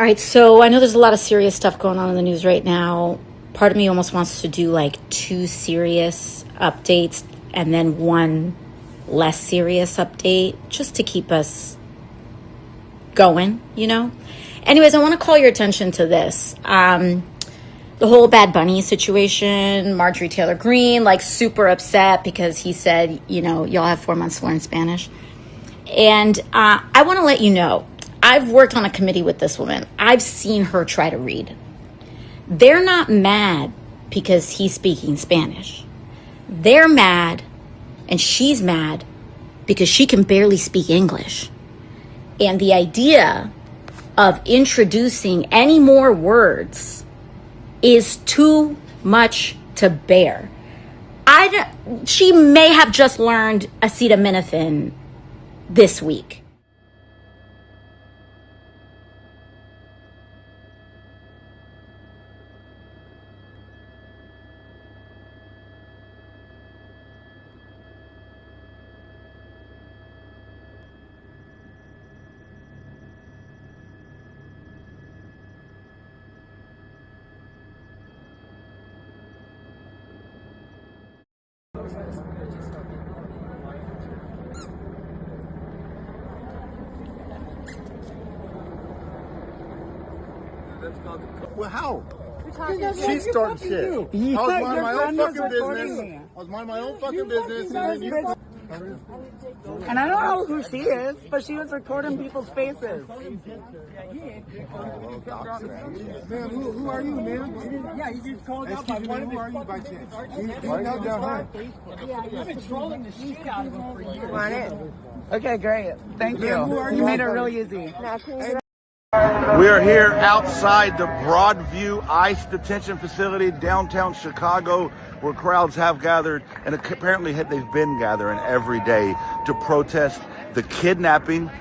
All right, so I know there's a lot of serious stuff going on in the news right now. Part of me almost wants to do like 2 serious updates and then 1 less serious update just to keep us going, you know? Anyways, I want to call your attention to this. The whole Bad Bunny situation, Marjorie Taylor Greene, like super upset because he said, you know, y'all have 4 months to learn Spanish. And I want to let you know, I've worked on a committee with this woman. I've seen her try to read. They're not mad because he's speaking Spanish. They're mad, and she's mad because she can barely speak English. And the idea of introducing any more words is too much to bear. She may have just learned acetaminophen this week. Well, how? She's starting shit. I was minding my own fucking business. And then you... And I don't know who she is, but she was recording people's faces. Man, who are you, man? Yeah, you just called out by one. Who are you by chance? Down high. I've been trolling the shit out of him for years. Want it? Okay, great. Thank you. You made it really easy. We are here outside the Broadview ICE detention facility downtown Chicago, where crowds have gathered, and apparently they've been gathering every day to protest the kidnapping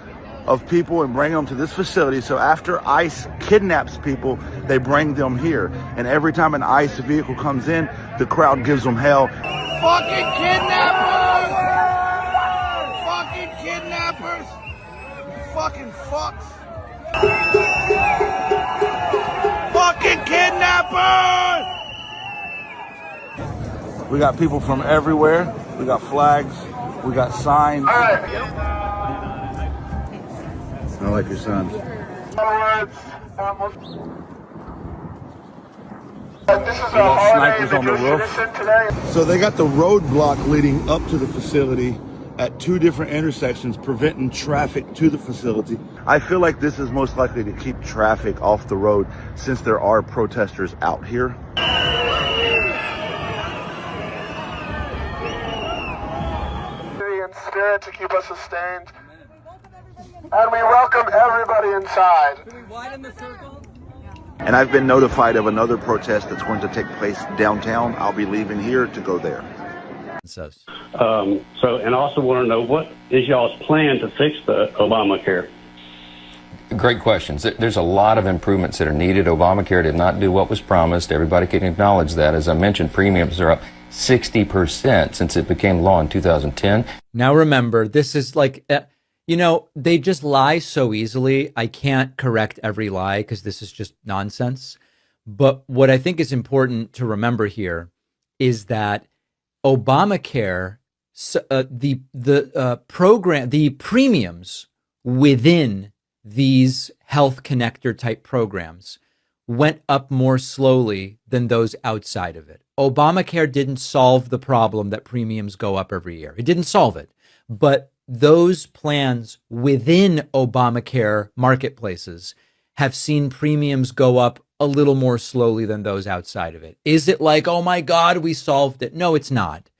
of people and bring them to this facility. So after ICE kidnaps people, they bring them here. And every time an ICE vehicle comes in, the crowd gives them hell. Fucking kidnappers! Fucking kidnappers! Fucking fucks! Fucking kidnappers! We got people from everywhere. We got flags. We got signs. All right. I like your signs. This is a snipers on the roof. So they got the roadblock leading up to the facility at 2 different intersections, preventing traffic to the facility. I feel like this is most likely to keep traffic off the road since there are protesters out here. In spirit to keep us sustained. And we welcome everybody inside. Can we widen the circle? And I've been notified of another protest that's going to take place downtown. I'll be leaving here to go there. And I also want to know, what is y'all's plan to fix the Obamacare? Great questions. There's a lot of improvements that are needed. Obamacare did not do what was promised. Everybody can acknowledge that. As I mentioned, premiums are up 60% since it became law in 2010. Now remember, this is like, you know, they just lie so easily. I can't correct every lie because this is just nonsense. But what I think is important to remember here is that Obamacare, the premiums within these health connector type programs went up more slowly than those outside of it. Obamacare didn't solve the problem that premiums go up every year. It didn't solve it. But those plans within Obamacare marketplaces have seen premiums go up a little more slowly than those outside of it. Is it like, oh my God, we solved it? No, it's not.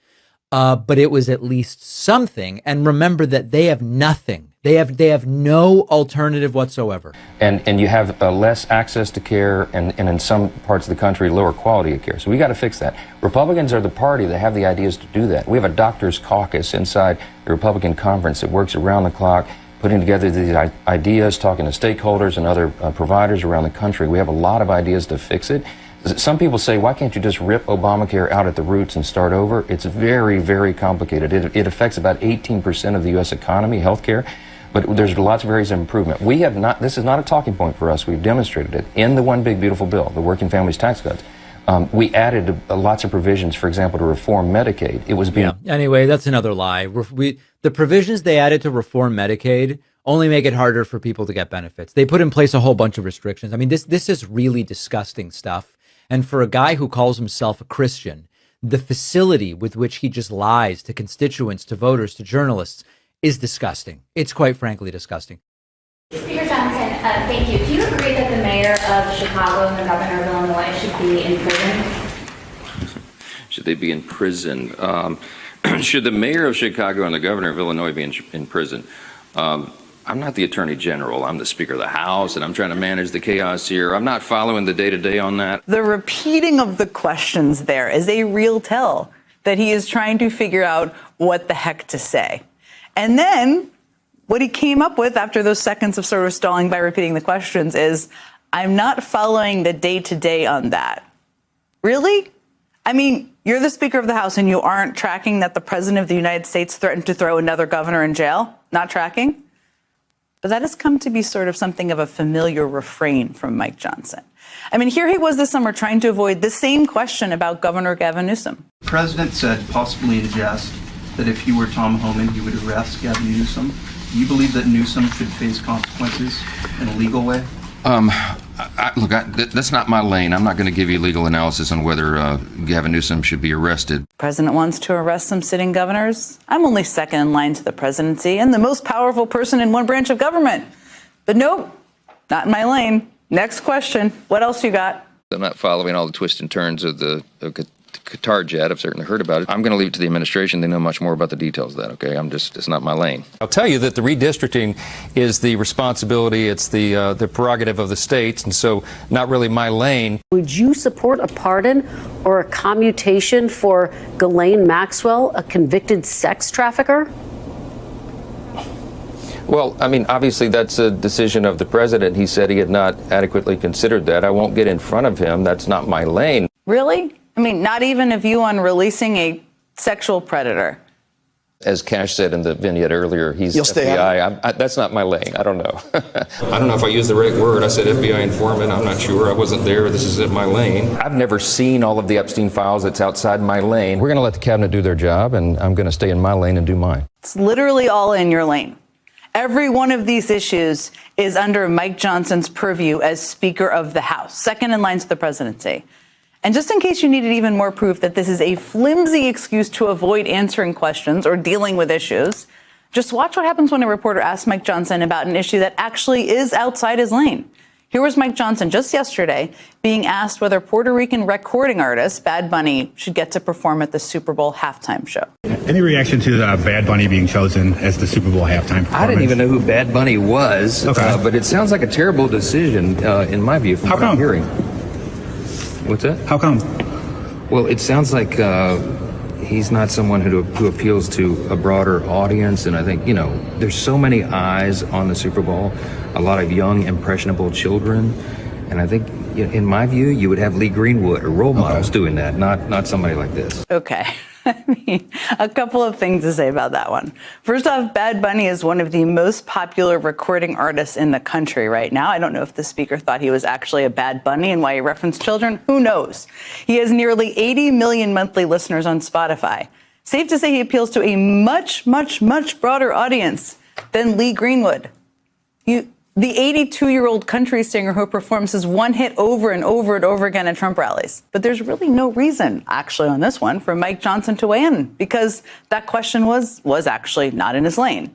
But it was at least something. And remember that they have nothing. They have no alternative whatsoever. And you have less access to care and in some parts of the country, lower quality of care. So we got to fix that. Republicans are the party that have the ideas to do that. We have a doctor's caucus inside the Republican conference that works around the clock, putting together these ideas, talking to stakeholders and other providers around the country. We have a lot of ideas to fix it. Some people say, why can't you just rip Obamacare out at the roots and start over? It's very, very complicated. It affects about 18% of the U.S. economy, healthcare. But there's lots of areas of improvement. We have not, this is not a talking point for us. We've demonstrated it in the One Big Beautiful Bill, the Working Families Tax Cuts. We added lots of provisions, for example, to reform Medicaid. It was being... Yeah. Anyway, that's another lie. The provisions they added to reform Medicaid only make it harder for people to get benefits. They put in place a whole bunch of restrictions. I mean, this is really disgusting stuff. And for a guy who calls himself a Christian, the facility with which he just lies to constituents, to voters, to journalists is disgusting. It's quite frankly disgusting. Speaker Johnson, thank you. Do you agree that the mayor of Chicago and the governor of Illinois should be in prison? Should they be in prison? Should the mayor of Chicago and the governor of Illinois be in prison? I'm not the attorney general. I'm the Speaker of the House, and I'm trying to manage the chaos here. I'm not following the day-to-day on that. The repeating of the questions there is a real tell that he is trying to figure out what the heck to say. And then what he came up with after those seconds of sort of stalling by repeating the questions is, I'm not following the day-to-day on that. Really? I mean, you're the Speaker of the House and you aren't tracking that the President of the United States threatened to throw another governor in jail? Not tracking? But that has come to be sort of something of a familiar refrain from Mike Johnson. I mean, here he was this summer trying to avoid the same question about Governor Gavin Newsom. The president said, possibly in jest, that if he were Tom Homan, he would arrest Gavin Newsom. Do you believe that Newsom should face consequences in a legal way? Look, that's not my lane. I'm not going to give you legal analysis on whether Gavin Newsom should be arrested. The president wants to arrest some sitting governors. I'm only second in line to the presidency and the most powerful person in one branch of government. But nope, not in my lane. Next question. What else you got? I'm not following all the twists and turns of the Qatar jet. I've certainly heard about it. I'm going to leave it to the administration. They know much more about the details of that, okay? It's not my lane. I'll tell you that the redistricting is the responsibility, it's the prerogative of the states, and so not really my lane. Would you support a pardon or a commutation for Ghislaine Maxwell, a convicted sex trafficker? Well, I mean, obviously that's a decision of the president. He said he had not adequately considered that. I won't get in front of him. That's not my lane. Really? I mean, not even a view on releasing a sexual predator. As Cash said in the vignette earlier, he's FBI. That's not my lane. I don't know. I don't know if I used the right word. I said FBI informant. I'm not sure. I wasn't there. This isn't my lane. I've never seen all of the Epstein files. That's outside my lane. We're going to let the cabinet do their job, and I'm going to stay in my lane and do mine. It's literally all in your lane. Every one of these issues is under Mike Johnson's purview as Speaker of the House, second in line to the presidency. And just in case you needed even more proof that this is a flimsy excuse to avoid answering questions or dealing with issues, just watch what happens when a reporter asks Mike Johnson about an issue that actually is outside his lane. Here was Mike Johnson just yesterday being asked whether Puerto Rican recording artist Bad Bunny should get to perform at the Super Bowl halftime show. Any reaction to Bad Bunny being chosen as the Super Bowl halftime performance? I didn't even know who Bad Bunny was, but it sounds like a terrible decision in my view from what I'm hearing. What's that? How come? Well, it sounds like he's not someone who appeals to a broader audience. And I think, you know, there's so many eyes on the Super Bowl, a lot of young, impressionable children. And I think, in my view, you would have Lee Greenwood or role models doing that, not somebody like this. Okay. I mean, a couple of things to say about that one. First off, Bad Bunny is one of the most popular recording artists in the country right now. I don't know if the speaker thought he was actually a Bad Bunny and why he referenced children. Who knows? He has nearly 80 million monthly listeners on Spotify. Safe to say he appeals to a much, much, much broader audience than Lee Greenwood. The 82-year-old country singer who performs his one hit over and over and over again at Trump rallies. But there's really no reason, actually, on this one for Mike Johnson to weigh in, because that question was actually not in his lane.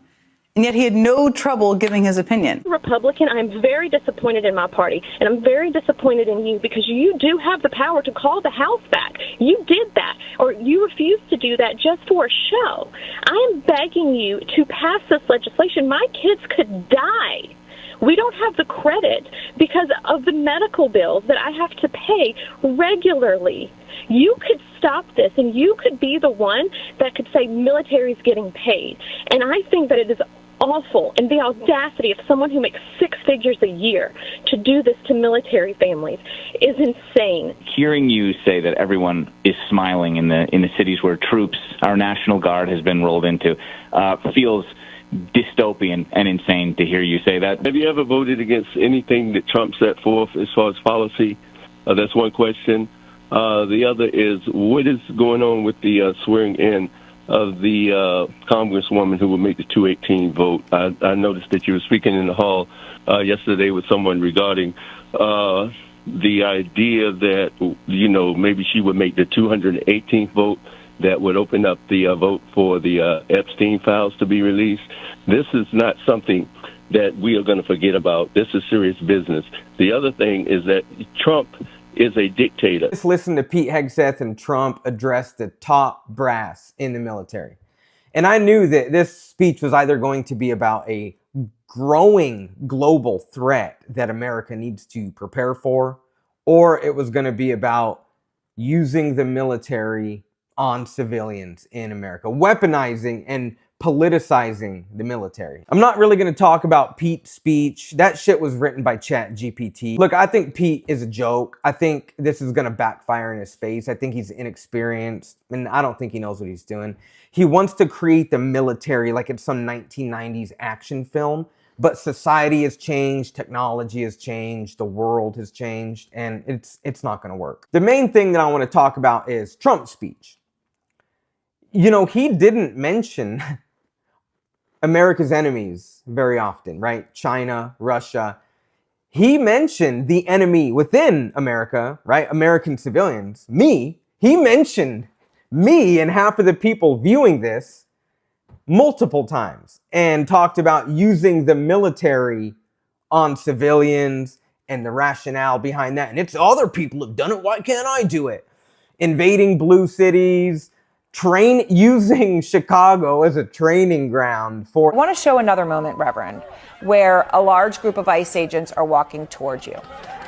And yet he had no trouble giving his opinion. Republican, I'm very disappointed in my party, and I'm very disappointed in you because you do have the power to call the House back. You did that, or you refused to do that just for a show. I am begging you to pass this legislation. My kids could die. We don't have the credit because of the medical bills that I have to pay regularly. You could stop this, and you could be the one that could say military's getting paid. And I think that it is awful, and the audacity of someone who makes six figures a year to do this to military families is insane. Hearing you say that everyone is smiling in the cities where troops, our National Guard has been rolled into, feels dystopian and insane to hear you say that. Have you ever voted against anything that Trump set forth as far as policy? That's one question. The other is, what is going on with the swearing in of the congresswoman who will make the 218 vote? I noticed that you were speaking in the hall yesterday with someone regarding the idea that, you know, maybe she would make the 218th vote that would open up the vote for the Epstein files to be released. This is not something that we are going to forget about. This is serious business. The other thing is that Trump is a dictator. Just listen to Pete Hegseth and Trump address the top brass in the military. And I knew that this speech was either going to be about a growing global threat that America needs to prepare for, or it was going to be about using the military on civilians in America, weaponizing and politicizing the military. I'm not really going to talk about Pete's speech. That shit was written by ChatGPT. Look, I think Pete is a joke. I think this is going to backfire in his face. I think he's inexperienced, and I don't think he knows what he's doing. He wants to create the military like it's some 1990s action film, but society has changed, technology has changed, the world has changed, and it's not going to work. The main thing that I want to talk about is Trump's speech. You know, he didn't mention America's enemies very often, right? China, Russia. He mentioned the enemy within America, right? American civilians, me. He mentioned me and half of the people viewing this multiple times and talked about using the military on civilians and the rationale behind that. And it's other people have done it. Why can't I do it? Invading blue cities, using Chicago as a training ground for... I want to show another moment, Reverend, where a large group of ICE agents are walking towards you.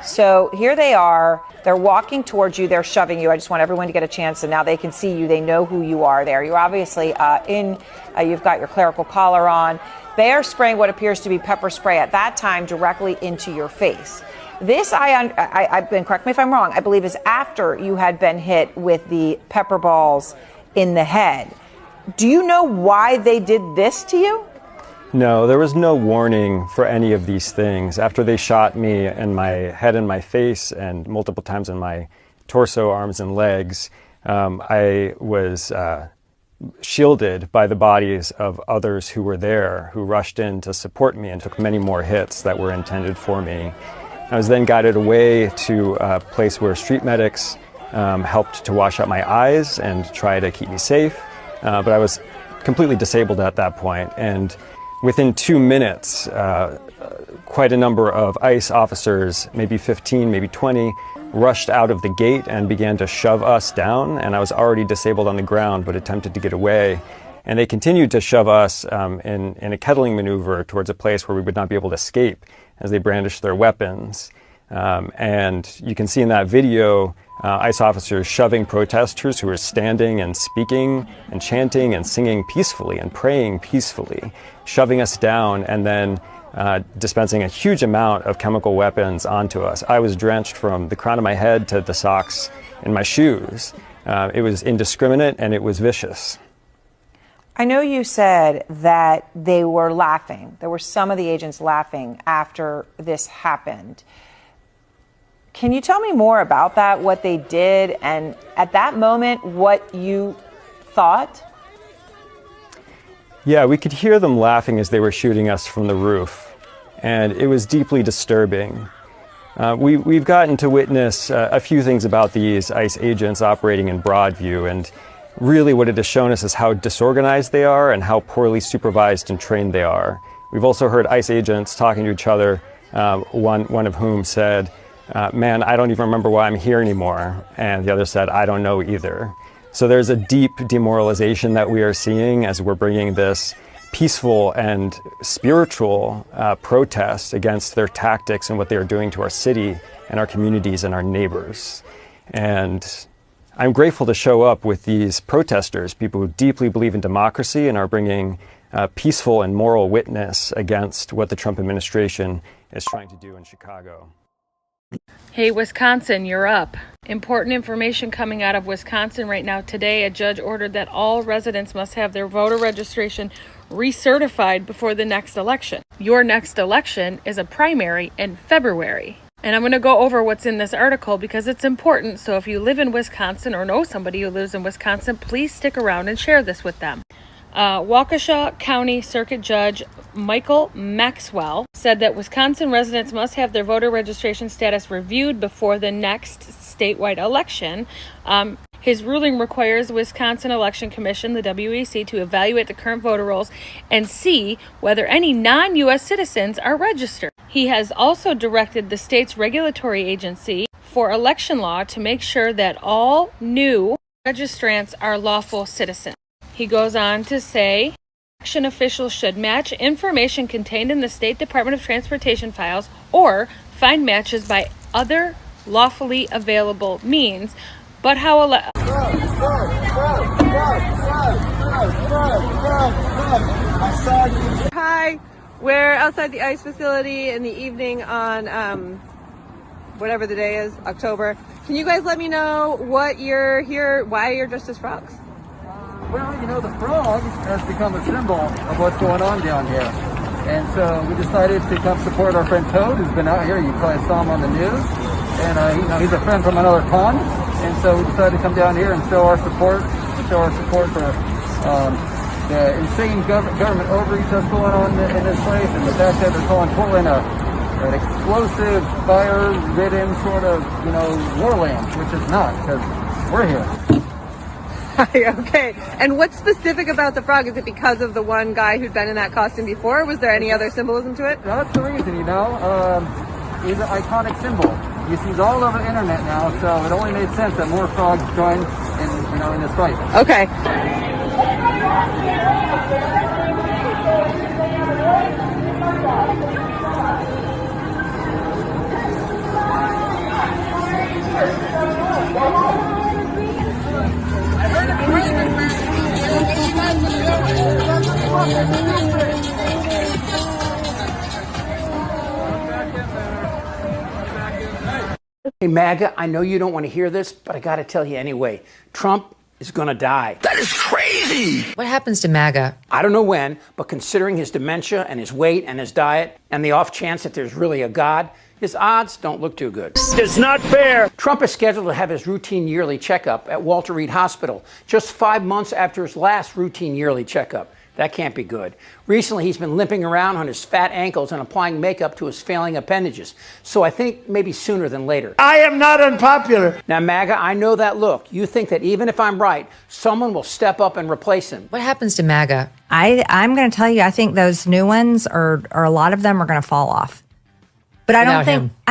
So here they are. They're walking towards you. They're shoving you. I just want everyone to get a chance, and now they can see you. They know who you are there. You're obviously you've got your clerical collar on. They are spraying what appears to be pepper spray at that time directly into your face. This, I've been, correct me if I'm wrong, I believe is after you had been hit with the pepper balls in the head. Do you know why they did this to you? No, there was no warning for any of these things. After they shot me in my head and my face and multiple times in my torso, arms, and legs, I was shielded by the bodies of others who were there, who rushed in to support me and took many more hits that were intended for me. I was then guided away to a place where street medics helped to wash out my eyes and try to keep me safe, but I was completely disabled at that point. And within 2 minutes, quite a number of ICE officers, maybe 15, maybe 20, rushed out of the gate and began to shove us down. And I was already disabled on the ground, but attempted to get away. And they continued to shove us in a kettling maneuver towards a place where we would not be able to escape as they brandished their weapons. And you can see in that video ICE officers shoving protesters who were standing and speaking and chanting and singing peacefully and praying peacefully, shoving us down and then dispensing a huge amount of chemical weapons onto us. I was drenched from the crown of my head to the socks in my shoes. It was indiscriminate and it was vicious. I know you said that they were laughing. There were some of the agents laughing after this happened. Can you tell me more about that, what they did, and at that moment, what you thought? Yeah, we could hear them laughing as they were shooting us from the roof, and it was deeply disturbing. We've gotten to witness a few things about these ICE agents operating in Broadview, and really what it has shown us is how disorganized they are and how poorly supervised and trained they are. We've also heard ICE agents talking to each other, one of whom said, man, I don't even remember why I'm here anymore. And the other said, I don't know either. So there's a deep demoralization that we are seeing as we're bringing this peaceful and spiritual protest against their tactics and what they are doing to our city and our communities and our neighbors. And I'm grateful to show up with these protesters, people who deeply believe in democracy and are bringing peaceful and moral witness against what the Trump administration is trying to do in Chicago. Hey, Wisconsin, you're up. Important information coming out of Wisconsin right now. Today, a judge ordered that all residents must have their voter registration recertified before the next election. Your next election is a primary in February. And I'm going to go over what's in this article because it's important. So if you live in Wisconsin or know somebody who lives in Wisconsin, please stick around and share this with them. Waukesha County Circuit Judge Michael Maxwell said that Wisconsin residents must have their voter registration status reviewed before the next statewide election. His ruling requires the Wisconsin Election Commission, the WEC, to evaluate the current voter rolls and see whether any non-U.S. citizens are registered. He has also directed the state's regulatory agency for election law to make sure that all new registrants are lawful citizens. He goes on to say, election officials should match information contained in the State Department of Transportation files or find matches by other lawfully available means. But how Hi, we're outside the ICE facility in the evening on whatever the day is, October. Can you guys let me know what you're here, why you're dressed as frogs? Well, you know, the frog has become a symbol of what's going on down here. And so we decided to come support our friend Toad, who's been out here. You probably saw him on the news. And he's a friend from another pond. And so we decided to come down here and show our support for the insane government overreach that's going on in this place. And the fact that they're calling Portland an explosive, fire-ridden sort of, warland, which is not, because we're here. Okay. And what's specific about the frog? Is it because of the one guy who'd been in that costume before? Or was there any other symbolism to it? That's the reason, He's an iconic symbol. You see it all over the internet now, so it only made sense that more frogs joined in this fight. Okay. Hey, MAGA, I know you don't want to hear this, but I got to tell you anyway. Trump is going to die. That is crazy. What happens to MAGA? I don't know when, but considering his dementia and his weight and his diet and the off chance that there's really a God, his odds don't look too good. It's not fair. Trump is scheduled to have his routine yearly checkup at Walter Reed Hospital just 5 months after his last routine yearly checkup. That can't be good. Recently, he's been limping around on his fat ankles and applying makeup to his failing appendages. So I think maybe sooner than later. I am not unpopular. Now, MAGA, I know that look. You think that even if I'm right, someone will step up and replace him. What happens to MAGA? I'm going to tell you, I think those new ones or a lot of them are going to fall off. But I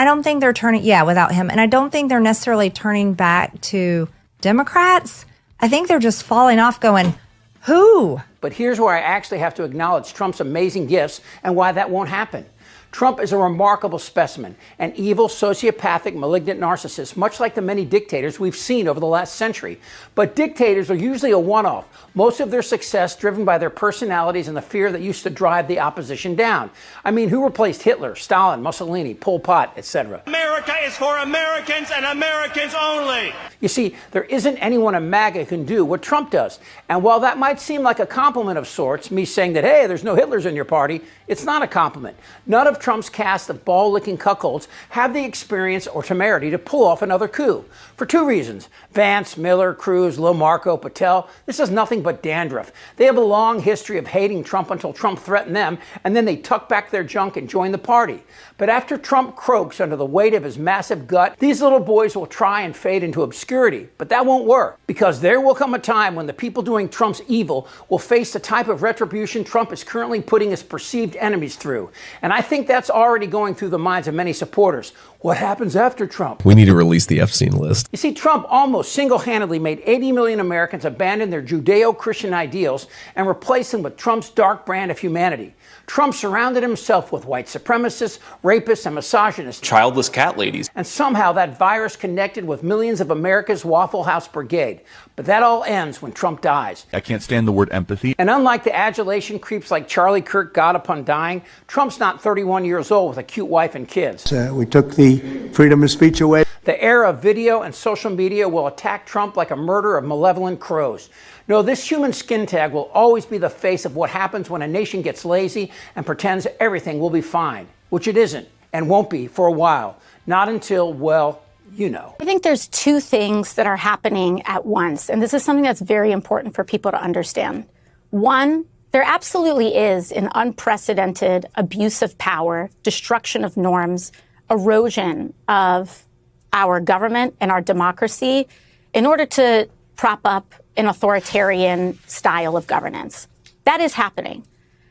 don't think they're turning, without him. And I don't think they're necessarily turning back to Democrats. I think they're just falling off going, who? But here's where I actually have to acknowledge Trump's amazing gifts and why that won't happen. Trump is a remarkable specimen, an evil, sociopathic, malignant narcissist, much like the many dictators we've seen over the last century. But dictators are usually a one-off, most of their success driven by their personalities and the fear that used to drive the opposition down. I mean, who replaced Hitler, Stalin, Mussolini, Pol Pot, etc.? America is for Americans and Americans only. You see, there isn't anyone in MAGA who can do what Trump does. And while that might seem like a compliment of sorts, me saying that, hey, there's no Hitlers in your party, it's not a compliment. None of Trump's cast of ball-licking cuckolds have the experience or temerity to pull off another coup. For two reasons. Vance, Miller, Cruz, Lomarco, Patel, this is nothing but dandruff. They have a long history of hating Trump until Trump threatened them, and then they tuck back their junk and join the party. But after Trump croaks under the weight of his massive gut, these little boys will try and fade into obscurity. But that won't work, because there will come a time when the people doing Trump's evil will face the type of retribution Trump is currently putting his perceived enemies through. And I think that's already going through the minds of many supporters. What happens after Trump? We need to release the Epstein list. You see, Trump almost single-handedly made 80 million Americans abandon their Judeo-Christian ideals and replace them with Trump's dark brand of humanity. Trump surrounded himself with white supremacists, rapists, and misogynists. Childless cat ladies. And somehow that virus connected with millions of America's Waffle House Brigade. But that all ends when Trump dies. I can't stand the word empathy. And unlike the adulation creeps like Charlie Kirk got upon dying, Trump's not 31 years old with a cute wife and kids. We took the freedom of speech away. The era of video and social media will attack Trump like a murder of malevolent crows. No, this human skin tag will always be the face of what happens when a nation gets lazy and pretends everything will be fine, which it isn't and won't be for a while. Not until, well, you know. I think there's two things that are happening at once, and this is something that's very important for people to understand. One, there absolutely is an unprecedented abuse of power, destruction of norms, erosion of our government and our democracy in order to prop up an authoritarian style of governance. That is happening.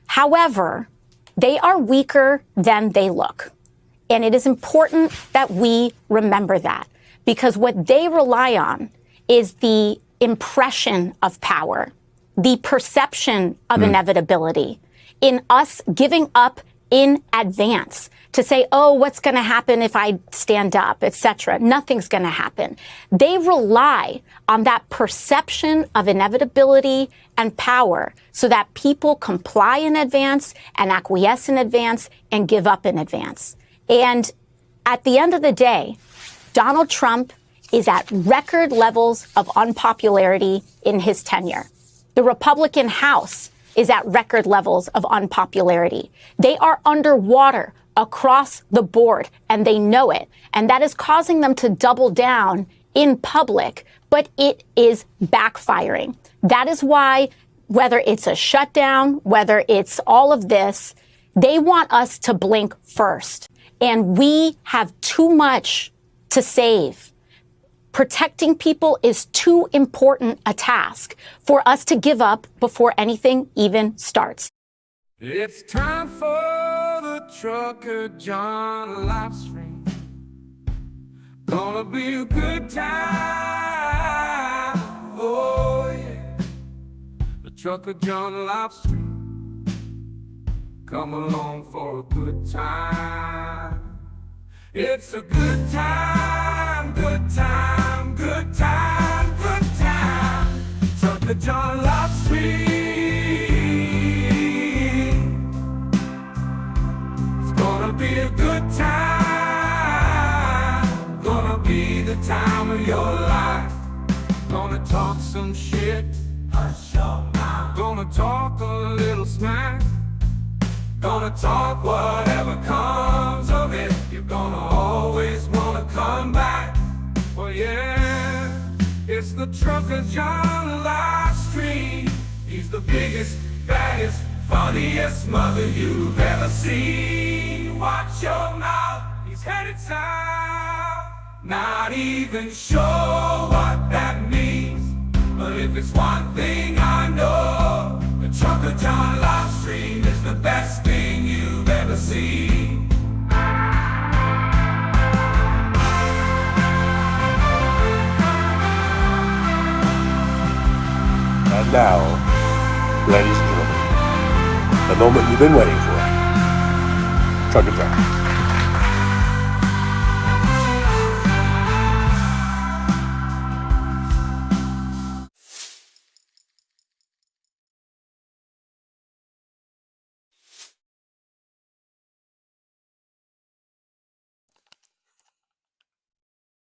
However, they are weaker than they look. And it is important that we remember that, because what they rely on is the impression of power, the perception of inevitability, in us giving up in advance to say, oh, what's going to happen if I stand up, etc. Nothing's going to happen. They rely on that perception of inevitability and power so that people comply in advance and acquiesce in advance and give up in advance. And at the end of the day, Donald Trump is at record levels of unpopularity in his tenure. The Republican House is at record levels of unpopularity. They are underwater across the board, and they know it. And that is causing them to double down in public, but it is backfiring. That is why, whether it's a shutdown, whether it's all of this, they want us to blink first. And we have too much to save. Protecting people is too important a task for us to give up before anything even starts. It's time for the Trucker John Livestream. Gonna be a good time. Oh yeah. The Trucker John Livestream. Come along for a good time. It's a good time, good time, good time, good time. Trucker John Livestream. It's gonna be a good time. Gonna be the time of your life. Gonna talk some shit. Hush your mouth. Gonna talk a little smack. Gonna talk whatever comes of it. You're gonna always wanna come back. Well, yeah, it's the Trucker John Livestream. He's the biggest, baddest, funniest mother you've ever seen. Watch your mouth, he's headed south. Not even sure what that means, but if it's one thing I know, the Trucker John Livestream is the best thing you've ever seen. And now, ladies and gentlemen, the moment you've been waiting for. Trucker John.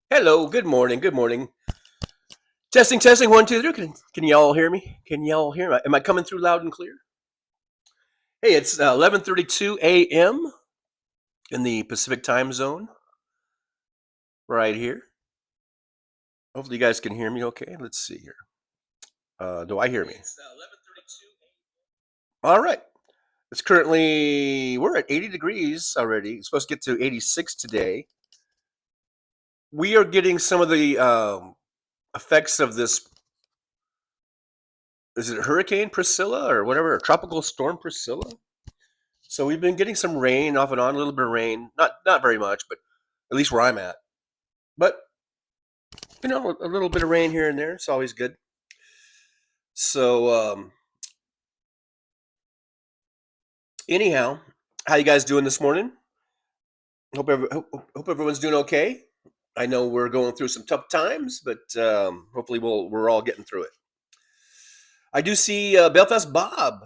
Hello, good morning, good morning. Testing, testing, 1, 2, 3. Can y'all hear me? Can y'all hear me? Am I coming through loud and clear? Hey, it's 11:32 a.m. in the Pacific time zone, right here. Hopefully you guys can hear me okay. Let's see here. Do I hear me? It's 11:32 a.m. All right. It's currently, we're at 80 degrees already. It's supposed to get to 86 today. We are getting some of the effects of this, is it Hurricane Priscilla or whatever, or Tropical Storm Priscilla? So we've been getting some rain off and on, a little bit of rain, not very much, but at least where I'm at. But, you know, a little bit of rain here and there, it's always good. So, anyhow, how you guys doing this morning? Hope everyone's doing okay. I know we're going through some tough times, but hopefully we're all getting through it. I do see Belfast Bob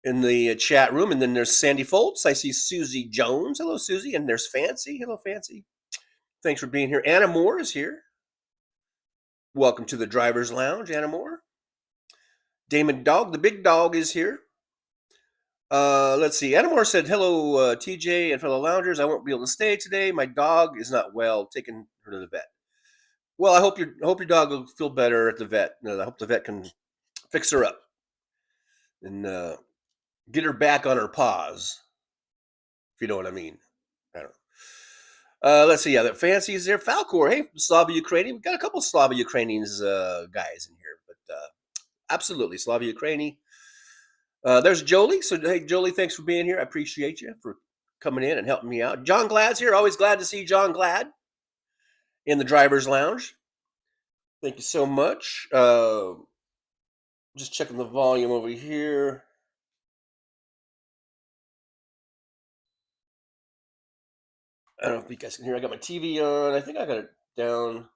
in the chat room, and then there's Sandy Foltz. I see Susie Jones. Hello, Susie. And there's Fancy. Hello, Fancy. Thanks for being here. Anna Moore is here. Welcome to the Driver's Lounge, Anna Moore. Damon Dog, the big dog, is here. Let's see. Anna Moore said, hello, TJ and fellow loungers. I won't be able to stay today. My dog is not well. Taking her to the vet. Well, I hope your dog will feel better at the vet. I hope the vet can fix her up and get her back on her paws, if you know what I mean. I don't know. Let's see. Yeah, that Fancy is there. Falcor. Hey, Slava Ukrainian. We've got a couple Slava Ukrainians guys in here, but absolutely Slava Ukrainian. There's Jolie. So, hey, Jolie, thanks for being here. I appreciate you for coming in and helping me out. John Glad's here. Always glad to see John Glad in the Driver's Lounge. Thank you so much. Just checking the volume over here. I don't know if you guys can hear. I got my TV on. I think I got it down.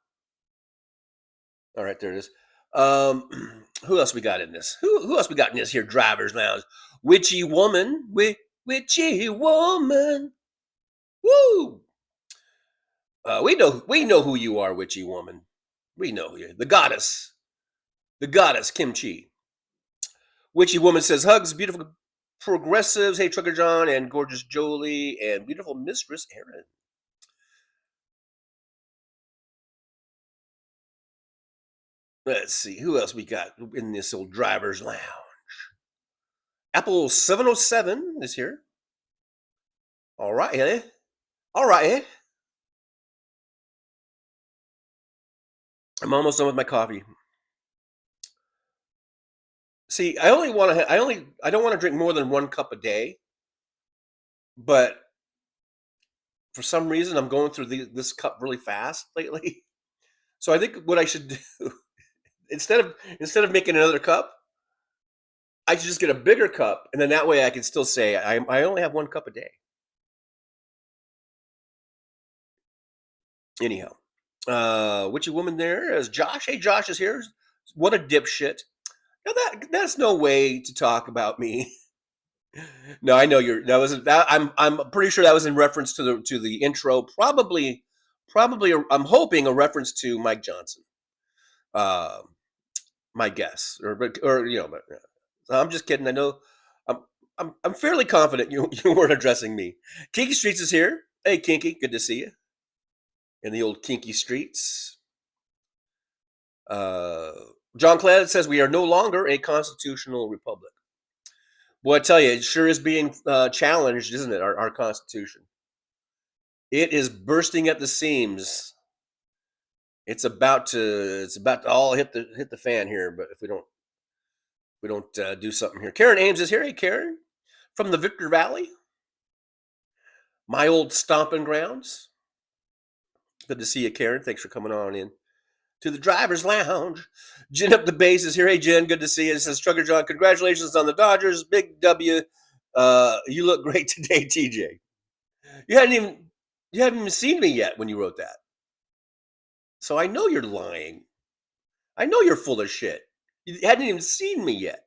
All right, there it is. Who else we got in this? Who else we got in this here Driver's Lounge? Witchy Woman. Witchy Woman. Woo! We know who you are, Witchy Woman. We know you. The goddess Kimchi. Witchy Woman says, hugs, beautiful progressives. Hey, Trucker John and gorgeous Jolie and beautiful Mistress Erin. Let's see, who else we got in this old Driver's Lounge? Apple 707 is here. All right, eh? All right, eh? I'm almost done with my coffee. See, I don't want to drink more than 1 cup a day, but for some reason I'm going through this cup really fast lately. So I think what I should do instead of making another cup, I should just get a bigger cup, and then that way I can still say I only have 1 cup a day. Anyhow, Witchy Woman there is Josh. Hey, Josh is here. What a dipshit. Now that's no way to talk about me. No, I know I'm pretty sure that was in reference to the intro. Probably I'm hoping a reference to Mike Johnson. My guess, or you know, but I'm just kidding. I know I'm fairly confident you weren't addressing me. Kinky Streets is here. Hey, Kinky, good to see you in the old Kinky Streets. John Cladd says we are no longer a constitutional republic. Boy, I tell you, it sure is being challenged, isn't it? Our Constitution. It is bursting at the seams. It's about to all hit the fan here. But if we don't do something here, Karen Ames is here. Hey, Karen, from the Victor Valley, my old stomping grounds. Good to see you, Karen. Thanks for coming on in to the Driver's Lounge. Jen up the base is here. Hey, Jen, good to see you. It says, Trucker John, congratulations on the Dodgers. Big W. You look great today, TJ. You haven't even seen me yet when you wrote that. So I know you're lying. I know you're full of shit. You hadn't even seen me yet.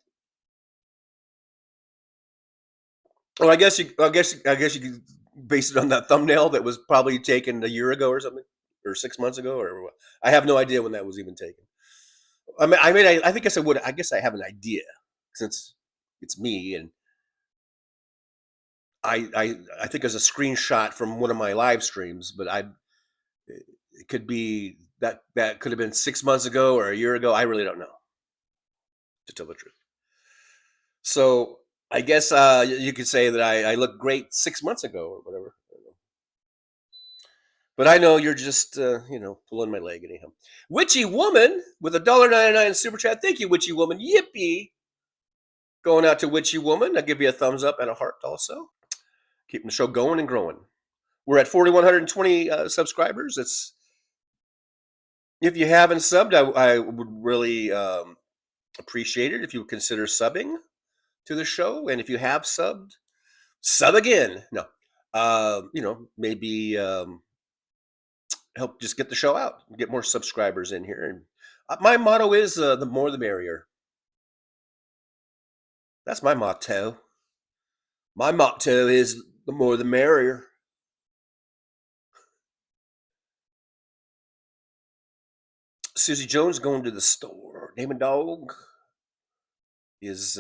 Oh, I guess you could base it on that thumbnail that was probably taken a year ago or something, or 6 months ago, or what. I have no idea when that was even taken. I guess I have an idea since it's me, and I think there's a screenshot from one of my live streams, but it could be that could have been 6 months ago or a year ago. I really don't know, to tell the truth. So I guess you could say that I looked great 6 months ago or whatever. But I know you're just, pulling my leg anyhow. Witchy Woman with $1.99 super chat. Thank you, Witchy Woman. Yippee. Going out to Witchy Woman. I'll give you a thumbs up and a heart also. Keeping the show going and growing. We're at 4,120 subscribers. If you haven't subbed, I would really appreciate it if you would consider subbing to the show. And if you have subbed, sub again. No. Maybe help just get the show out, get more subscribers in here. And my motto is the more the merrier. That's my motto. My motto is the more the merrier. Susie Jones going to the store. Damon Dog is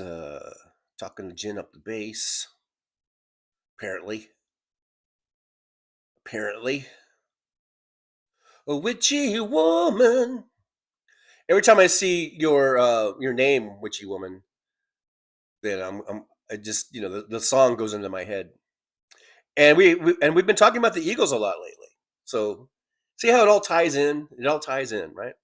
talking to Jen up the base. Apparently. A witchy woman. Every time I see your name, witchy woman, then I just, the song goes into my head. And we've been talking about the Eagles a lot lately. So see how it all ties in? It all ties in, right?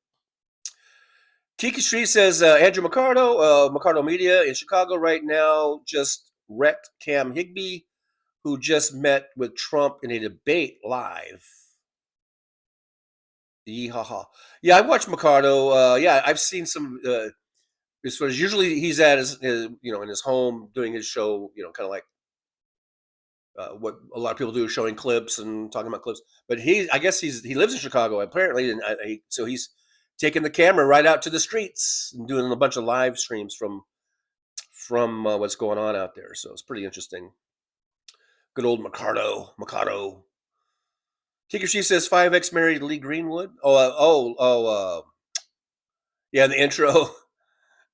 Kiki Street says Andrew Mercado Media in Chicago right now just wrecked Cam Higbee, who just met with Trump in a debate live. Yeehaw. Yeah, I watched Mercado. Yeah, I've seen some. As far as usually he's at his in his home doing his show. Kind of like what a lot of people do, showing clips and talking about clips. But I guess he lives in Chicago apparently, and so he's taking the camera right out to the streets and doing a bunch of live streams from what's going on out there. So it's pretty interesting. Good old Mercado. Kikashi says 5X married Lee Greenwood. Yeah, the intro.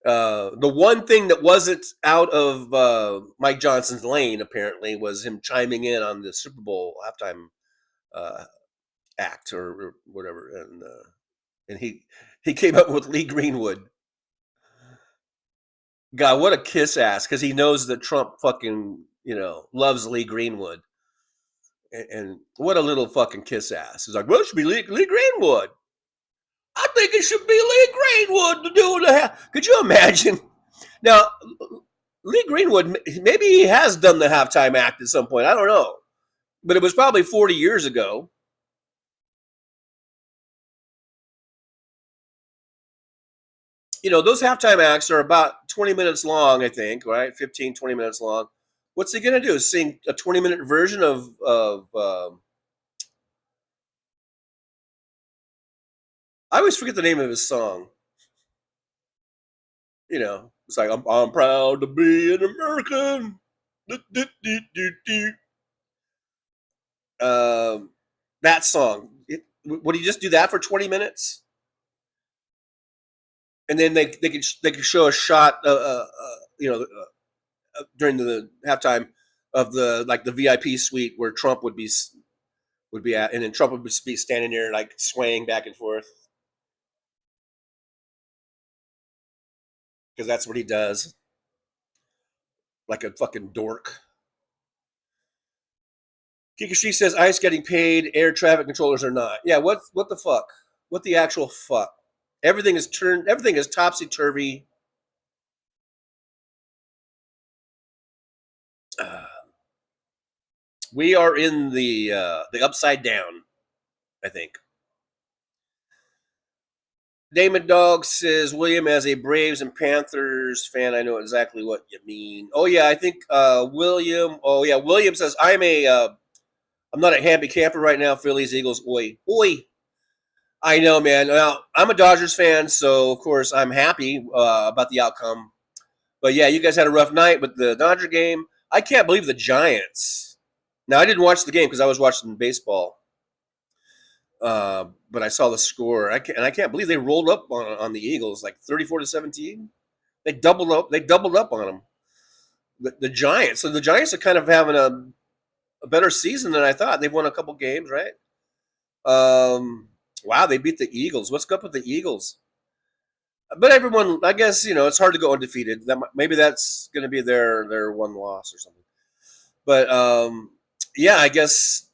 The one thing that wasn't out of Mike Johnson's lane apparently was him chiming in on the Super Bowl halftime act or whatever, and he came up with Lee Greenwood. God, what a kiss ass, because he knows that Trump fucking loves Lee Greenwood. And what a little fucking kiss ass. He's like, well, it should be Lee Greenwood. I think it should be Lee Greenwood to do the Could you imagine? Now, Lee Greenwood, maybe he has done the halftime act at some point. I don't know. But it was probably 40 years ago. Those halftime acts are about 20 minutes long, I think, right? 15, 20 minutes long. What's he going to do? Sing a 20-minute version of I always forget the name of his song. It's like, I'm proud to be an American. That song. Would he just do that for 20 minutes? And then they could show a shot, during the halftime of the VIP suite where Trump would be at, and then Trump would be standing there like swaying back and forth, because that's what he does, like a fucking dork. Kikashi says ICE getting paid, air traffic controllers are not. Yeah, what the fuck? What the actual fuck? Everything is topsy-turvy. We are in the upside down, I think. Damon Dog says, William, as a Braves and Panthers fan, I know exactly what you mean. Oh yeah, I think William. Oh yeah, William says, I'm not a happy camper right now. Phillies, Eagles, oi. I know, man. Now, I'm a Dodgers fan, so of course I'm happy about the outcome. But yeah, you guys had a rough night with the Dodger game. I can't believe the Giants. Now, I didn't watch the game because I was watching baseball. But I saw the score. I can't believe they rolled up on the Eagles, like 34-17. They doubled up on them. The Giants. So the Giants are kind of having a better season than I thought. They've won a couple games, right? Wow, they beat the Eagles. What's up with the Eagles? But everyone, I guess, it's hard to go undefeated. Maybe that's going to be their one loss or something. But yeah, I guess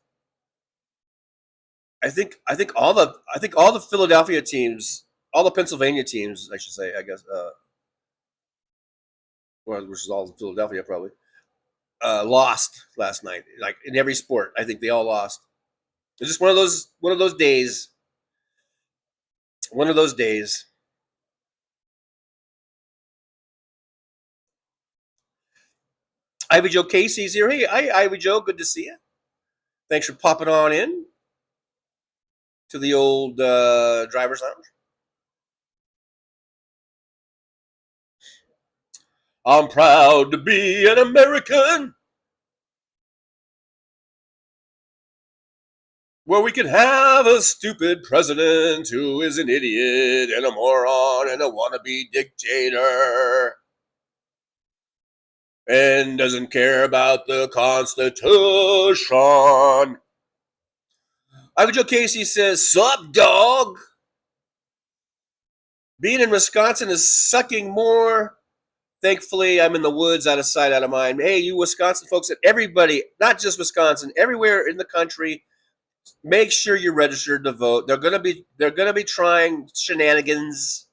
I think all the Philadelphia teams, all the Pennsylvania teams, I should say, I guess, which is all of Philadelphia probably, lost last night. Like in every sport, I think they all lost. It's just one of those days. One of those days. Ivy Joe Casey's here. Hey, Ivy Joe, good to see you. Thanks for popping on in. to the old driver's lounge. I'm proud to be an American, where we can have a stupid president who is an idiot and a moron and a wannabe dictator and doesn't care about the Constitution. Ivy Joe Casey says, "Sup, dog? Being in Wisconsin is sucking more. Thankfully, I'm in the woods, out of sight, out of mind." Hey, you Wisconsin folks, and everybody, not just Wisconsin, everywhere in the country, make sure you're registered to vote. They're gonna be trying shenanigans.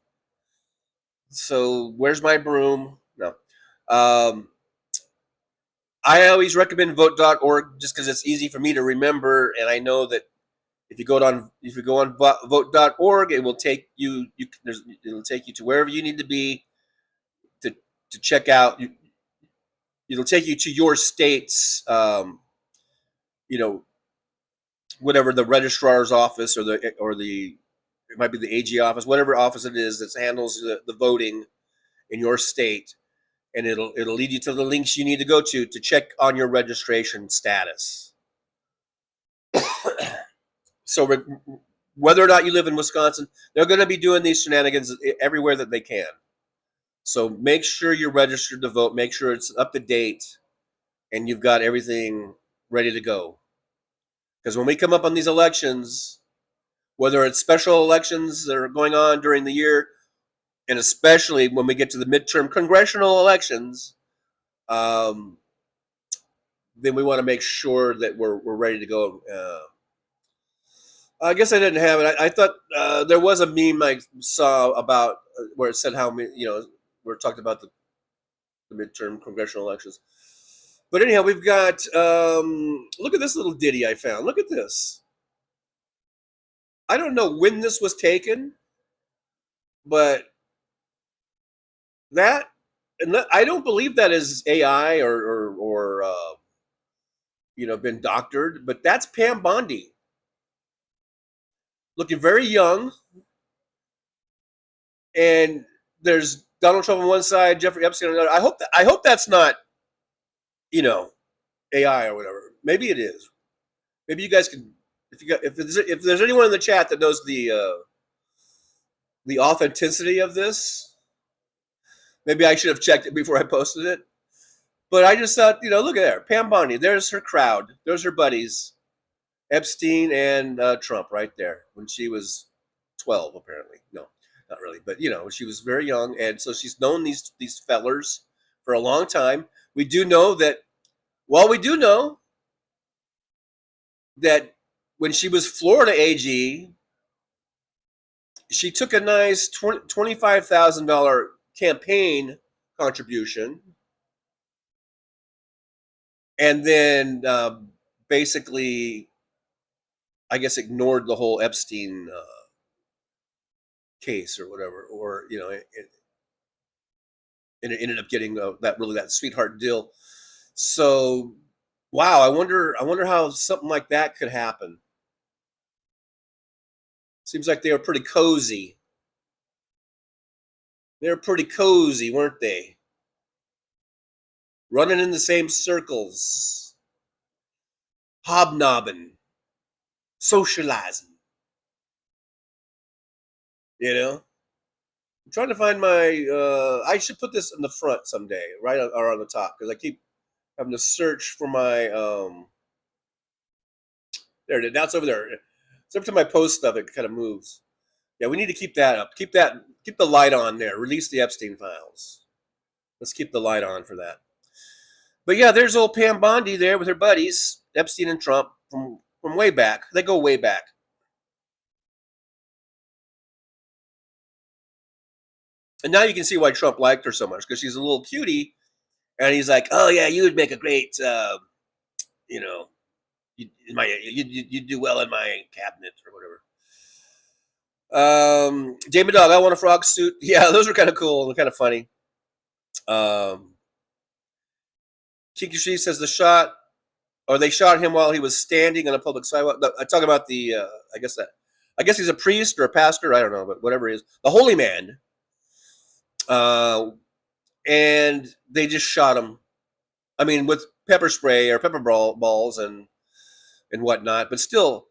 So where's my broom? No. I always recommend vote.org just because it's easy for me to remember, and I know that if you go on vote.org, it will take you. It'll take you to wherever you need to be to check out. It'll take you to your state's, whatever the registrar's office or it might be the AG office, whatever office it is that handles the voting in your state, and it'll lead you to the links you need to go to check on your registration status. So whether or not you live in Wisconsin, they're going to be doing these shenanigans everywhere that they can. So make sure you're registered to vote. Make sure it's up to date, and you've got everything ready to go. Because when we come up on these elections, whether it's special elections that are going on during the year, and especially when we get to the midterm congressional elections, then we want to make sure that we're ready to go. I guess I didn't have it. I thought there was a meme I saw about where it said how many, we're talking about the midterm congressional elections. But anyhow, we've got, look at this little ditty I found. Look at this. I don't know when this was taken, but that, and I don't believe that is AI or been doctored, but that's Pam Bondi. Looking very young. And there's Donald Trump on one side, Jeffrey Epstein on the other. I hope that's not, AI or whatever. Maybe it is. Maybe you guys can, if there's anyone in the chat that knows the authenticity of this, maybe I should have checked it before I posted it. But I just thought, look at there, Pam Bondi. There's her crowd. There's her buddies, Epstein and Trump, right there when she was 12, apparently. No, not really, but she was very young, and so she's known these fellers for a long time. We do know that when she was Florida AG, she took a nice $25,000 campaign contribution, and then basically, I guess, ignored the whole Epstein case or whatever, or it ended up getting that sweetheart deal. So, wow, I wonder how something like that could happen. Seems like they were pretty cozy. They were pretty cozy, weren't they? Running in the same circles, hobnobbing, socializing. I'm trying to find my. I should put this in the front someday, right or on the top, because I keep having to search for my. There it is. Now it's over there. So every time I post stuff, it kind of moves. Yeah, we need to keep that up. Keep the light on there. Release the Epstein files. Let's keep the light on for that. But yeah, there's old Pam Bondi there with her buddies, Epstein and Trump, from way back. They go way back. And now you can see why Trump liked her so much, because she's a little cutie, and he's like, "Oh yeah, you would make a great, you'd do well in my cabinet or whatever." David Dog, I want a frog suit. Yeah, those are kind of cool and kind of funny. Kiki She says they shot him while he was standing on a public sidewalk. I'm talking about the, I guess that I guess he's a priest or a pastor. I don't know, but whatever he is, the holy man. And they just shot him. I mean, with pepper spray or pepper balls and whatnot. But still,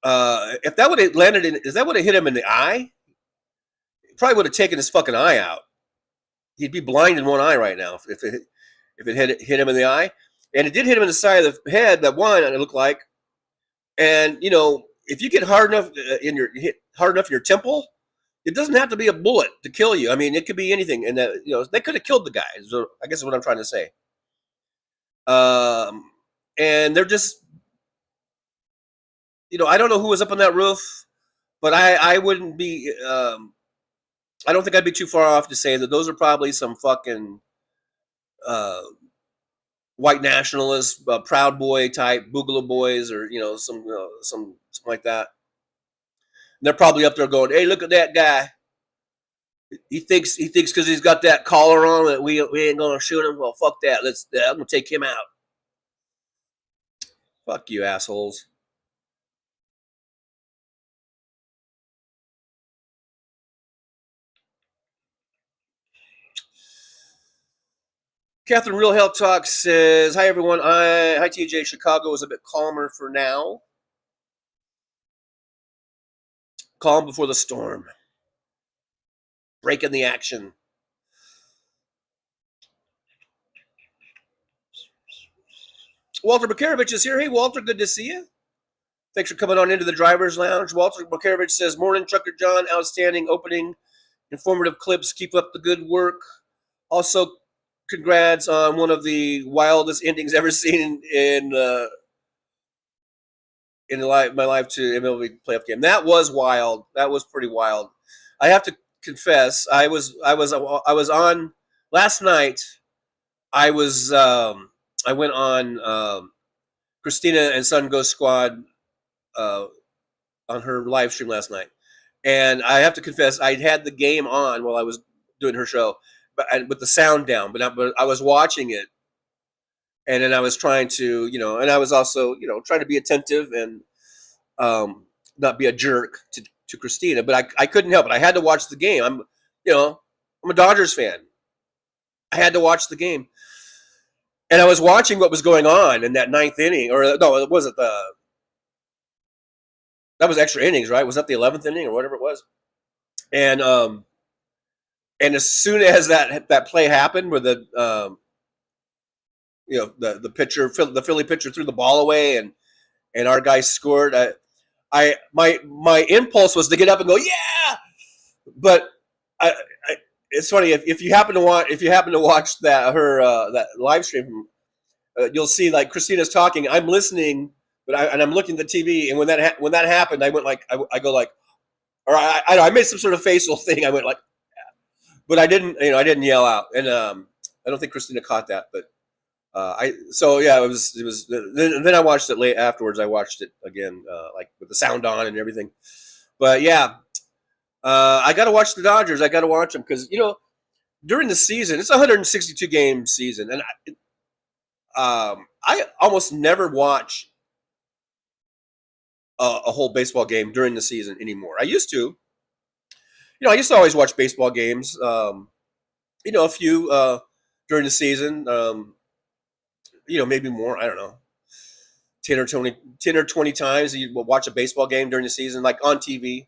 if that would have landed in, if that would have hit him in the eye, it probably would have taken his fucking eye out. He'd be blind in one eye right now if it hit him in the eye. And it did hit him in the side of the head. That one, it looked like. And you know, if you get hard enough in your temple, it doesn't have to be a bullet to kill you. I mean, it could be anything. And that, you know, they could have killed the guy. So I guess is what I'm trying to say. And they're just, you know, I don't know who was up on that roof, but I wouldn't be. I don't think I'd be too far off to say that those are probably some fucking white nationalist, Proud Boy type Boogaloo Boys, or you know, something like that. And they're probably up there going, "Hey, look at that guy. He thinks because he's got that collar on that we ain't gonna shoot him. Well, fuck that. I'm gonna take him out. Fuck you, assholes." Catherine Real Health Talk says, "Hi everyone. Hi TJ. Chicago is a bit calmer for now. Calm before the storm. Breaking the action." Walter Bukarevich is here. Hey Walter, good to see you. Thanks for coming on into the driver's lounge. Walter Bukarevich says, "Morning, Trucker John. Outstanding opening, informative clips. Keep up the good work. Also, congrats on one of the wildest endings ever seen in my live to MLB playoff game." That was wild. That was pretty wild. I have to confess, I was on last night. I went on Christina and Sun Ghost Squad on her live stream last night, and I have to confess, I had the game on while I was doing her show, but with the sound down. But I was watching it, and then I was trying to, you know, and I was also, you know, trying to be attentive and not be a jerk to Christina. But I couldn't help it. I had to watch the game. I'm a Dodgers fan. I had to watch the game, and I was watching what was going on in that ninth inning, or no, it wasn't that was extra innings, right? Was that the 11th inning or whatever it was? And as soon as that play happened, where the pitcher, the Philly pitcher, threw the ball away, and our guy scored, my impulse was to get up and go, yeah, but it's funny if you happen to watch that that live stream, you'll see like Christina's talking, I'm listening, but I'm looking at the TV, and when that happened, I went like I go like, or I made some sort of facial thing. I went like, but I didn't yell out, and I don't think Christina caught that, but it was. Then I watched it late afterwards. I watched it again, like with the sound on and everything. But yeah, I got to watch the Dodgers. I got to watch them because, you know, during the season, it's a 162 game season, and I almost never watch a whole baseball game during the season anymore. I used to. You know, I used to always watch baseball games. You know, a few during the season. You know, maybe more. I don't know, 10 or 20 times you will watch a baseball game during the season, like on TV.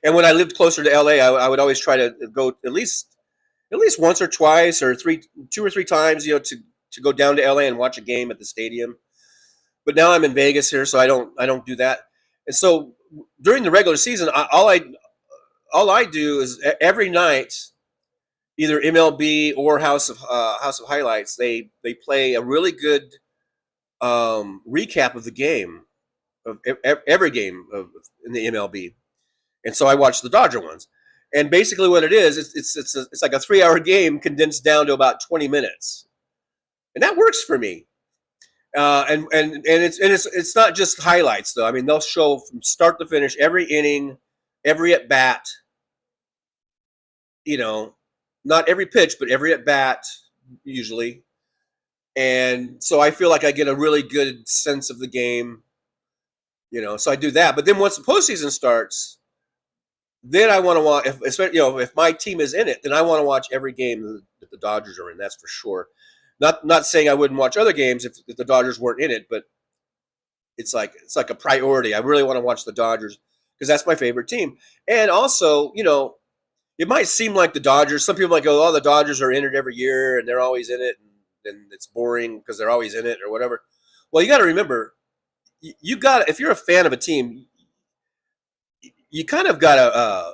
And when I lived closer to LA, I would always try to go at least once or twice or 2 or 3 times, you know, to go down to LA and watch a game at the stadium. But now I'm in Vegas here, so I don't do that. And so during the regular season, all I do is every night, either MLB or House of Highlights, they play a really good recap of the game, of every game in the MLB, and so I watch the Dodger ones. And basically, what it is, it's like a 3-hour game condensed down to about 20 minutes, and that works for me. And it's not just highlights though. I mean, they'll show from start to finish every inning, every at bat. You know, not every pitch, but every at bat usually. And so I feel like I get a really good sense of the game. So I do that. But then once the postseason starts, then I want to watch. If my team is in it, then I want to watch every game that the Dodgers are in. That's for sure. Not saying I wouldn't watch other games if the Dodgers weren't in it, but it's like a priority. I really want to watch the Dodgers because that's my favorite team. And also, it might seem like the Dodgers. Some people might go, "Oh, the Dodgers are in it every year and they're always in it, and it's boring because they're always in it or whatever." Well, you got to remember, if you're a fan of a team, you kind of got to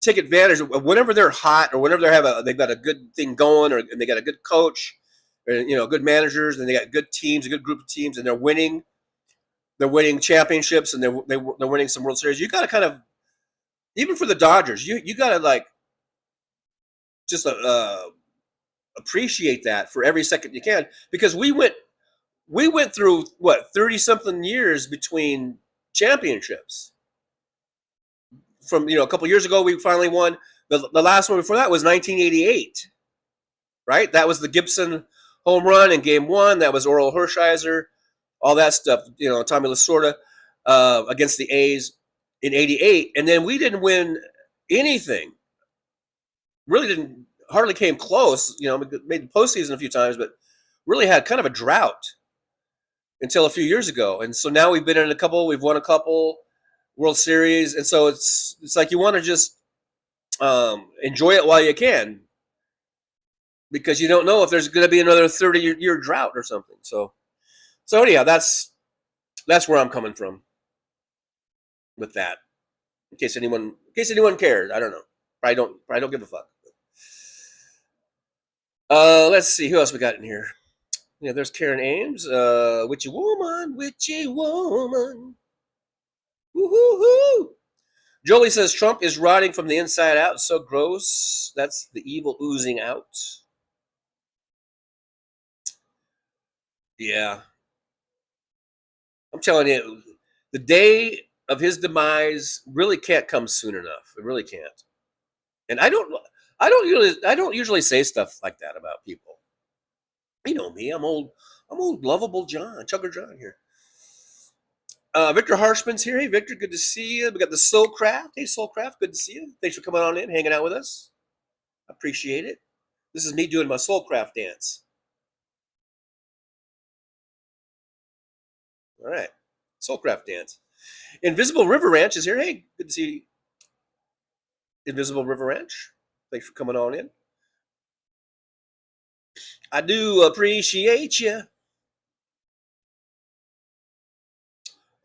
take advantage of whenever they're hot or whenever they've got a good thing going and they got a good coach or good managers and they got good teams, a good group of teams, and they're winning championships and they're winning some World Series. You got to kind of, even for the Dodgers, you got to just appreciate that for every second you can, because we went through 30-something years between championships. From a couple years ago, we finally won. The last one before that was 1988, right? That was the Gibson home run in Game 1. That was Oral Hershiser, all that stuff. Tommy Lasorda against the A's in '88, and then we didn't win anything. Really hardly came close. We made the postseason a few times, but really had kind of a drought until a few years ago. And so now we've been in a couple. We've won a couple World Series, and so it's like you want to just enjoy it while you can, because you don't know if there's going to be another 30-year drought or something. So anyhow, that's where I'm coming from with that. In case anyone cared, I don't know. I don't give a fuck. Let's see who else we got in here. There's Karen Ames, witchy woman. Woo-hoo-hoo. Jolie says Trump is rotting from the inside out. So gross. That's the evil oozing out. Yeah. I'm telling you, the day of his demise really can't come soon enough. It really can't. And I don't usually say stuff like that about people. You know me. I'm old lovable John, Trucker John here. Victor Harshman's here. Hey, Victor, good to see you. We got the Soulcraft. Hey, Soulcraft, good to see you. Thanks for coming on in, hanging out with us. I appreciate it. This is me doing my Soulcraft dance. All right, Soulcraft dance. Invisible River Ranch is here. Hey, good to see you. Invisible River Ranch. Thanks for coming on in. I do appreciate you.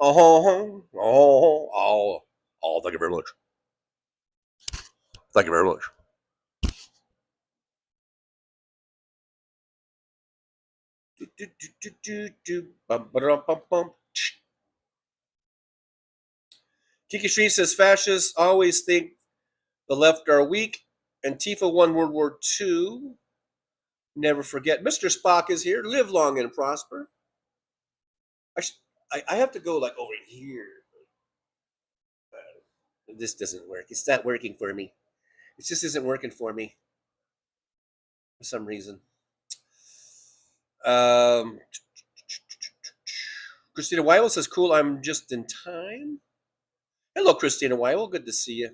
Oh, thank you very much. Thank you very much. Kiki Street says fascists always think the left are weak. Antifa won World War II. Never forget. Mr. Spock is here. Live long and prosper. I have to go over here. This doesn't work. It's not working for me. It just isn't working for me for some reason. Christina Weibel says, cool, I'm just in time. Hello, Christina Weibel. Good to see you.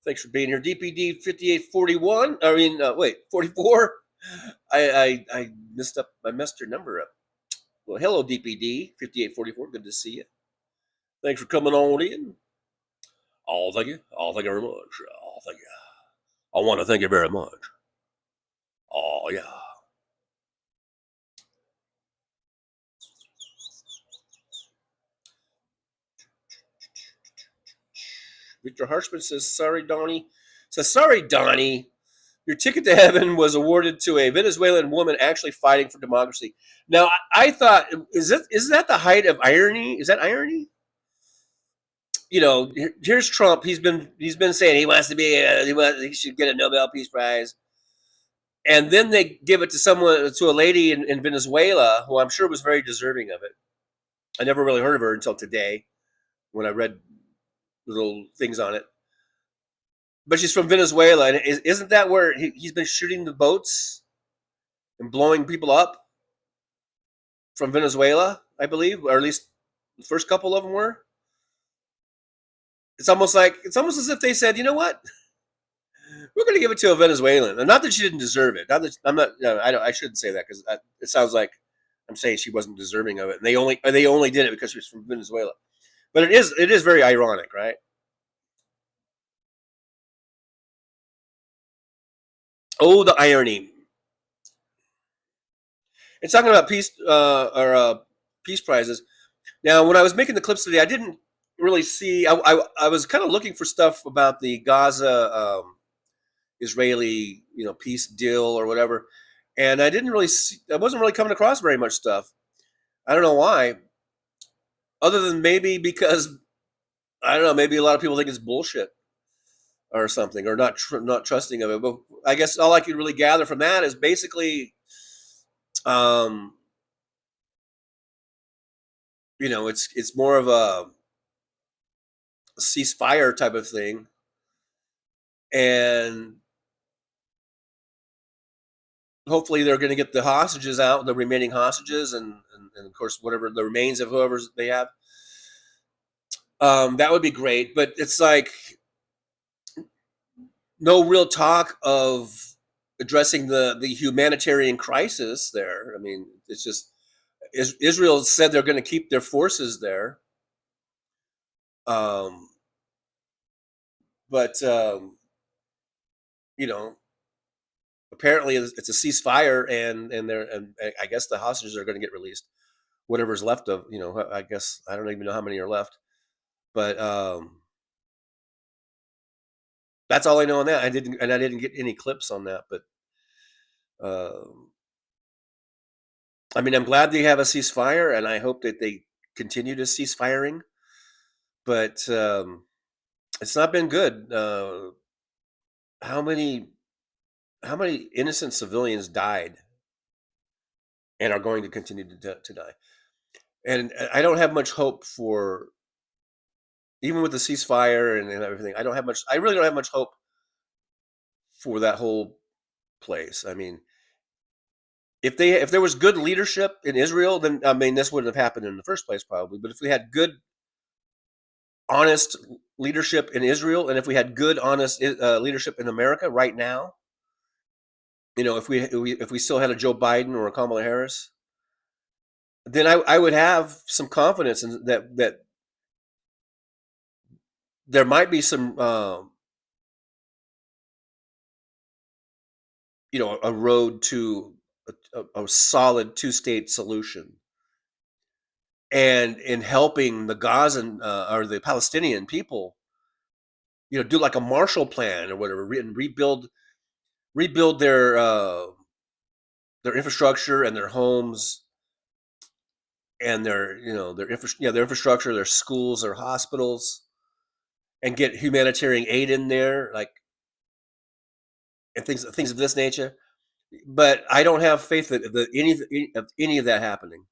Thanks for being here. DPD 5841. 44. I messed your number up. Well, hello, DPD 5844. Good to see you. Thanks for coming on in. Oh, thank you. Oh, thank you very much. Oh, thank you. I want to thank you very much. Oh, yeah. Victor Harshman says, sorry, Donnie. Your ticket to heaven was awarded to a Venezuelan woman actually fighting for democracy. Now, I thought, is that the height of irony? Is that irony? Here's Trump. He's been saying he wants to he should get a Nobel Peace Prize, and then they give it to a lady in Venezuela who I'm sure was very deserving of it. I never really heard of her until today when I read little things on it. But she's from Venezuela, and isn't that where he's been shooting the boats and blowing people up from Venezuela, I believe, or at least the first couple of them were. It's almost as if they said, you know what, we're going to give it to a Venezuelan, and not that she didn't deserve it. Not that I'm not. No, I shouldn't say that because it sounds like I'm saying she wasn't deserving of it, and they only did it because she was from Venezuela. But it is very ironic, right? Oh, the irony. It's talking about peace peace prizes. Now, when I was making the clips today, I didn't really see. I was kind of looking for stuff about the Gaza Israeli peace deal or whatever, and I didn't really see. I wasn't really coming across very much stuff. I don't know why, other than maybe because I don't know. Maybe a lot of people think it's bullshit or something, or not trusting of it. But I guess all I could really gather from that is basically, it's more of a ceasefire type of thing, and hopefully they're going to get the hostages out, the remaining hostages, and of course whatever the remains of whoever they have. That would be great, but it's like no real talk of addressing the humanitarian crisis there. I mean, it's just Israel said they're going to keep their forces there, but apparently it's a ceasefire, and I guess the hostages are going to get released, whatever's left of. I guess I don't even know how many are left, but that's all I know on that. I didn't get any clips on that, but I mean, I'm glad they have a ceasefire, and I hope that they continue to cease firing. But it's not been good. How many innocent civilians died and are going to continue to die? And I don't have much hope for, even with the ceasefire and everything. I really don't have much hope for that whole place. I mean, if there was good leadership in Israel, then I mean this wouldn't have happened in the first place probably. But if we had good, honest leadership in Israel, and if we had good, honest leadership in America right now, if we still had a Joe Biden or a Kamala Harris, then I would have some confidence in that there might be some a road to a solid two-state solution, and in helping the Gazan or the Palestinian people, do like a Marshall Plan or whatever, and rebuild their infrastructure and their homes and their infrastructure, their schools, their hospitals, and get humanitarian aid in there, and things of this nature. But I don't have faith that any of that happening.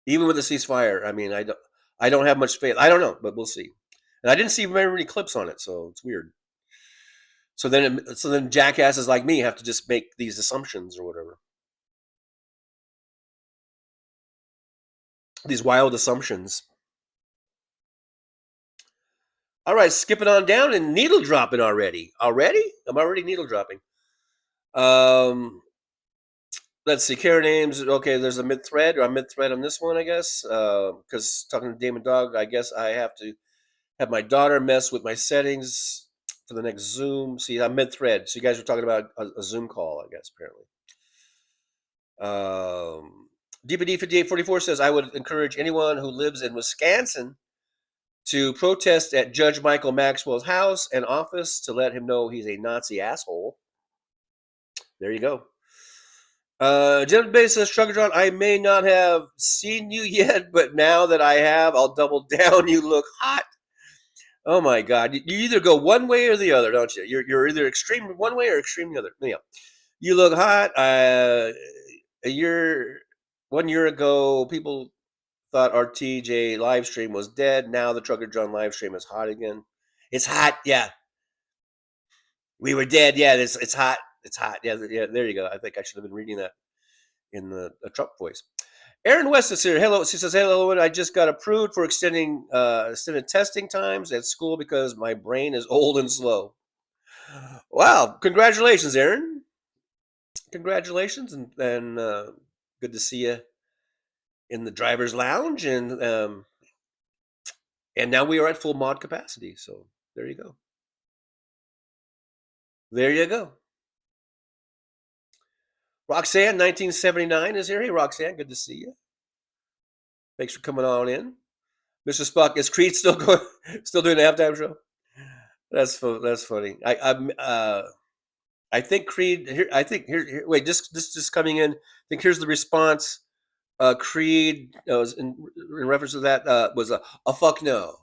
Even with the ceasefire, I mean, I don't have much faith. I don't know, but we'll see. And I didn't see very many clips on it, so it's weird. So then jackasses like me have to just make these assumptions or whatever. These wild assumptions. All right, skipping on down and needle dropping already. Already? I'm already needle dropping. Let's see, care names. Okay, there's a mid-thread on this one, I guess. Because talking to Damon Dog, I guess I have to have my daughter mess with my settings for the next Zoom. See, I'm mid-thread. So you guys were talking about a Zoom call, I guess, apparently. DPD5844 says, I would encourage anyone who lives in Wisconsin to protest at Judge Michael Maxwell's house and office to let him know he's a Nazi asshole. There you go. Jim Bay says, Trucker John, I may not have seen you yet, but now that I have, I'll double down. You look hot. Oh my God. You either go one way or the other, don't you? You're either extreme one way or extreme the other. Yeah. You look hot. 1 year ago, people thought our TJ live stream was dead. Now the Trucker John live stream is hot again. It's hot. Yeah. We were dead. Yeah. It's hot. It's hot. Yeah. There you go. I think I should have been reading that in the Trump voice. Erin West is here. Hello. She says, hello, and I just got approved for extended testing times at school because my brain is old and slow. Wow. Congratulations, Erin. Congratulations. And good to see you in the driver's lounge. And now we are at full mod capacity. So there you go. There you go. Roxanne, 1979 is here. Hey, Roxanne, good to see you. Thanks for coming on in. Mr. Spock, is Creed still doing the halftime show? That's funny. I think Creed here. I think here. Wait, just coming in. I think here's the response. Creed was in reference to that was a fuck no.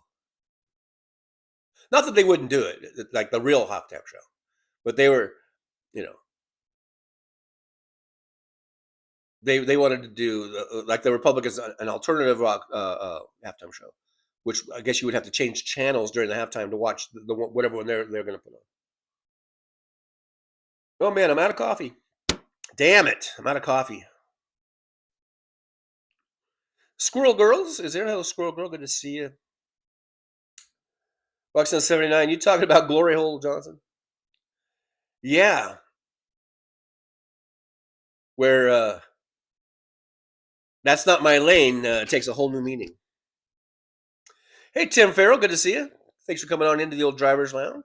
Not that they wouldn't do it, like the real halftime show, but they were, They wanted to do like the Republicans an alternative rock halftime show, which I guess you would have to change channels during the halftime to watch the whatever one they're going to put on. Oh man, I'm out of coffee. Damn it, I'm out of coffee. Squirrel Girls is there? Hello, Squirrel Girl. Good to see you. Roxanne 79. You talking about Glory Hole Johnson? Yeah. Where that's not my lane takes a whole new meaning. Hey, Tim Farrell, good to see you. Thanks for coming on into the old driver's lounge.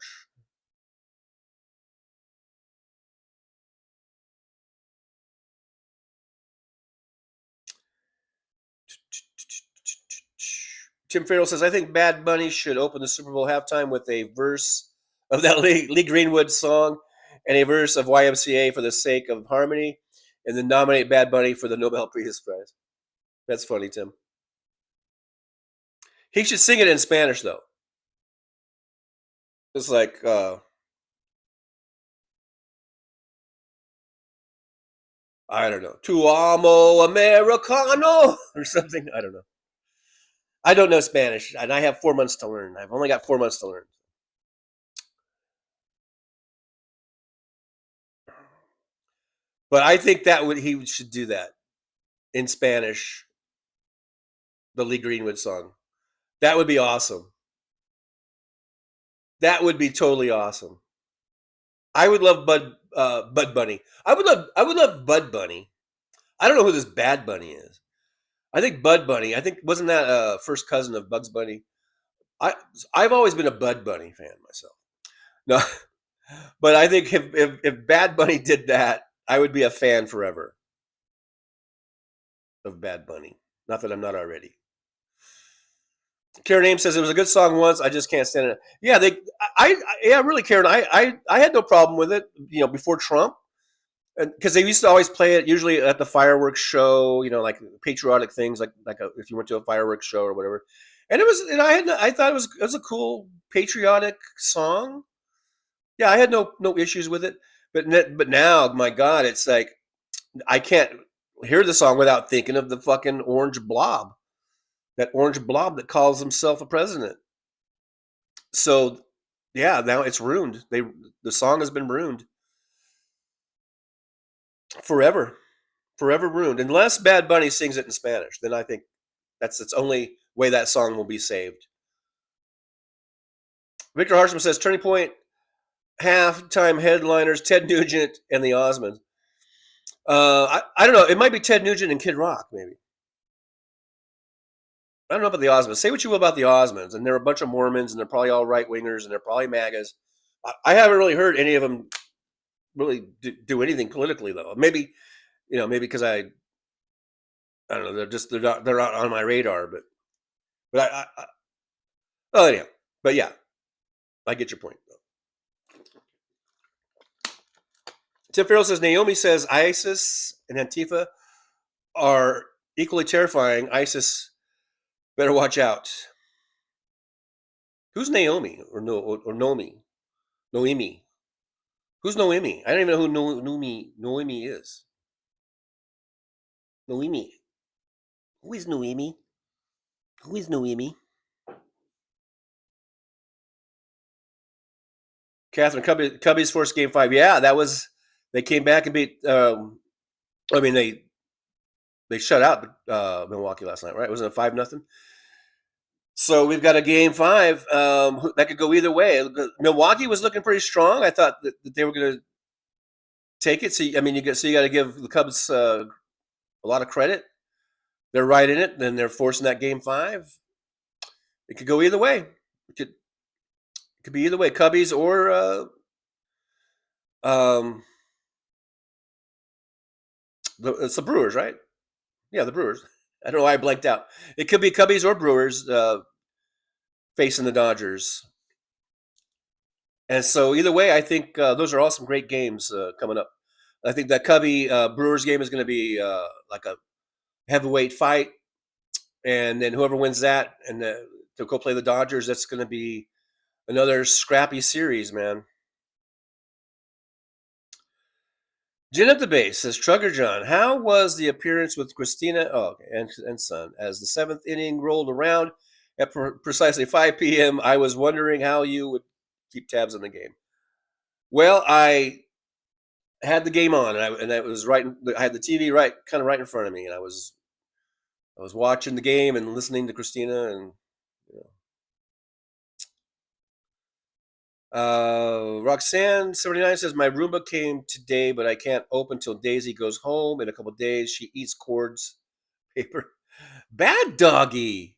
Tim Farrell says, I think Bad Bunny should open the Super Bowl halftime with a verse of that Lee Greenwood song and a verse of YMCA for the sake of harmony, and then nominate Bad Bunny for the Nobel Peace Prize. That's funny, Tim. He should sing it in Spanish, though. It's like, I don't know, Tu amo americano or something. I don't know. I don't know Spanish, and I have 4 months to learn. I've only got 4 months to learn. But I think he should do that in Spanish. The Lee Greenwood song. That would be awesome. That would be totally awesome. I would love Bud Bunny. I would love Bud Bunny. I don't know who this Bad Bunny is. I think Bud Bunny. Wasn't that first cousin of Bugs Bunny? I've always been a Bud Bunny fan myself. No, but I think if Bad Bunny did that, I would be a fan forever of Bad Bunny. Not that I'm not already. Karen Ames says it was a good song once. I just can't stand it. Yeah, really, Karen. I had no problem with it. Before Trump, because they used to always play it usually at the fireworks show. Like patriotic things, like if you went to a fireworks show or whatever. And it was, and I thought it was a cool patriotic song. Yeah, I had no issues with it. But now, my God, it's like I can't hear the song without thinking of the fucking orange blob. That orange blob that calls himself a president. So, yeah, now it's ruined. The song has been ruined. Forever ruined. Unless Bad Bunny sings it in Spanish, then I think that's the only way that song will be saved. Victor Harshman says, Turning Point halftime headliners, Ted Nugent and the Osmonds. I don't know. It might be Ted Nugent and Kid Rock, maybe. I don't know about the Osmonds. Say what you will about the Osmonds, and they're a bunch of Mormons, and they're probably all right-wingers, and they're probably MAGAs. I haven't really heard any of them really do anything politically, though. Maybe because I don't know. They're not on my radar, but anyhow. But yeah, I get your point, though. Tim Farrell says Naomi says ISIS and Antifa are equally terrifying. ISIS better watch out. Who's Naomi or Noemi? Noemi. Who's Noemi? I don't even know who Noemi is. Noemi. Who is Noemi? Who is Noemi? Catherine, Cubbies forced Game 5. Yeah, they came back and beat. They They shut out Milwaukee last night, right? Wasn't it 5-0? So we've got a game 5 that could go either way. Milwaukee was looking pretty strong. I thought that they were going to take it. So I mean, you got to give the Cubs a lot of credit. They're right in it. Then they're forcing that game 5. It could go either way. It could be either way. Cubbies or it's the Brewers, right? Yeah, the Brewers. I don't know why I blanked out. It could be Cubbies or Brewers facing the Dodgers. And so either way, I think those are all some great games coming up. I think that Cubby Brewers game is going to be like a heavyweight fight, and then whoever wins that and to go play the Dodgers, that's going to be another scrappy series, man. Gin at the base says, Trucker John, how was the appearance with Christina and son? As the 7th inning rolled around at precisely 5 p.m., I was wondering how you would keep tabs on the game. Well, I had the game on, and I was right. I had the TV right in front of me, and I was watching the game and listening to Christina, and Roxanne 79 says, my Roomba came today, but I can't open till Daisy goes home in a couple of days. She eats cords paper. Bad doggy.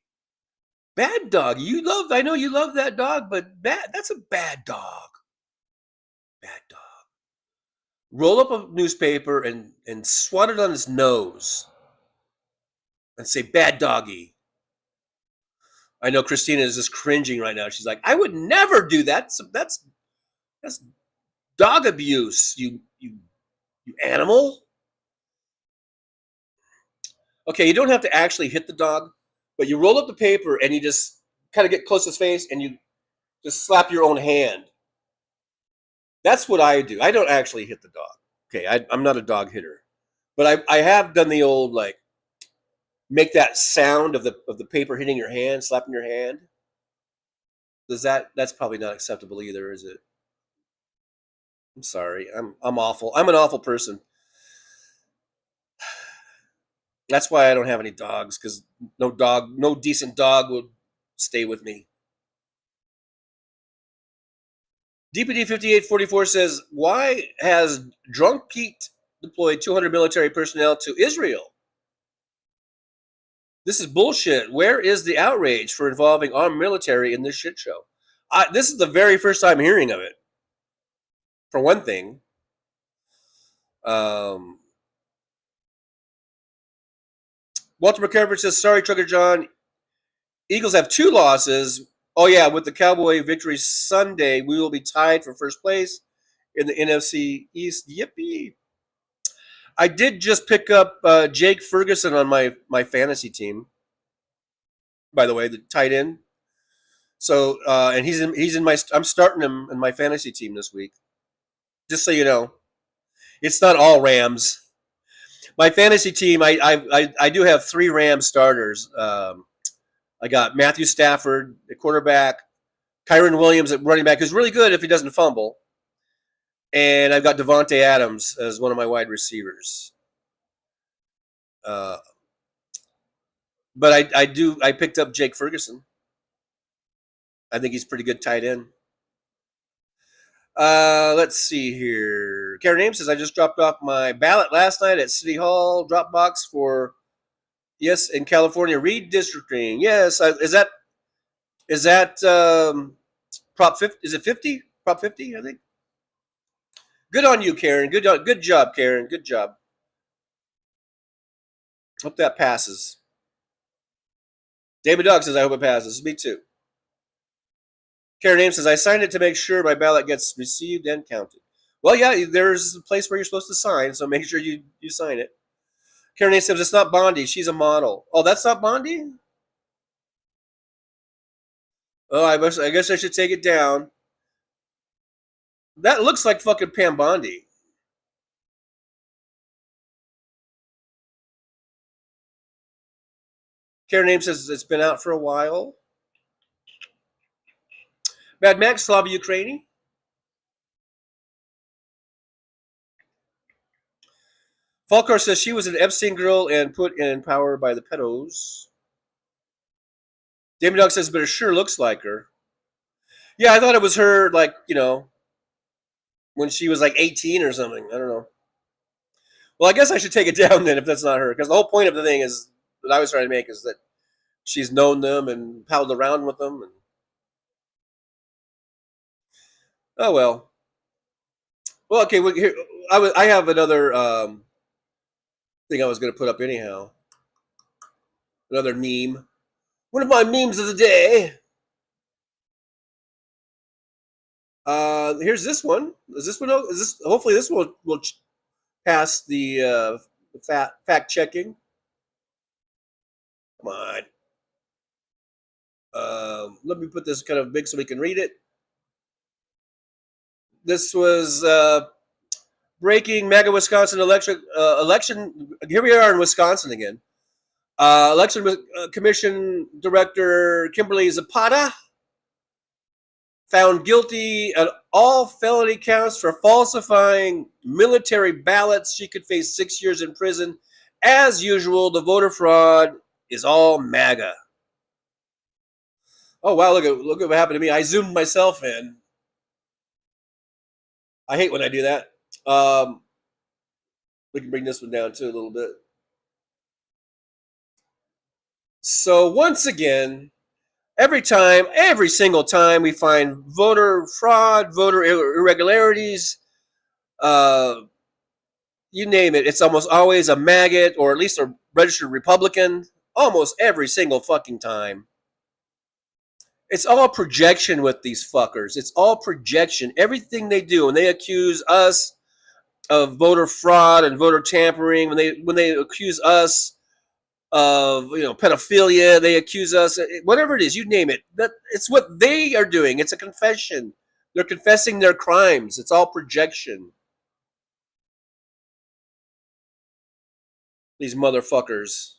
Bad dog. I know you love that dog, but that's a bad dog. Bad dog. Roll up a newspaper and swat it on his nose and say, bad doggy. I know Christina is just cringing right now. She's like, I would never do that. That's dog abuse, you animal. Okay, you don't have to actually hit the dog, but you roll up the paper and you just kind of get close to his face and you just slap your own hand. That's what I do. I don't actually hit the dog. Okay, I'm not a dog hitter, but I have done the old like make that sound of the paper hitting your hand, slapping your hand. That's probably not acceptable either, is it? I'm sorry. I'm awful. I'm an awful person. That's why I don't have any dogs, because no decent dog would stay with me. DPD 5844 says, why has Drunk Pete deployed 200 military personnel to Israel? This is bullshit. Where is the outrage for involving armed military in this shit show? This is the very first time hearing of it, for one thing. Walter McCarver says, sorry, Trucker John. Eagles have 2 losses. Oh, yeah, with the Cowboy victory Sunday, we will be tied for first place in the NFC East. Yippee. I did just pick up Jake Ferguson on my fantasy team, by the way, the tight end. So, and he's in my, I'm starting him in my fantasy team this week. Just so you know, it's not all Rams. My fantasy team, I do have 3 Rams starters. I got Matthew Stafford at quarterback, Kyron Williams at running back, who's really good if he doesn't fumble, and I've got Devontae Adams as one of my wide receivers. But I picked up Jake Ferguson. I think he's pretty good tight end. Let's see here. Karen Ames says, I just dropped off my ballot last night at City Hall drop box for, yes, in California, redistricting. Yes. Is that Prop 50? Is it 50? Prop 50, I think. Good on you, Karen. Good job, Karen. Good job. Hope that passes. David Dog says, I hope it passes. Me too. Karen Ames says, I signed it to make sure my ballot gets received and counted. Well, yeah, there's a place where you're supposed to sign, so make sure you sign it. Karen Ames says, it's not Bondi. She's a model. Oh, that's not Bondi? Oh, I guess I should take it down. That looks like fucking Pam Bondi. Karen Ames says, it's been out for a while. Mad Max, Slava Ukraini. Falkar says she was an Epstein girl and put in power by the pedos. Damon Dog says, but it sure looks like her. Yeah, I thought it was her, like, when she was like 18 or something. I don't know. Well, I guess I should take it down then if that's not her. Because the whole point of the thing is that I was trying to make is that she's known them and palled around with them. And... Oh, well. Well, okay. Here, I have another thing I was going to put up anyhow. Another meme. One of my memes of the day. Here's this one. Is this one? Is this? Hopefully, this one will pass the fact checking. Come on. Let me put this kind of big so we can read it. This was breaking mega Wisconsin election. Here we are in Wisconsin again. Election Commission Director Kimberly Zapata found guilty on all felony counts for falsifying military ballots. She could face 6 years in prison. As usual, the voter fraud is all MAGA. Oh wow! Look at what happened to me. I zoomed myself in. I hate when I do that. We can bring this one down too a little bit. So once again, every single time we find voter fraud, voter irregularities, you name it, it's almost always a maggot or at least a registered Republican. Almost every single fucking time. It's all projection with these fuckers. It's all projection. Everything they do, when they accuse us of voter fraud and voter tampering, when they accuse us of pedophilia, they accuse us, whatever it is, you name it. It's what they are doing. It's a confession. They're confessing their crimes. It's all projection. These motherfuckers.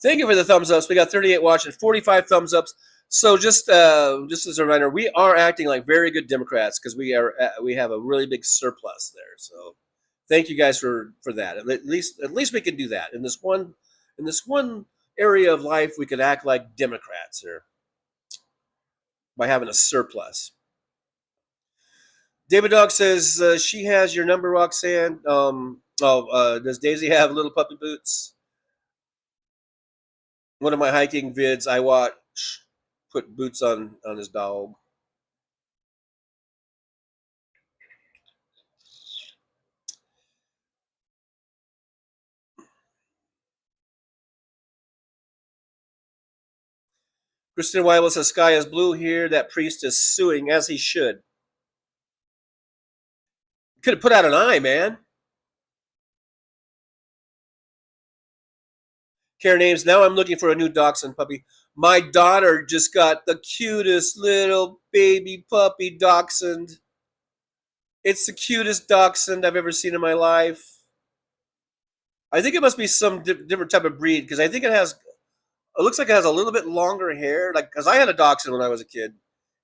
Thank you for the thumbs ups. We got 38 watching, 45 thumbs ups. So just as a reminder, we are acting like very good Democrats because we have a really big surplus there. So thank you guys for that. At least we can do that in this one area of life. We could act like Democrats here by having a surplus. David Dog says she has your number, Roxanne. Does Daisy have little puppy boots? One of my hiking vids I watch put boots on his dog. Kristen Weibel says sky is blue here. That priest is suing as he should. Could have put out an eye, man. Karen Ames, now I'm looking for a new dachshund puppy. My daughter just got the cutest little baby puppy dachshund. It's the cutest dachshund I've ever seen in my life. I think it must be some different type of breed because I think it looks like it has a little bit longer hair. Like, because I had a dachshund when I was a kid.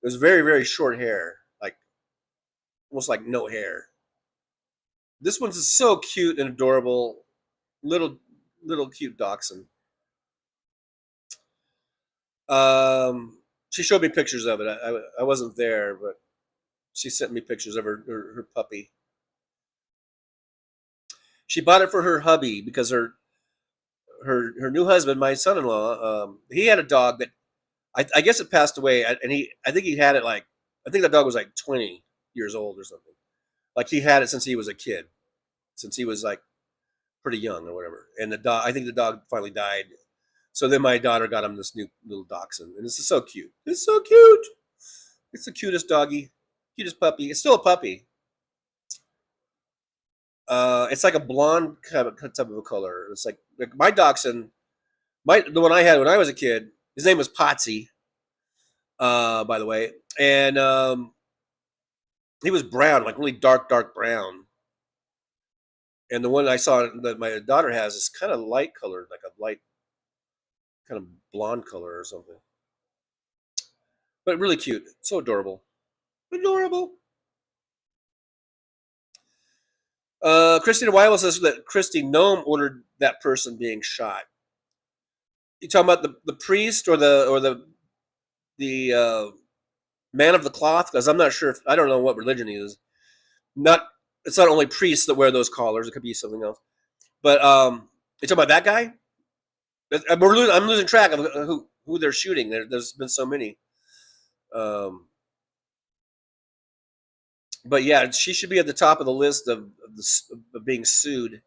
It was very, very short hair. Like, almost like no hair. This one's so cute and adorable. Little cute dachshund. She showed me pictures of it. I wasn't there, but she sent me pictures of her puppy. She bought it for her hubby because her new husband, my son-in-law, he had a dog that I guess it passed away, and I think he had it I think that dog was like 20 years old or something. Like he had it since he was a kid, since he was like pretty young or whatever. And I think the dog finally died. So then my daughter got him this new little dachshund, and this is so cute. It's so cute. It's the cutest doggy, cutest puppy. It's still a puppy. It's like a blonde kind of type of a color. It's like my dachshund, the one I had when I was a kid. His name was Potsy, by the way, and he was brown, like really dark brown. And the one I saw that my daughter has is kind of light colored, like a light kind of blonde color or something. But really cute. So adorable. Adorable. Christina Weiler says that Christy Nome ordered that person being shot. You talking about the priest or the man of the cloth? Because I'm not sure. I don't know what religion he is. It's not only priests that wear those collars. It could be something else. But you talking about that guy? I'm losing track of who they're shooting. There's been so many. But yeah, she should be at the top of the list of being sued.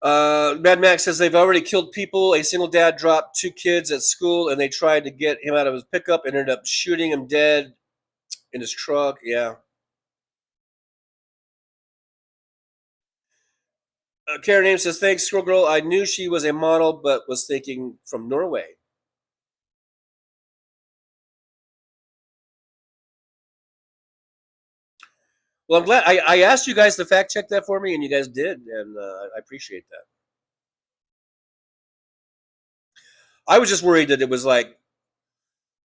Mad Max says they've already killed people. A single dad dropped 2 kids at school, and they tried to get him out of his pickup and ended up shooting him dead in his truck. Yeah. Karen Ames says, thanks, Squirrel Girl. I knew she was a model, but was thinking from Norway. Well, I'm glad I asked you guys to fact check that for me, and you guys did, and I appreciate that. I was just worried that it was like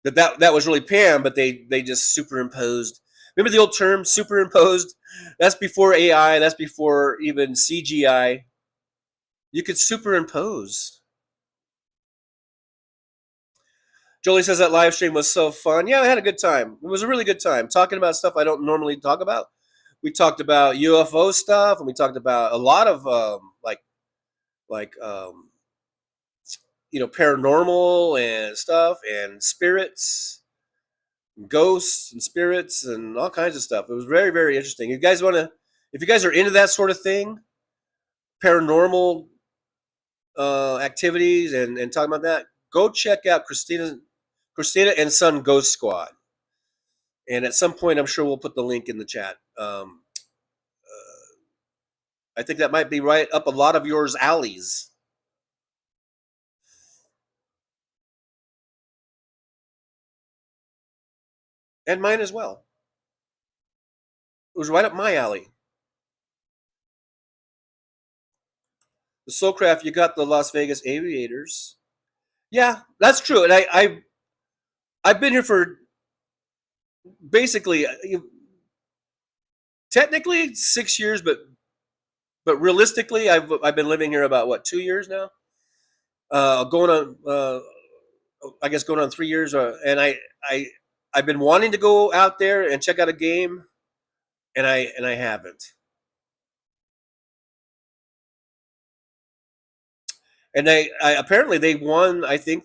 that was really Pam, but they just superimposed. Remember the old term superimposed? That's before AI. That's before even CGI. You could superimpose. Jolie says that live stream was so fun. Yeah, I had a good time. It was a really good time talking about stuff I don't normally talk about. We talked about UFO stuff, and we talked about a lot of paranormal and stuff, and spirits, and ghosts, and spirits, and all kinds of stuff. It was very, very interesting. If you guys are into that sort of thing, paranormal activities, and talking about that, go check out Christina and Son Ghost Squad. And at some point, I'm sure we'll put the link in the chat. I think that might be right up a lot of yours alleys. And mine as well. It was right up my alley. The Soulcraft, you got the Las Vegas Aviators. Yeah, that's true. And I've been here for basically technically 6 years, but realistically, I've been living here about 2 years now. Going on 3 years, and I've been wanting to go out there and check out a game, and I haven't. And apparently they won. I think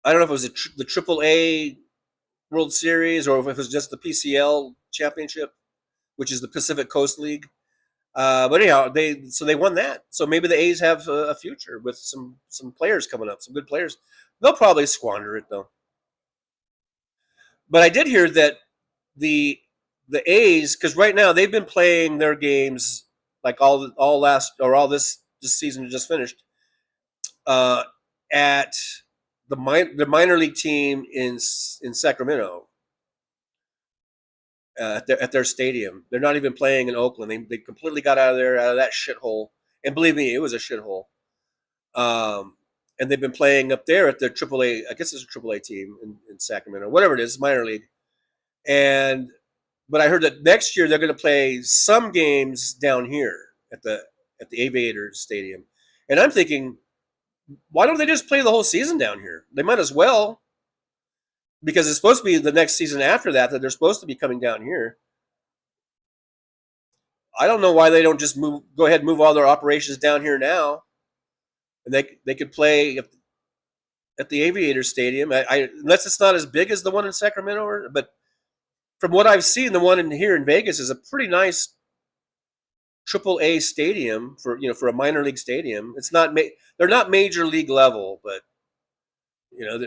I don't know if it was the AAA World Series or if it was just the PCL Championship, which is the Pacific Coast League. But anyhow, they won that. So maybe the A's have a future with some players coming up, some good players. They'll probably squander it though. But I did hear that the A's, because right now they've been playing their games like all this season just finished at the minor league team in Sacramento. At their stadium. They're not even playing in Oakland. They completely got out of that shithole. And believe me, it was a shithole. And they've been playing up there at their AAA, I guess it's a AAA team in Sacramento, whatever it is, minor league. But I heard that next year they're going to play some games down here at the Aviators Stadium. And I'm thinking, why don't they just play the whole season down here? They might as well. Because it's supposed to be the next season after that they're supposed to be coming down here. I don't know why they don't just go ahead and move all their operations down here now, and they could play at the Aviator Stadium. Unless it's not as big as the one in Sacramento, but from what I've seen, the one here in Vegas is a pretty nice AAA stadium for a minor league stadium. It's not they're not major league level, but.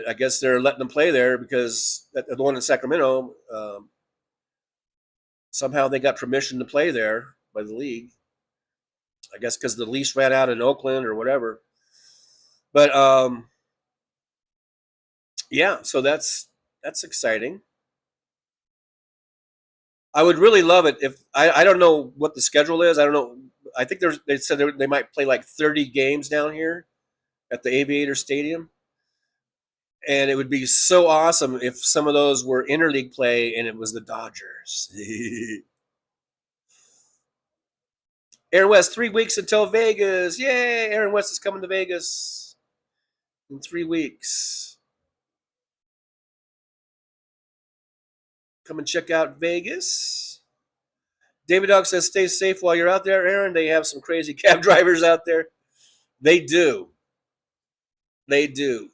I guess they're letting them play there because the one in Sacramento, somehow they got permission to play there by the league. I guess because the lease ran out in Oakland or whatever. But yeah, so that's exciting. I would really love it if I don't know what the schedule is. I don't know. I think they said they might play like 30 games down here at the Aviator Stadium. And it would be so awesome if some of those were interleague play and it was the Dodgers. Aaron West, 3 weeks until Vegas. Yay! Aaron West is coming to Vegas in 3 weeks. Come and check out Vegas. David Dog says, stay safe while you're out there, Aaron. They have some crazy cab drivers out there. They do. They do.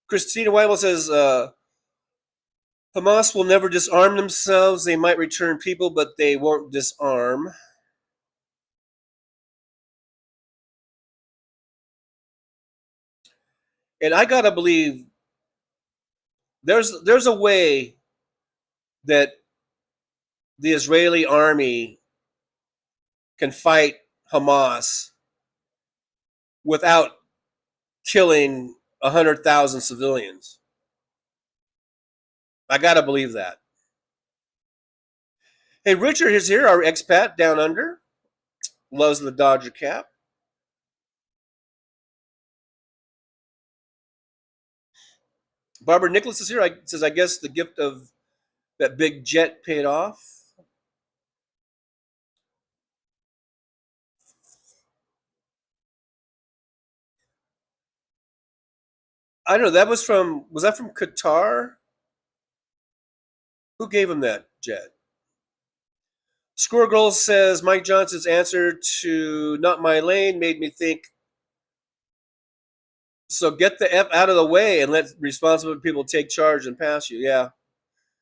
Christina Weibel says, Hamas will never disarm themselves. They might return people, but they won't disarm. And I gotta believe there's a way that the Israeli army can fight Hamas without killing 100,000 civilians. I gotta believe that. Hey, Richard is here, our expat down under. Loves the Dodger cap. Barbara Nicholas is here. Says, I guess the gift of that big jet paid off. I don't know. That was that from Qatar? Who gave him that jet? Squirrel Girl says, Mike Johnson's answer to Not My Lane made me think, so get the F out of the way and let responsible people take charge and pass you. Yeah.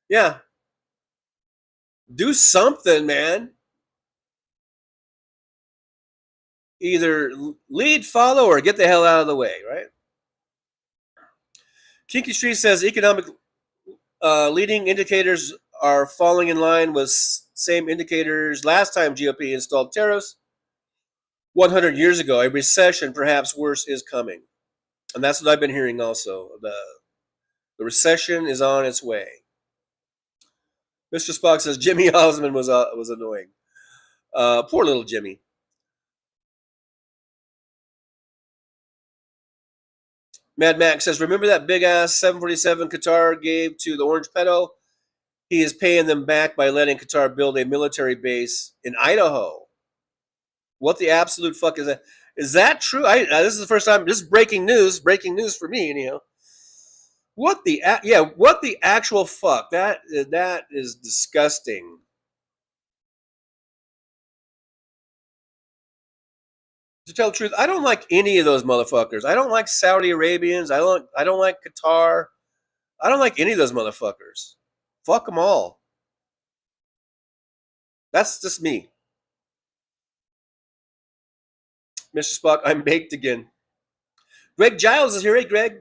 Yeah. Do something, man. Either lead, follow, or get the hell out of the way, right? Kinky Street says economic leading indicators are falling in line with same indicators last time GOP installed tariffs 100 years ago. A recession, perhaps worse, is coming. And that's what I've been hearing also. The recession is on its way. Mr. Spock says Jimmy Osmond was annoying. Poor little Jimmy. Mad Max says, remember that big-ass 747 Qatar gave to the Orange Pedo? He is paying them back by letting Qatar build a military base in Idaho. What the absolute fuck is that? Is that true? This is the first time. This is breaking news for me, anyhow. What the actual fuck? That is disgusting. To tell the truth, I don't like any of those motherfuckers. I don't like Saudi Arabians. I don't like Qatar. I don't like any of those motherfuckers. Fuck them all. That's just me. Mr. Spock, I'm baked again. Greg Giles is here. Hey, Greg.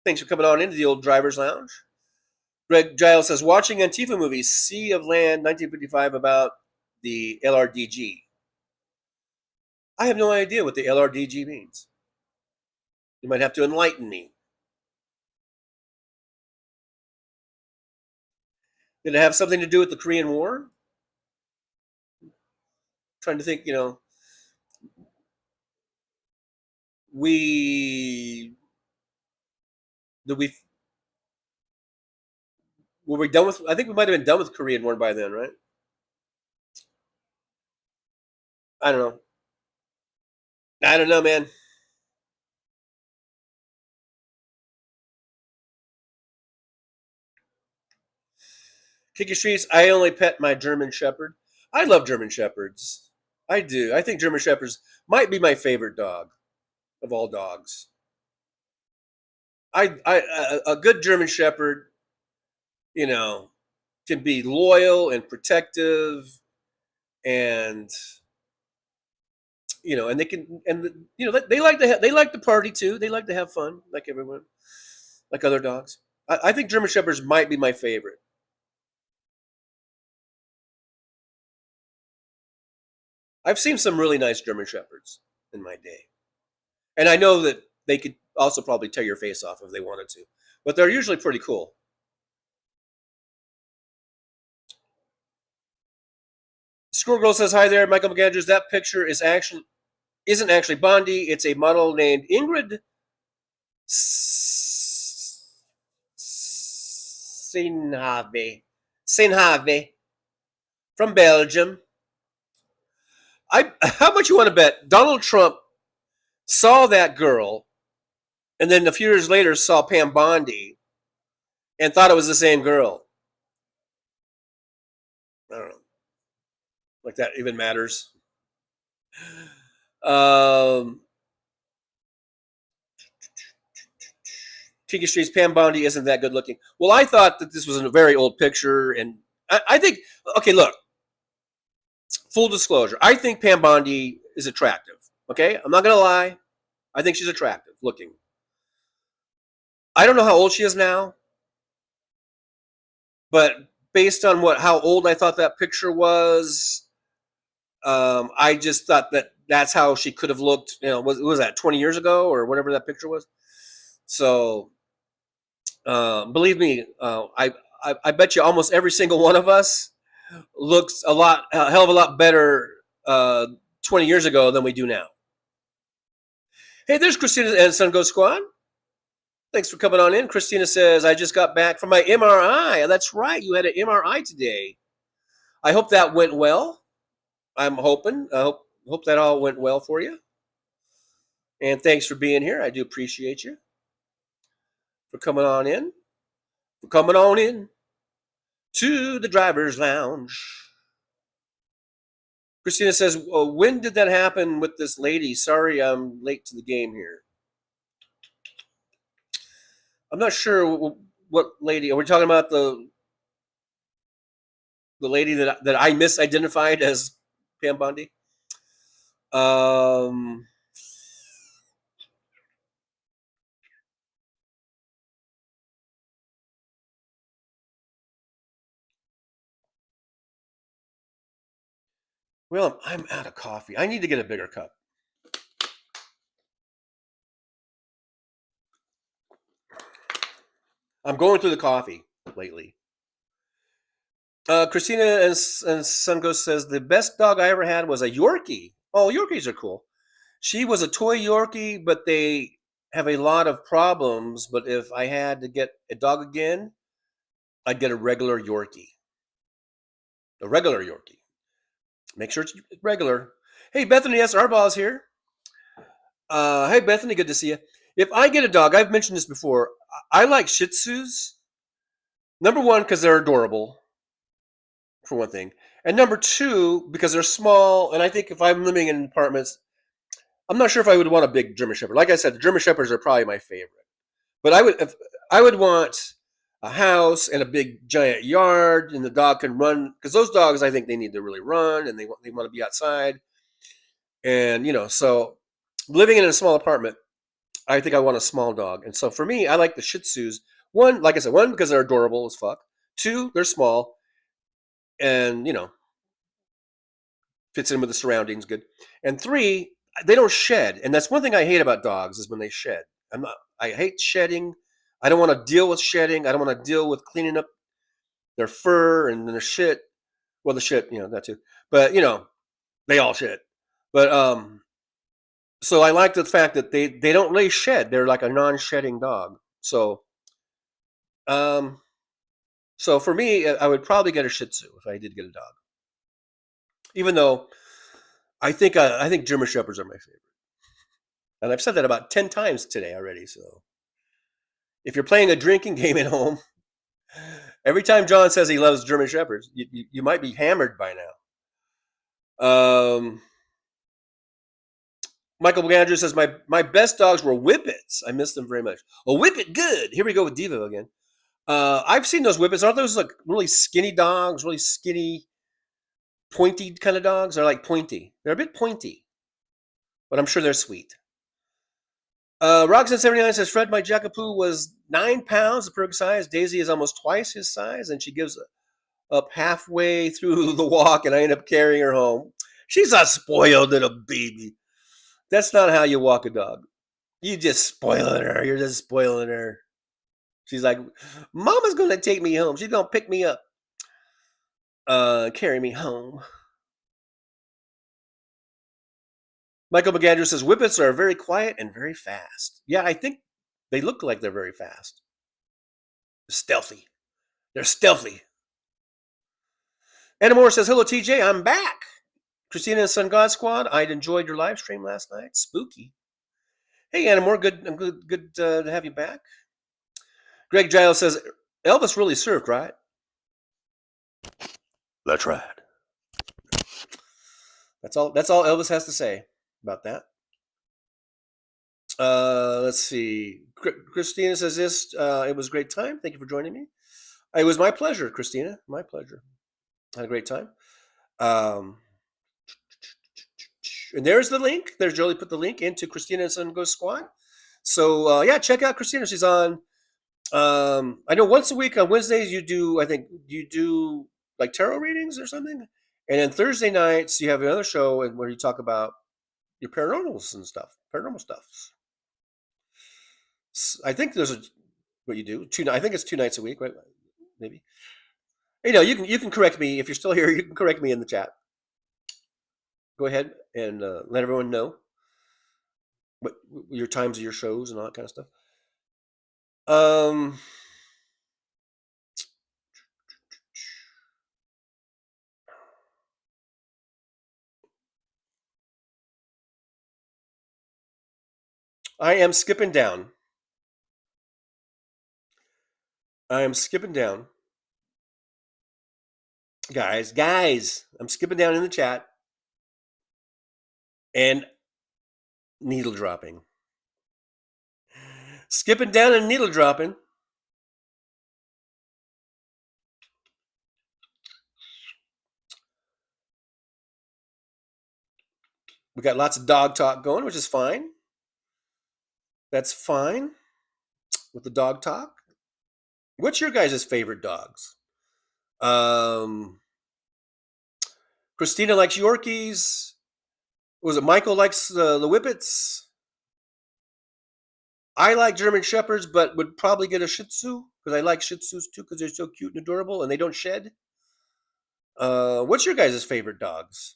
Thanks for coming on into the old driver's lounge. Greg Giles says, watching Antifa movie, Sea of Land, 1955, about the LRDG. I have no idea what the LRDG means. You might have to enlighten me. Did it have something to do with the Korean War? I'm trying to think, were we done with, I think we might have been done with the Korean War by then, right? I don't know, man. Kicky Streets, I only pet my German Shepherd. I love German Shepherds. I do. I think German Shepherds might be my favorite dog of all dogs. A good German Shepherd, can be loyal and protective, and and they can, and they like to party too. They like to have fun, like everyone, like other dogs. I think German Shepherds might be my favorite. I've seen some really nice German Shepherds in my day. And I know that they could also probably tear your face off if they wanted to. But they're usually pretty cool. Squirrel Girl says, hi there, Michael McAndrews. That picture isn't actually Bondi. It's a model named Ingrid Sinhave from Belgium. How much you want to bet Donald Trump saw that girl and then a few years later saw Pam Bondi and thought it was the same girl? I don't know. Like that even matters. Tiki Street's Pam Bondi isn't that good looking. Well, I thought that this was a very old picture, and I think, okay, look, full disclosure, I think Pam Bondi is attractive. Okay, I'm not gonna lie, I think she's attractive looking. I don't know how old she is now, but based on how old I thought that picture was, I just thought that that's how she could have looked. You know, was that 20 years ago or whatever that picture was? So, believe me, I bet you almost every single one of us looks a hell of a lot better 20 years ago than we do now. Hey, there's Christina and Sun Go Squad. Thanks for coming on in. Christina says, I just got back from my MRI. That's right, you had an MRI today. I hope that went well. I'm hoping. I hope that all went well for you. And thanks for being here. I do appreciate you for coming on in. To the driver's lounge. Christina says, when did that happen with this lady? Sorry, I'm late to the game here. I'm not sure what lady. Are we talking about the lady that I misidentified as Pam Bondi? Well, I'm out of coffee. I need to get a bigger cup. I'm going through the coffee lately. Christina and Sun Ghost says, the best dog I ever had was a Yorkie. Oh, Yorkies are cool. She was a toy Yorkie, but they have a lot of problems. But if I had to get a dog again, I'd get a regular Yorkie. A regular Yorkie. Make sure it's regular. Hey, Bethany S. Arball is here. Hey, Bethany, good to see you. If I get a dog, I've mentioned this before, I like Shih Tzus. Number one, because they're adorable, for one thing. And number two, because they're small, and I think if I'm living in apartments, I'm not sure if I would want a big German Shepherd. Like I said, the German Shepherds are probably my favorite. But I would want a house and a big giant yard, and the dog can run, because those dogs, I think they need to really run, and they want to be outside. And, so living in a small apartment, I think I want a small dog. And so for me, I like the Shih Tzus. One, like I said, because they're adorable as fuck. Two, they're small. And, fits in with the surroundings good. And three, they don't shed. And that's one thing I hate about dogs is when they shed. I hate shedding. I don't want to deal with shedding. I don't want to deal with cleaning up their fur and their shit. Well, the shit, that too. But, they all shit. But, so I like the fact that they don't really shed. They're like a non-shedding dog. So, so for me, I would probably get a Shih Tzu if I did get a dog. Even though I think German Shepherds are my favorite, and I've said that about 10 times today already. So, if you're playing a drinking game at home, every time John says he loves German Shepherds, you might be hammered by now. Michael Andrew says, my best dogs were Whippets. I miss them very much. Oh, Whippet, good. Here we go with Devo again. I've seen those Whippets. Aren't those like really skinny dogs, really skinny, pointy kind of dogs? They're like pointy. They're a bit pointy, but I'm sure they're sweet. Roxanne79 says, Fred, my Jackapoo was 9 pounds, the perfect size. Daisy is almost twice his size, and she gives up halfway through the walk, and I end up carrying her home. She's a spoiled little baby. That's not how you walk a dog. You just spoiling her. You're just spoiling her. She's like, Mama's going to take me home. She's going to pick me up. Carry me home. Michael McAndrew says whippets are very quiet and very fast. Yeah, I think they look like they're very fast. Stealthy. They're stealthy. Anna Moore says, hello, TJ. I'm back. Christina and Sun God Squad, I'd enjoyed your live stream last night. Spooky. Hey, Anna Moore, good to have you back. Greg Giles says, Elvis really surfed, right? That's right. That's all Elvis has to say about that. Let's see. Christina says this, it was a great time. Thank you for joining me. It was my pleasure, Christina. My pleasure. Had a great time. And there's the link. There's Jolie put the link into Christina and Sun Ghost Squad. So yeah, check out Christina. She's on. I know once a week on Wednesdays you do. I think you do like tarot readings or something. And then Thursday nights you have another show and where you talk about your paranormals and stuff, paranormal stuff. I think there's what you do. I think it's 2 nights a week, right? Maybe. You know, you can correct me if you're still here. You can correct me in the chat. Go ahead and let everyone know what your times of your shows and all that kind of stuff. I am skipping down. Guys, I'm skipping down in the chat and needle dropping. Skipping down and needle dropping. We got lots of dog talk going, which is fine. That's fine with the dog talk. What's your guys' favorite dogs? Christina likes Yorkies. Was it Michael likes the Whippets? I like German Shepherds, but would probably get a Shih Tzu because I like Shih Tzus too because they're so cute and adorable and they don't shed. What's your guys' favorite dogs?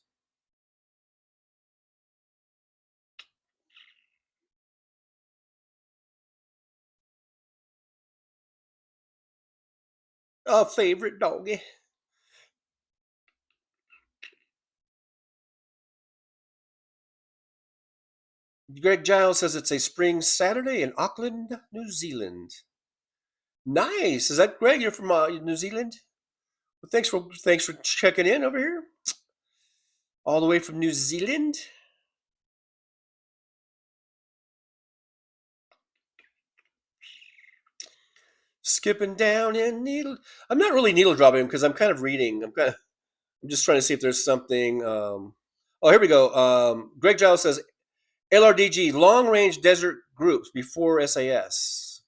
A favorite doggy. Greg Giles says it's a spring Saturday in Auckland, New Zealand. Nice. Is that Greg? You're from New Zealand? Well, thanks for checking in over here. All the way from New Zealand. Skipping down and needle. I'm not really needle dropping because I'm kind of reading. I'm just trying to see if there's something. Oh, here we go. Greg Giles says LRDG, long range desert groups before SAS.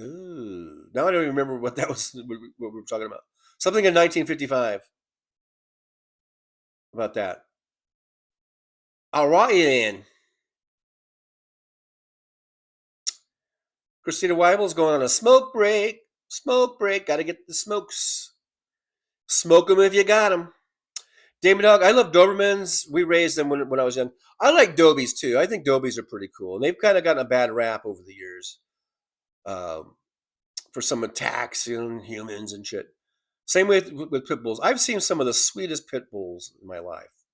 Ooh, now I don't even remember what that was. What we were talking about. Something in 1955. About that. All right, then. Christina Weibel's going on a smoke break. Smoke break. Got to get the smokes. Smoke them if you got them. Damon Dog, I love Dobermans. We raised them when I was young. I like Dobies too. I think Dobies are pretty cool. And they've kind of gotten a bad rap over the years for some attacks on humans and shit. Same way with pit bulls. I've seen some of the sweetest pit bulls in my life.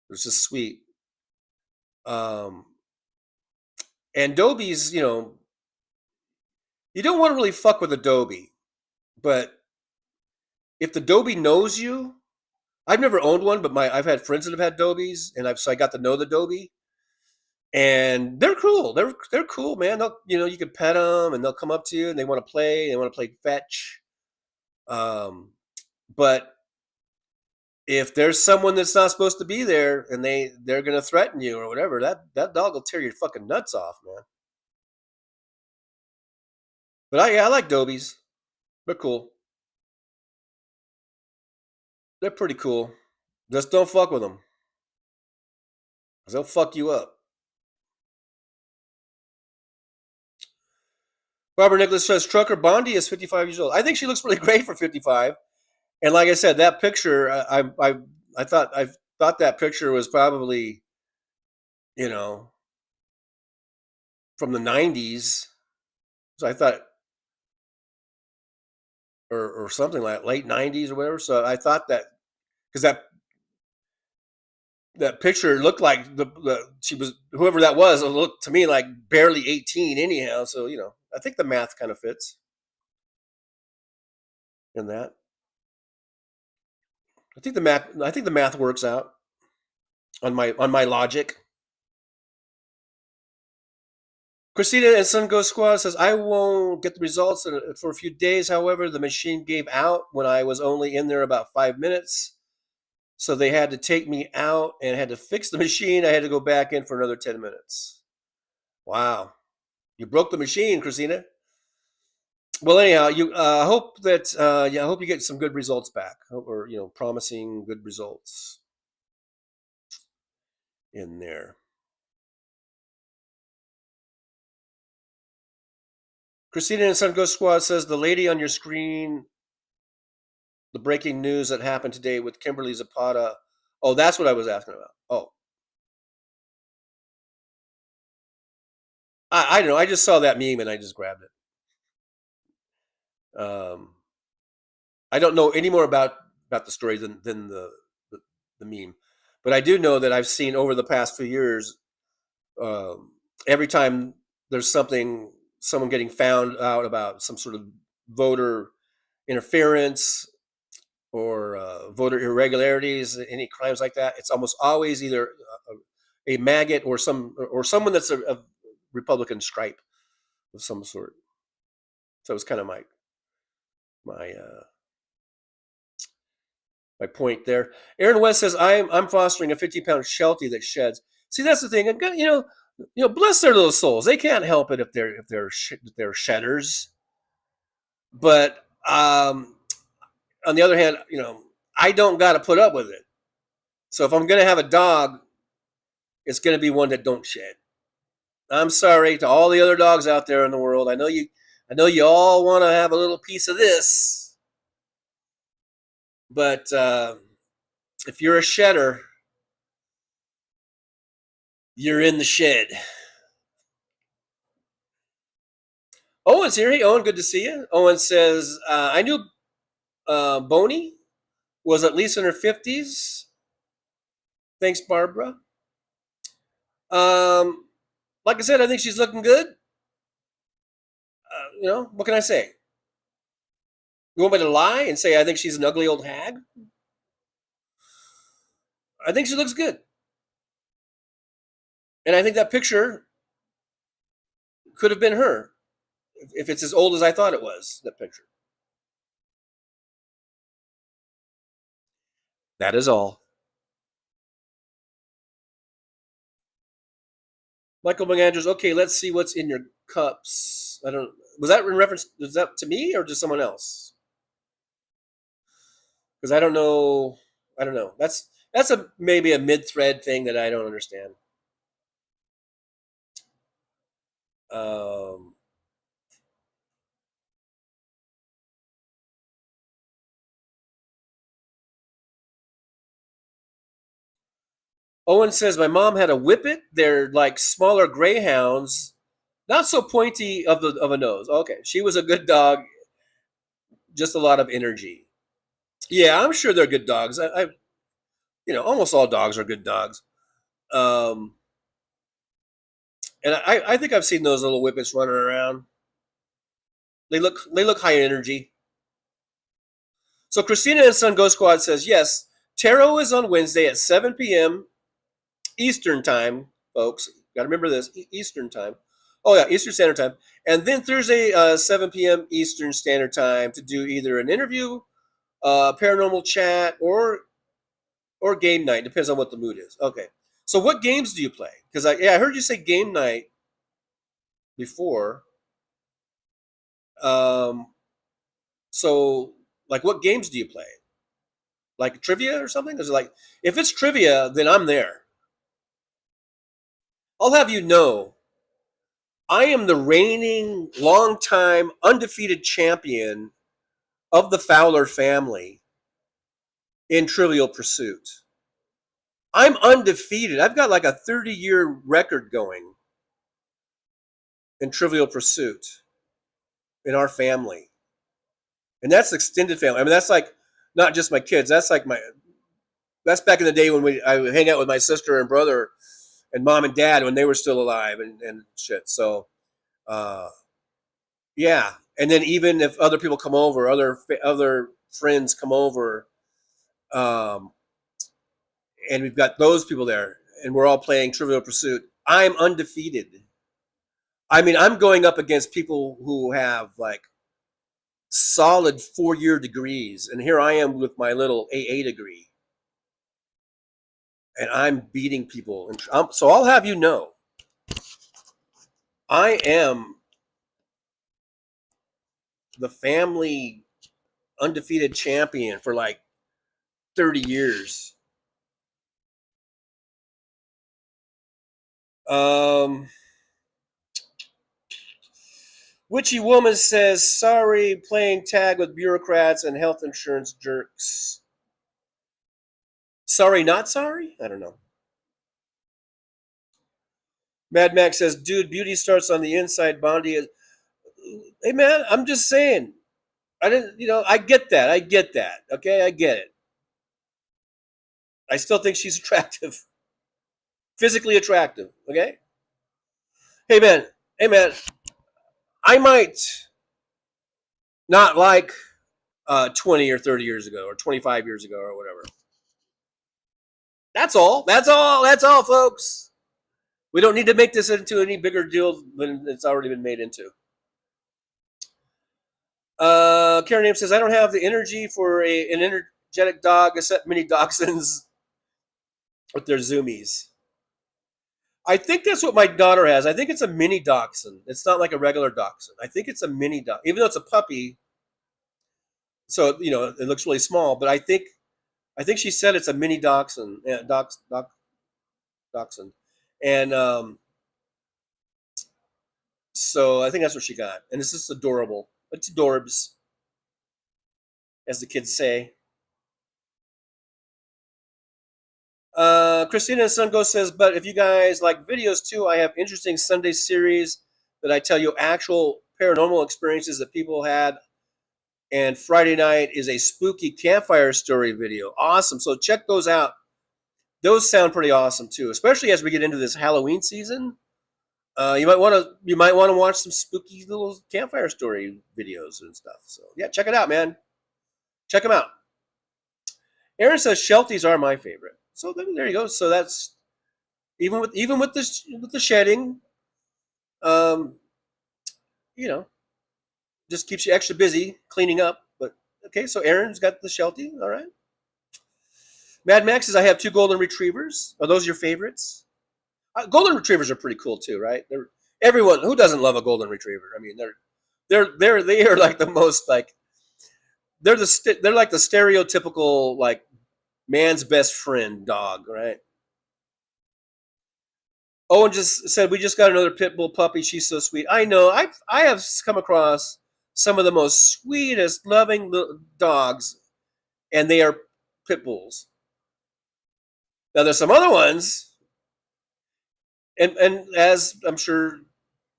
They're just sweet. And Dobies, you know, you don't want to really fuck with a Dobie. But if the Dobie knows you, I've never owned one, but I've had friends that have had Dobies, and so I got to know the Dobie, and they're cool. They're cool, man. You can pet them, and they'll come up to you, and they want to play. They want to play fetch. But if there's someone that's not supposed to be there, and they're gonna threaten you or whatever, that dog will tear your fucking nuts off, man. But I like Dobies. They're cool. They're pretty cool. Just don't fuck with them. Because they'll fuck you up. Robert Nicholas says, Trucker Bondi is 55 years old. I think she looks really great for 55. And like I said, that picture, I thought that picture was probably from the 90s. So I thought, or something like late 90s or whatever. So I thought that, because that picture looked like she was, whoever that was, it looked to me like barely 18 anyhow. So, I think the math kind of fits in that. I think the math works out on my logic. Christina and Sun Ghost Squad says, I won't get the results for a few days. However, the machine gave out when I was only in there about 5 minutes. So they had to take me out and had to fix the machine. I had to go back in for another 10 minutes. Wow. You broke the machine, Christina. Well, anyhow, I hope that I hope you get some good results back, or promising good results in there. Christina and Sun Ghost Squad says, the lady on your screen, the breaking news that happened today with Kimberly Zapata. Oh, that's what I was asking about. Oh, I don't know. I just saw that meme and I just grabbed it. I don't know any more about the story than the meme, but I do know that I've seen over the past few years, every time there's someone getting found out about some sort of voter interference or voter irregularities, any crimes like that, it's almost always either a maggot or someone that's a Republican stripe of some sort. So it's kind of my point there. Aaron West says, I'm fostering a 50-pound Sheltie that sheds. See, that's the thing. Bless their little souls. They can't help it if they're shedders. But on the other hand, I don't got to put up with it. So if I'm going to have a dog, it's going to be one that don't shed. I'm sorry to all the other dogs out there in the world. I know you all want to have a little piece of this. But if you're a shedder, you're in the shed. Owen's here. Hey, Owen, good to see you. Owen says, I knew Boney was at least in her 50s. Thanks, Barbara. Like I said, I think she's looking good. What can I say? You want me to lie and say I think she's an ugly old hag? I think she looks good. And I think that picture could have been her, if it's as old as I thought it was, that picture. That is all. Michael McAndrews, okay, let's see what's in your cups. Was that in reference, was that to me or to someone else? Because I don't know. That's maybe a mid-thread thing that I don't understand. Owen says, my mom had a Whippet. They're like smaller greyhounds, not so pointy of a nose. Okay, she was a good dog, just a lot of energy. Yeah, I'm sure they're good dogs. Almost all dogs are good dogs. And I think I've seen those little Whippets running around. They look high energy. So Christina and Sun Ghost Squad says, yes, tarot is on Wednesday at 7 p.m. Eastern time, folks. Got to remember this, Eastern time. Oh, yeah, Eastern Standard Time. And then Thursday, 7 p.m. Eastern Standard Time to do either an interview, paranormal chat, or game night. Depends on what the mood is. Okay. So what games do you play? Because I heard you say game night before. So, like, what games do you play? Like trivia or something? Is it like, if it's trivia, then I'm there. I'll have you know, I am the reigning, long-time, undefeated champion of the Fowler family in Trivial Pursuit. I'm undefeated. I've got like a 30-year record going in Trivial Pursuit in our family. And that's extended family. I mean, that's like not just my kids. That's like that's back in the day when I would hang out with my sister and brother and mom and dad when they were still alive and shit. So, yeah. And then even if other people come over, other friends come over, and we've got those people there, and we're all playing Trivial Pursuit, I'm undefeated. I mean, I'm going up against people who have like solid 4-year degrees, and here I am with my little AA degree, and I'm beating people. And so I'll have you know, I am the family undefeated champion for like 30 years. Witchy Woman says, sorry, playing tag with bureaucrats and health insurance jerks. Sorry, not sorry? I don't know. Mad Max says, dude, beauty starts on the inside. Bondi is. Hey, man, I'm just saying. I get that. Okay, I get it. I still think she's attractive. Physically attractive, okay? Hey, man. I might not like 20 or 30 years ago or 25 years ago or whatever. That's all, folks. We don't need to make this into any bigger deal than it's already been made into. Karen Name says, I don't have the energy for an energetic dog except mini dachshunds with their zoomies. I think that's what my daughter has. I think it's a mini dachshund. It's not like a regular dachshund. I think it's a mini dachshund, even though it's a puppy. So, it looks really small, but I think she said it's a mini dachshund. Yeah, dachshund. And so I think that's what she got. And it's just adorable. It's adorbs, as the kids say. Christina Sungo says, but if you guys like videos too, I have interesting Sunday series that I tell you actual paranormal experiences that people had. And Friday night is a spooky campfire story video. Awesome. So check those out. Those sound pretty awesome too, especially as we get into this Halloween season. You might want to watch some spooky little campfire story videos and stuff. So yeah, check it out, man. Check them out. Aaron says Shelties are my favorite. So there you go. So that's even with the shedding, just keeps you extra busy cleaning up. But okay, so Aaron's got the Sheltie. All right. Mad Max says I have 2 golden retrievers. Are those your favorites? Golden retrievers are pretty cool too, right? Everyone who doesn't love a golden retriever. I mean, they are like the most like they're like the stereotypical like man's best friend dog, right? Owen just said we just got another pit bull puppy. She's so sweet. I know. I have come across some of the most sweetest, loving dogs, and they are pit bulls. Now there's some other ones, and as I'm sure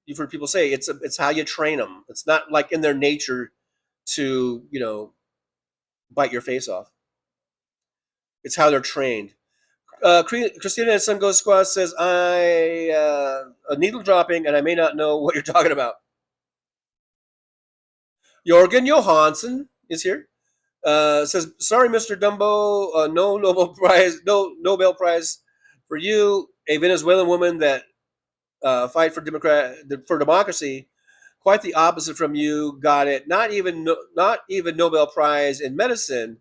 you've heard people say, it's how you train them. It's not like in their nature to bite your face off. It's how they're trained. Christina and Sun Goes Squad says, a needle dropping, and I may not know what you're talking about. Jorgen Johansson is here. Says, sorry, Mr. Dumbo, no Nobel Prize for you, a Venezuelan woman that fight for democracy. Quite the opposite from you. Got it. Not even Nobel Prize in medicine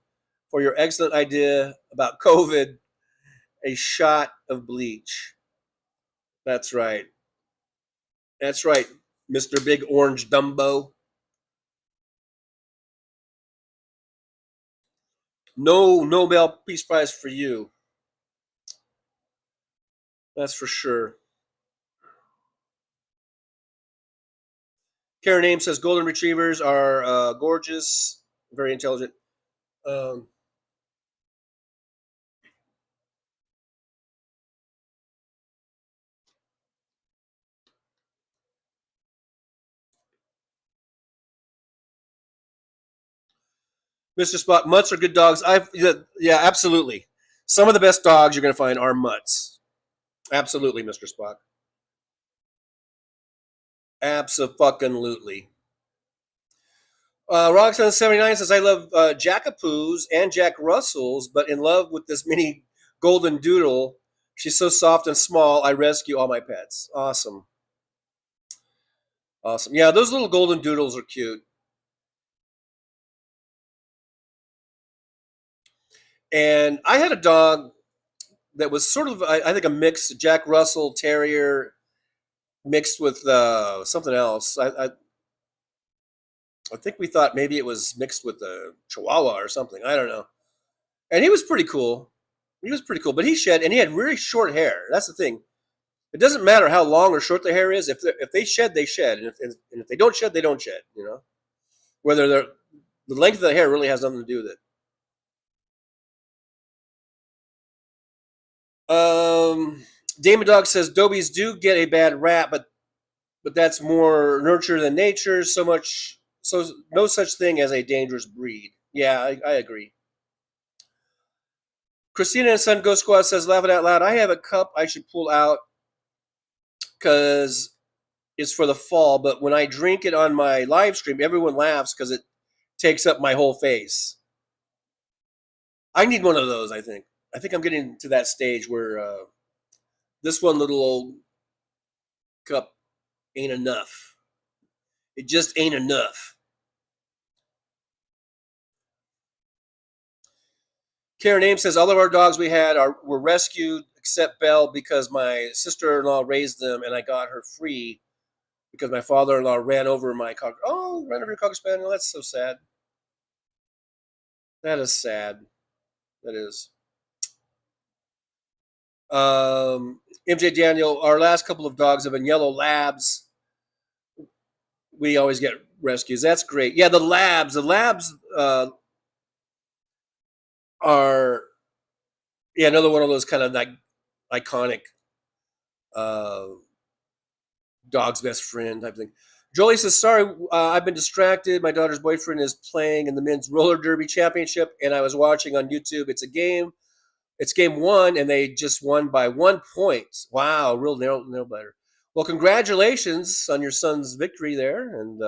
for your excellent idea about COVID. A shot of bleach. That's right. That's right, Mr. Big Orange Dumbo. No Nobel Peace Prize for you. That's for sure. Karen Ames says golden retrievers are gorgeous, very intelligent. Mr. Spot, mutts are good dogs. Yeah, absolutely. Some of the best dogs you're going to find are mutts. Absolutely, Mr. Spock. Abso-fucking-lutely. Roxanne79 says, I love Jackapoos and Jack Russells, but in love with this mini golden doodle. She's so soft and small, I rescue all my pets. Awesome. Awesome. Yeah, those little golden doodles are cute. And I had a dog that was sort of, I think, a mixed Jack Russell Terrier mixed with something else. I think we thought maybe it was mixed with a Chihuahua or something. I don't know. And he was pretty cool. But he shed, and he had really short hair. That's the thing. It doesn't matter how long or short the hair is. If they shed, they shed, and if they don't shed, they don't shed. You know, whether the length of the hair really has nothing to do with it. Damon Dog says Dobies do get a bad rap, but that's more nurture than nature. So no such thing as a dangerous breed. Yeah, I agree. Christina and Son Ghost Squad says, laughing out loud, I have a cup I should pull out because it's for the fall, but when I drink it on my live stream, everyone laughs because it takes up my whole face. I need one of those, I think. I think I'm getting to that stage where this one little old cup ain't enough. It just ain't enough. Karen Ames says, all of our dogs we had were rescued except Belle because my sister-in-law raised them and I got her free because my father-in-law ran over my ran over your Cocker Spaniel. That's so sad. That is sad. That is. MJ Daniel, our last couple of dogs have been yellow labs. We always get rescues. That's great. Yeah, the labs are another one of those kind of like iconic dog's best friend type thing. Jolie says, sorry, I've been distracted. My daughter's boyfriend is playing in the men's roller derby championship, and I was watching on YouTube. It's game 1, and they just won by 1 point. Wow, real nail biter. Well, congratulations on your son's victory there, and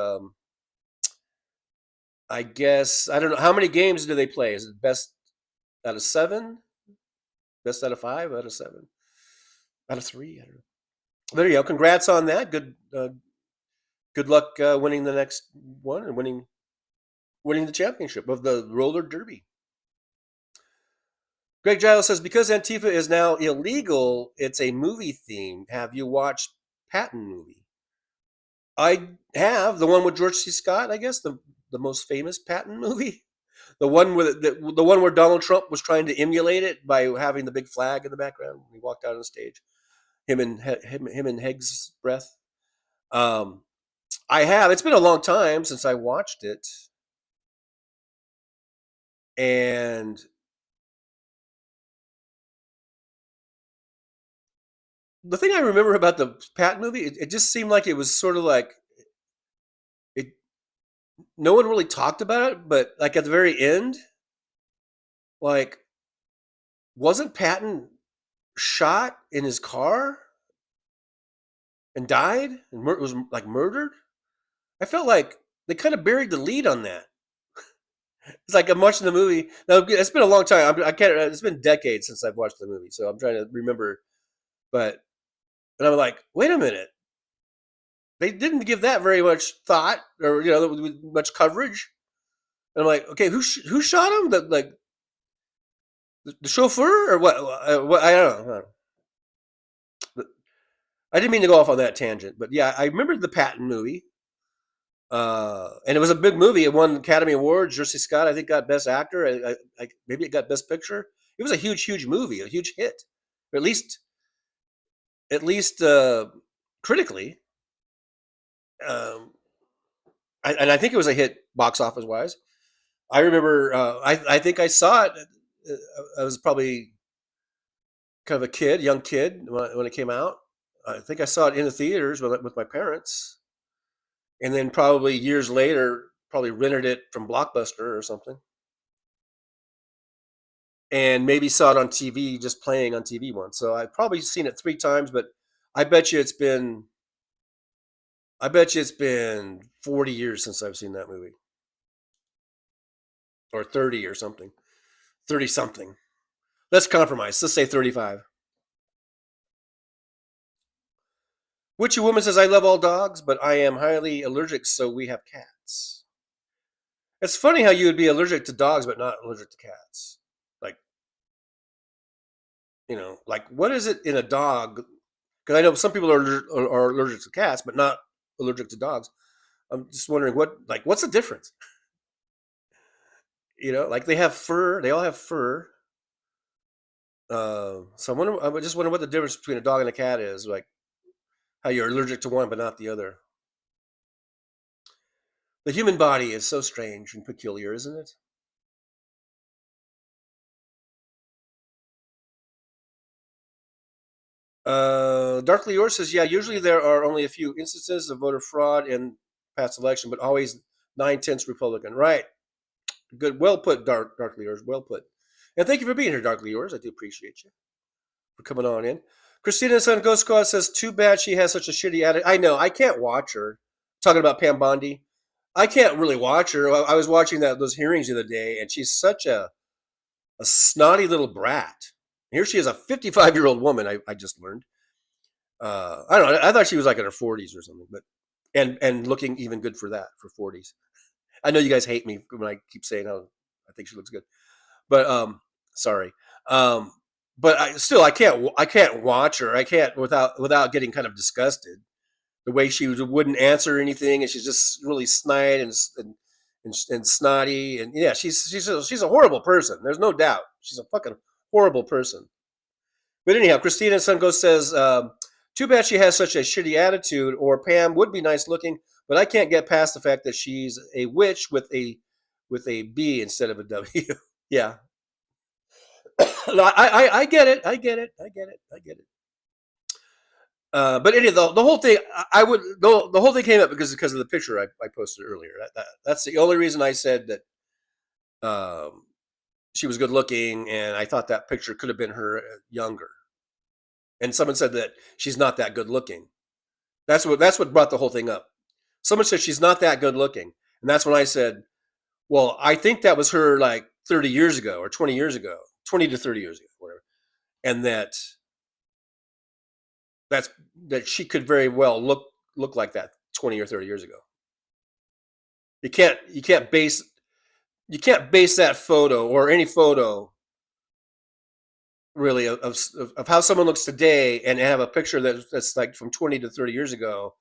I guess, I don't know, how many games do they play? Is it best out of 7? Best out of 5? Out of 7? Out of 3? I don't know. There you go. Congrats on that. Good luck winning the next one and winning the championship of the roller derby. Greg Giles says, because Antifa is now illegal, it's a movie theme. Have you watched Patton movie? I have. The one with George C. Scott, I guess, the most famous Patton movie. The one where Donald Trump was trying to emulate it by having the big flag in the background when he walked out on stage. Him and Heg's breath. I have. It's been a long time since I watched it. And the thing I remember about the Patton movie, it just seemed like it was sort of like no one really talked about it, but like at the very end, like, wasn't Patton shot in his car and died and was like murdered? I felt like they kind of buried the lead on that. It's like I'm watching the movie. Now, it's been a long time. I can't. It's been decades since I've watched the movie, so I'm trying to remember. And I'm like, wait a minute. They didn't give that very much thought, or much coverage. And I'm like, okay, who shot him? The chauffeur or what? I don't know. I didn't mean to go off on that tangent, but yeah, I remember the Patton movie. And it was a big movie. It won Academy Awards. Jersey Scott, I think, got Best Actor. Maybe it got Best Picture. It was a huge movie, a huge hit, or at least critically. And I think it was a hit box office wise. I remember. I think I saw it. I was probably kind of a young kid when it came out. I think I saw it in the theaters with my parents. And then probably years later, rented it from Blockbuster or something. and maybe saw it on TV, just playing on TV once. So I've probably seen it 3 times, but I bet you it's been 40 years since I've seen that movie. Or 30 or something. 30 something. Let's compromise. Let's say 35. Witchy Woman says, I love all dogs, but I am highly allergic, so we have cats. It's funny how you would be allergic to dogs, but not allergic to cats. Like, like what is it in a dog? Because I know some people are allergic to cats, but not allergic to dogs. I'm just wondering what's the difference? Like they have fur. They all have fur. So I just wonder what the difference between a dog and a cat is. Like how you're allergic to one but not the other. The human body is so strange and peculiar, isn't it? Darkly Yours says, yeah, usually there are only a few instances of voter fraud in past election, but always 9/10 Republican. Right. Good. Well put, Darkly Yours. Well put. And thank you for being here, Darkly Yours. I do appreciate you for coming on in. Christina Son Ghost Squad says, too bad she has such a shitty attitude. I know. I can't watch her. Talking about Pam Bondi. I can't really watch her. I was watching those hearings the other day, and she's such a snotty little brat. Here she is, a 55-year-old woman, I just learned. I don't know. I thought she was like in her 40s or something, but and looking even good for that, for 40s. I know you guys hate me when I keep saying how I think she looks good. But sorry. But I can't watch her. I can't without getting kind of disgusted. The way she wouldn't answer anything, and she's just really snide and snotty, and yeah, she's a horrible person. There's no doubt. She's a fucking horrible person. But anyhow, Christina Sungo says, too bad she has such a shitty attitude, or Pam would be nice looking, but I can't get past the fact that she's a witch with a B instead of a W. Yeah. I get it. But anyway, the whole thing, the whole thing came up because of the picture I posted earlier. That's the only reason I said that she was good looking, and I thought that picture could have been her younger. And someone said that she's not that good looking. That's what brought the whole thing up. Someone said she's not that good looking, and that's when I said, well, I think that was her like 30 years ago or 20 years ago, 20 to 30 years ago, whatever, and that she could very well look like that 20 or 30 years ago. You can't base that photo or any photo really of how someone looks today and have a picture that's like from 20 to 30 years ago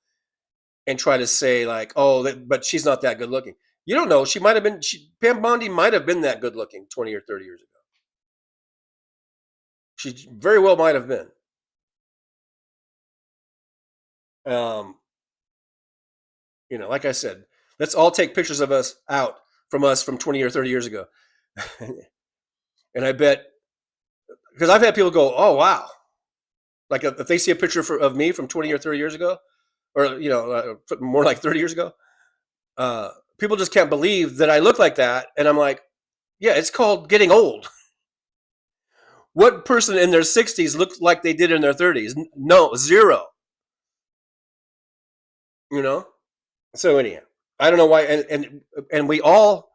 and try to say like, oh, but she's not that good looking. You don't know. She might have been. Pam Bondi might have been that good looking 20 or 30 years ago. She very well might have been. Like I said, let's all take pictures of us from 20 or 30 years ago. And I bet, because I've had people go, oh, wow. Like if they see a picture of me from 20 or 30 years ago, or, more like 30 years ago, people just can't believe that I look like that. And I'm like, yeah, it's called getting old. What person in their 60s looked like they did in their 30s? No, zero. So anyhow, I don't know why, and we all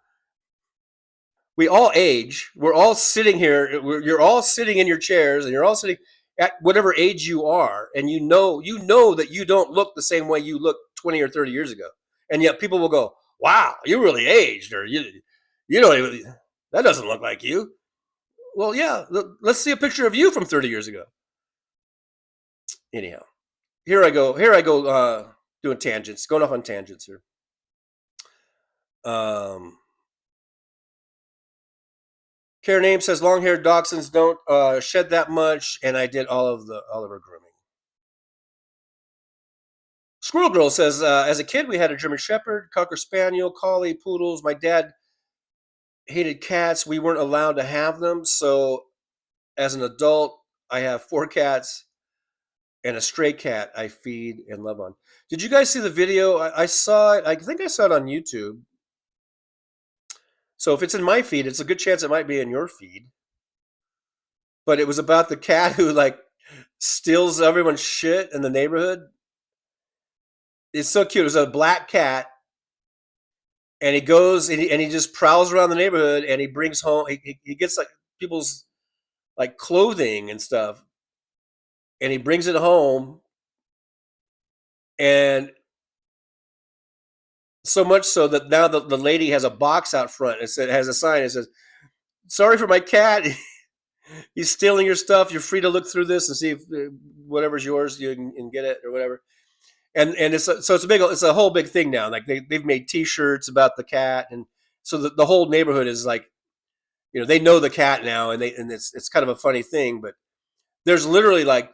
age. We're all sitting here. You're all sitting in your chairs, and you're all sitting at whatever age you are, and you know that you don't look the same way you looked 20 or 30 years ago, and yet people will go, "Wow, you really aged," or you don't even, that doesn't look like you. Well, yeah, let's see a picture of you from 30 years ago. Anyhow, here I go. Doing tangents, going off on tangents here. Karen Ames says long-haired dachshunds don't shed that much, and I did all of her grooming. Squirrel Girl says, as a kid, we had a German Shepherd, Cocker Spaniel, Collie, Poodles. My dad hated cats. We weren't allowed to have them, so as an adult, I have 4 cats and a stray cat I feed and love on. Did you guys see the video? I saw it. I think I saw it on YouTube. So if it's in my feed, it's a good chance it might be in your feed. but it was about the cat who like steals everyone's shit in the neighborhood. It's so cute. It was a black cat, and he goes and he just prowls around the neighborhood, and he brings home. He gets like people's like clothing and stuff, and he brings it home, and so much so that now the lady has a box out front. It has a sign. It says, "Sorry for my cat. He's stealing your stuff. You're free to look through this and see if whatever's yours you can get it or whatever." And it's a whole big thing now. Like they've made T-shirts about the cat, and so the whole neighborhood is like, they know the cat now, and it's kind of a funny thing. But there's literally like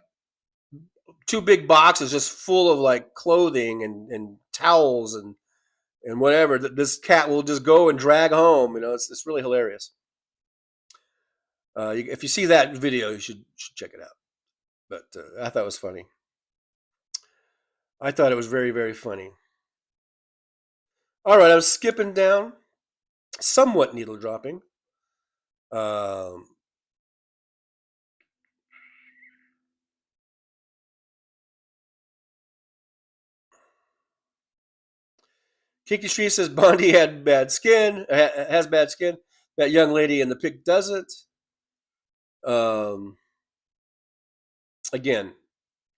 2 big boxes just full of like clothing and towels and whatever that this cat will just go and drag home. It's really hilarious. If you see that video, you should check it out. But I thought it was funny. I thought it was very, very funny. All right, I'm skipping down, somewhat needle dropping. Kiki Street says Bondi had bad skin, has bad skin. That young lady in the pic doesn't. Again,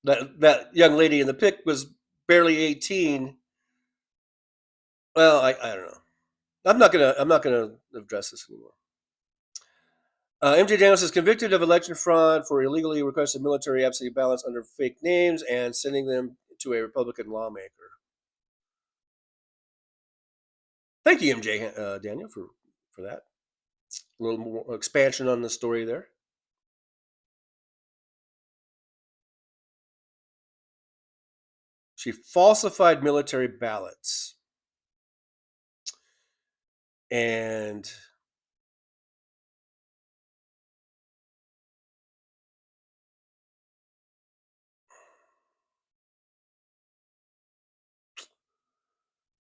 that young lady in the pic was barely 18. Well, I don't know. I'm not gonna address this anymore. MJ Daniels is convicted of election fraud for illegally requested military absentee ballots under fake names and sending them to a Republican lawmaker. Thank you, MJ Daniel, for that. A little more expansion on the story there. She falsified military ballots. And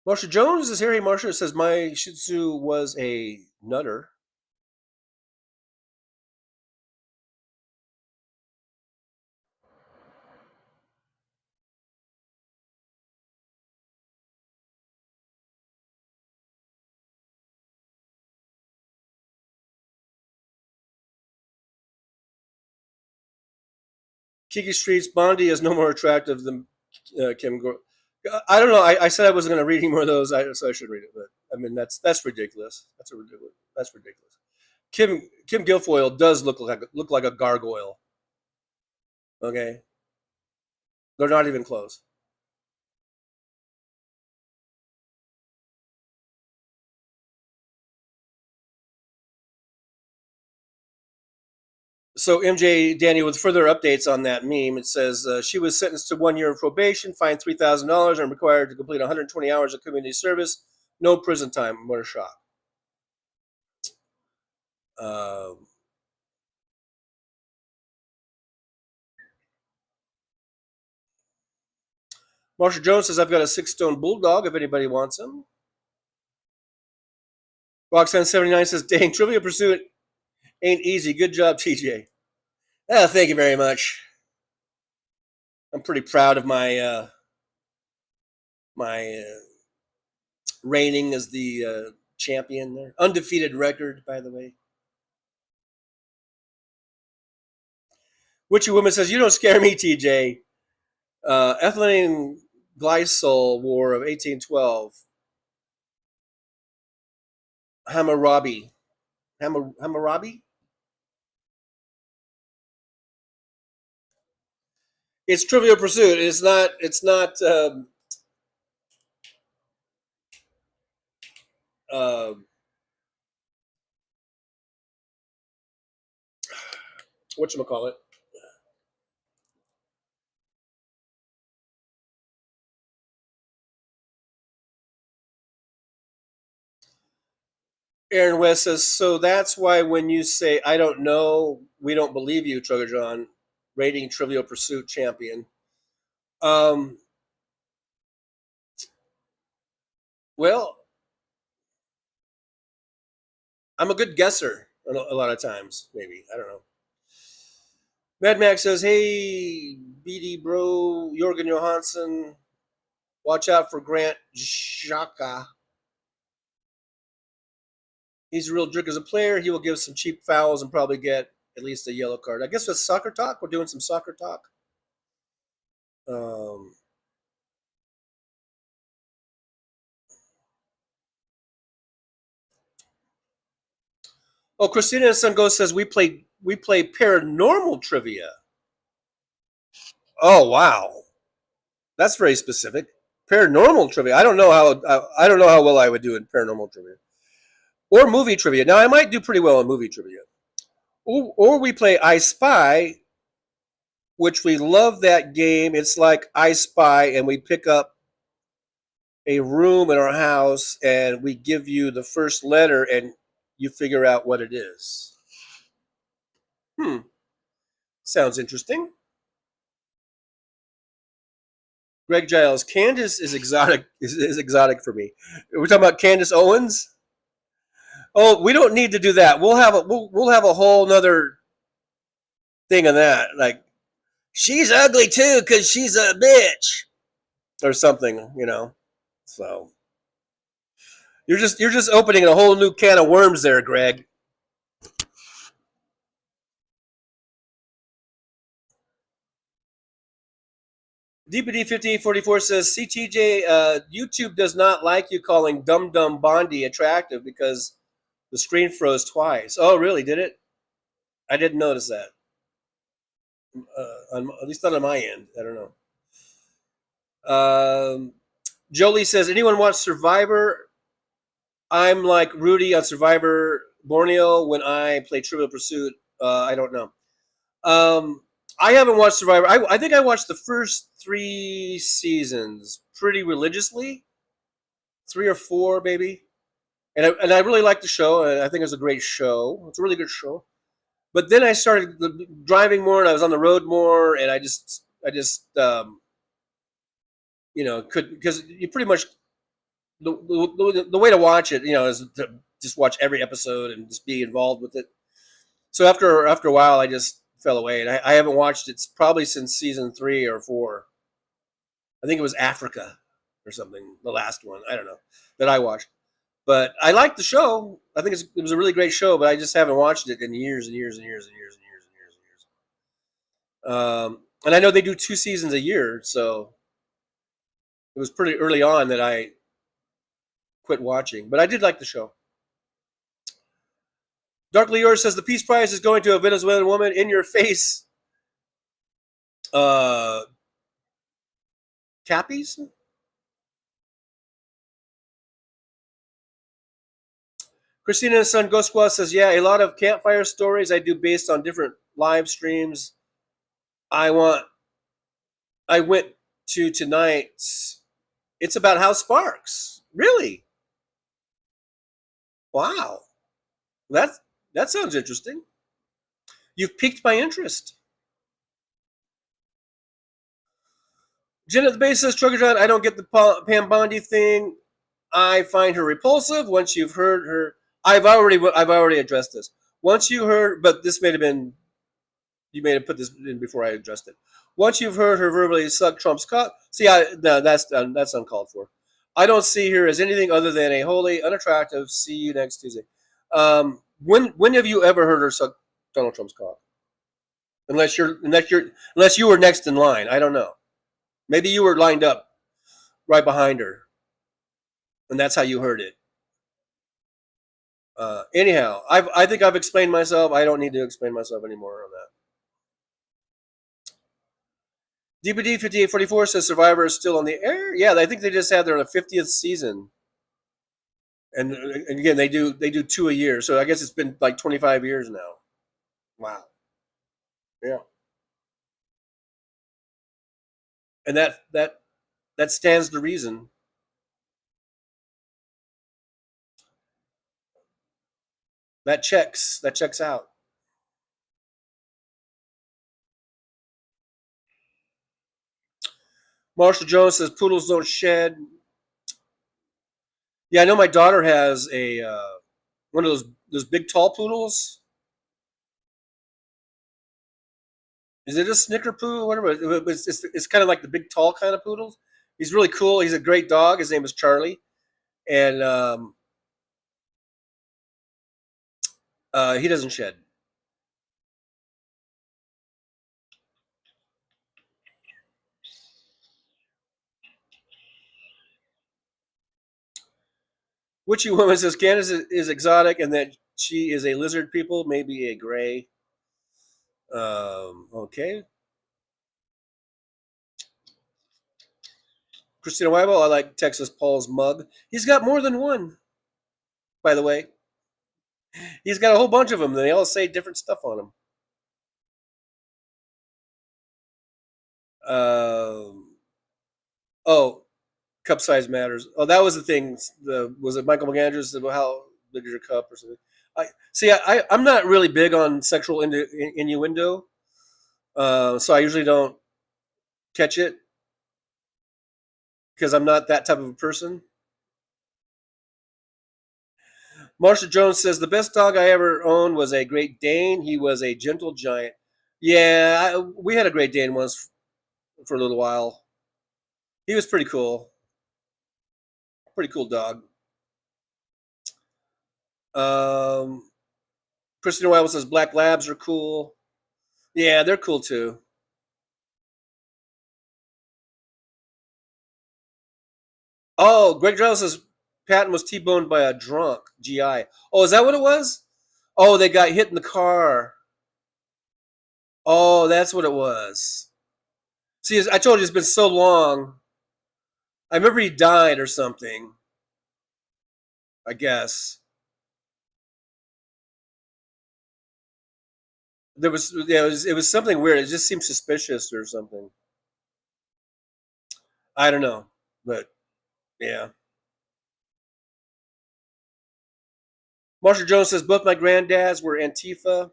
Marsha Jones is here. Hey, Marsha says, my Shih Tzu was a nutter. Kiki Street's Bondi is no more attractive than Kim. I don't know. I said I wasn't going to read any more of those, so I should read it. But I mean, that's ridiculous. That's ridiculous. Kim Guilfoyle does look like a gargoyle. Okay, they're not even close. So MJ Daniel with further updates on that meme, it says she was sentenced to 1 year of probation, fined $3,000, and required to complete 120 hours of community service. No prison time. What a shock. Marsha Jones says, I've got a 6-stone bulldog if anybody wants him. Roxanne79 says, dang, Trivial Pursuit ain't easy. Good job, TJ. Thank you very much. I'm pretty proud of my reigning as the champion there. Undefeated record, by the way. Witchy Woman says, you don't scare me, TJ. Ethylene Glycol War of 1812. Hammurabi. Hammurabi? It's Trivial Pursuit. It's not whatchamacallit? Aaron West says, so that's why when you say, I don't know, we don't believe you, Trucker John, rating Trivial Pursuit champion. Well, I'm a good guesser a lot of times, maybe. I don't know. Mad Max says, "Hey, BD bro, Jorgen Johansson, watch out for Grant Xhaka. He's a real jerk as a player. He will give some cheap fouls and probably get at least a yellow card." I guess with soccer talk, we're doing some soccer talk. Oh, Christina Sungo says we play paranormal trivia. Oh wow, that's very specific. Paranormal trivia. I don't know how well I would do in paranormal trivia or movie trivia. Now I might do pretty well in movie trivia. Or we play I Spy, which we love that game. It's like I Spy, and we pick up a room in our house and we give you the first letter and you figure out what it is. Sounds interesting. Greg Giles, Candace is exotic. Is exotic for me. We're talking about Candace Owens. Oh, we don't need to do that. We'll have a whole nother thing on that. Like, she's ugly too because she's a bitch or something, you know. So you're just opening a whole new can of worms there, Greg. DPD 5844 says, CTJ, YouTube does not like you calling Dum Dum Bondi attractive because the screen froze twice. Oh, really? Did it? I didn't notice that. At least not on my end. I don't know. Jolie says, anyone watch Survivor? I'm like Rudy on Survivor Borneo when I play Trivial Pursuit. I don't know. I haven't watched Survivor. I think I watched the first 3 seasons pretty religiously. 3 or 4, maybe. And I really liked the show. And I think it was a great show. It's a really good show. But then I started driving more, and I was on the road more, and I just you know, could, because you pretty much the way to watch it, you know, is to just watch every episode and just be involved with it. So after a while, I just fell away, and I haven't watched it probably since season 3 or 4. I think it was Africa or something, the last one. I don't know that I watched, but I liked the show. I think it was a really great show, but I just haven't watched it in years and years and years and years and years and years and years. And I know they do 2 seasons a year, so it was pretty early on that I quit watching, but I did like the show. Darkly Yours says the Peace Prize is going to a Venezuelan woman. In your face. Cappies? Christina and Son Ghost Squad says, yeah, a lot of campfire stories I do based on different live streams. I went to tonight's. It's about Hal Sparks. Really? Wow. That sounds interesting. You've piqued my interest. Jen at the base says, Trucker John, I don't get the Pam Bondi thing. I find her repulsive. Once you've heard her, I've already addressed this. Once you heard, but this may have been, you may have put this in before I addressed it. Once you've heard her verbally suck Trump's cock, see, no, that's uncalled for. I don't see her as anything other than a wholly unattractive. See you next Tuesday. When have you ever heard her suck Donald Trump's cock? Unless you were next in line. I don't know. Maybe you were lined up right behind her, and that's how you heard it. Anyhow, I think I've explained myself. I don't need to explain myself anymore on that. DPD 5844 says Survivor is still on the air. Yeah, I think they just had their 50th season, and again they do 2 a year. So I guess it's been like 25 years now. Wow. Yeah. And that stands to reason. That checks out. Marshall Jones says poodles don't shed. Yeah, I know my daughter has a one of those big tall poodles. Is it a Snicker Poo or whatever? It's kind of like the big, tall kind of poodles. He's really cool. He's a great dog. His name is Charlie. And he doesn't shed. Witchy woman says Candace is exotic and that she is a lizard people, maybe a gray. Okay. Christina Weibel, I like Texas Paul's mug. He's got more than one, by the way. He's got a whole bunch of them. They all say different stuff on them. Oh, cup size matters. Oh, that was the thing. Was it Michael McAndrews? How big is your cup or something? I'm not really big on sexual innuendo, so I usually don't catch it because I'm not that type of a person. Marsha Jones says the best dog I ever owned was a Great Dane. He was a gentle giant. Yeah, we had a Great Dane once for a little while. He was pretty cool. Pretty cool dog. Christina Wild says black labs are cool. Yeah, they're cool too. Oh, Greg Drell says Patton was T-boned by a drunk GI. Oh, is that what it was? Oh, they got hit in the car. Oh, that's what it was. See, I told you it's been so long. I remember he died or something. I guess. There was, yeah, it was something weird. It just seemed suspicious or something. I don't know, but yeah. Marsha Jones says both my granddads were Antifa.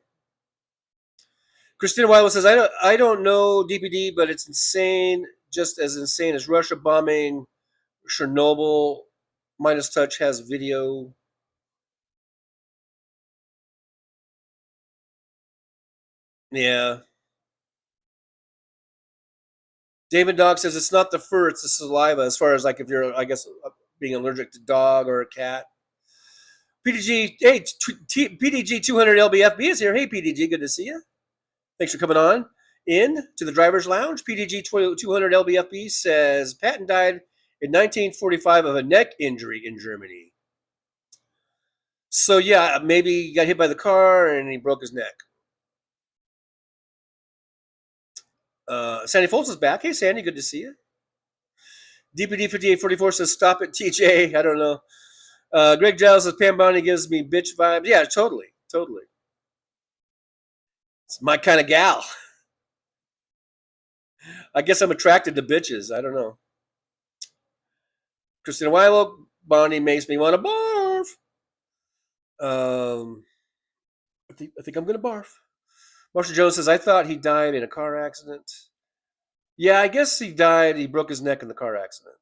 Christina Wilde says I don't know DPD, but it's insane, just as insane as Russia bombing Chernobyl. Minus Touch has video. Yeah. David Dog says it's not the fur, it's the saliva. As far as like if you're, I guess, being allergic to dog or a cat. PDG, hey, PDG 200 LBFB is here. Hey, PDG, good to see you. Thanks for coming on in to the driver's lounge. PDG 200 LBFB says Patton died in 1945 of a neck injury in Germany. So yeah, maybe he got hit by the car and he broke his neck. Sandy Foltz is back. Hey, Sandy, good to see you. DPD 5844 says, stop it, TJ. I don't know. Greg Giles says, Pam Bondi gives me bitch vibes. Yeah, totally. Totally. It's my kind of gal. I guess I'm attracted to bitches. I don't know. Christina Weilo, Bondi makes me want to barf. I think I'm going to barf. Marshall Jones says, I thought he died in a car accident. Yeah, I guess he died. He broke his neck in the car accident.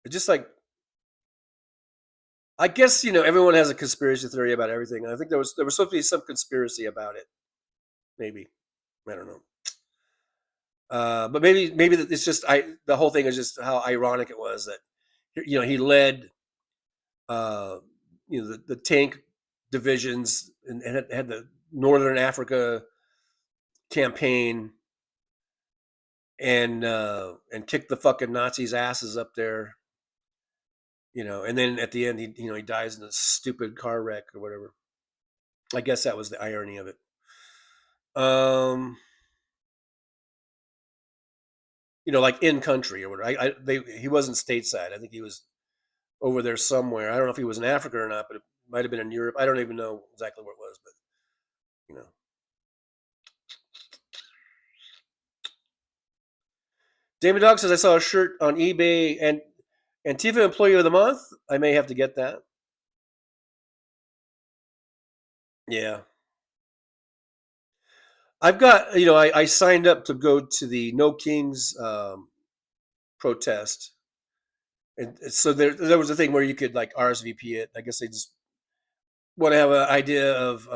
It's just like, I guess, you know, everyone has a conspiracy theory about everything. I think there was supposed to be some conspiracy about it. Maybe. I don't know. But maybe it's just the whole thing is just how ironic it was that, you know, he led you know, the tank divisions and had the Northern Africa campaign and kicked the fucking Nazis' asses up there, you know, and then at the end he dies in a stupid car wreck or whatever. I guess that was the irony of it. You know, like in country or whatever. He wasn't stateside. I think he was over there somewhere. I don't know if he was in Africa or not, but it might have been in Europe. I don't even know exactly where it was, but you know. David Dog says I saw a shirt on eBay and Antifa Employee of the Month. I may have to get that. Yeah. I've got, you know, I signed up to go to the No Kings protest. And so there was a thing where you could like RSVP it. I guess they just want to have an idea of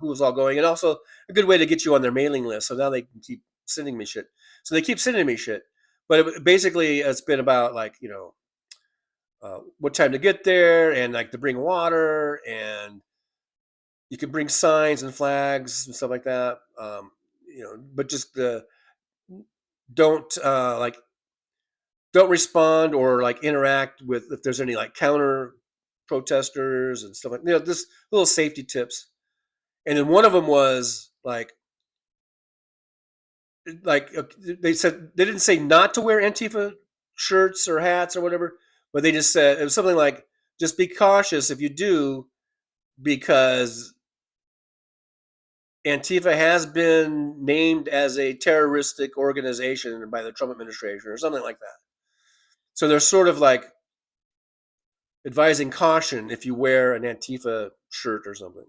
who's all going, and also a good way to get you on their mailing list. So now they can keep sending me shit. So they keep sending me shit, but basically it's been about like what time to get there, and like to bring water, and you can bring signs and flags and stuff like that. But just don't don't respond or like interact with if there's any like counter protesters and stuff just little safety tips. And then one of them was like they said they didn't say not to wear Antifa shirts or hats or whatever, but they just said it was something like just be cautious if you do, because Antifa has been named as a terroristic organization by the Trump administration or something like that. So they're sort of like advising caution if you wear an Antifa shirt or something.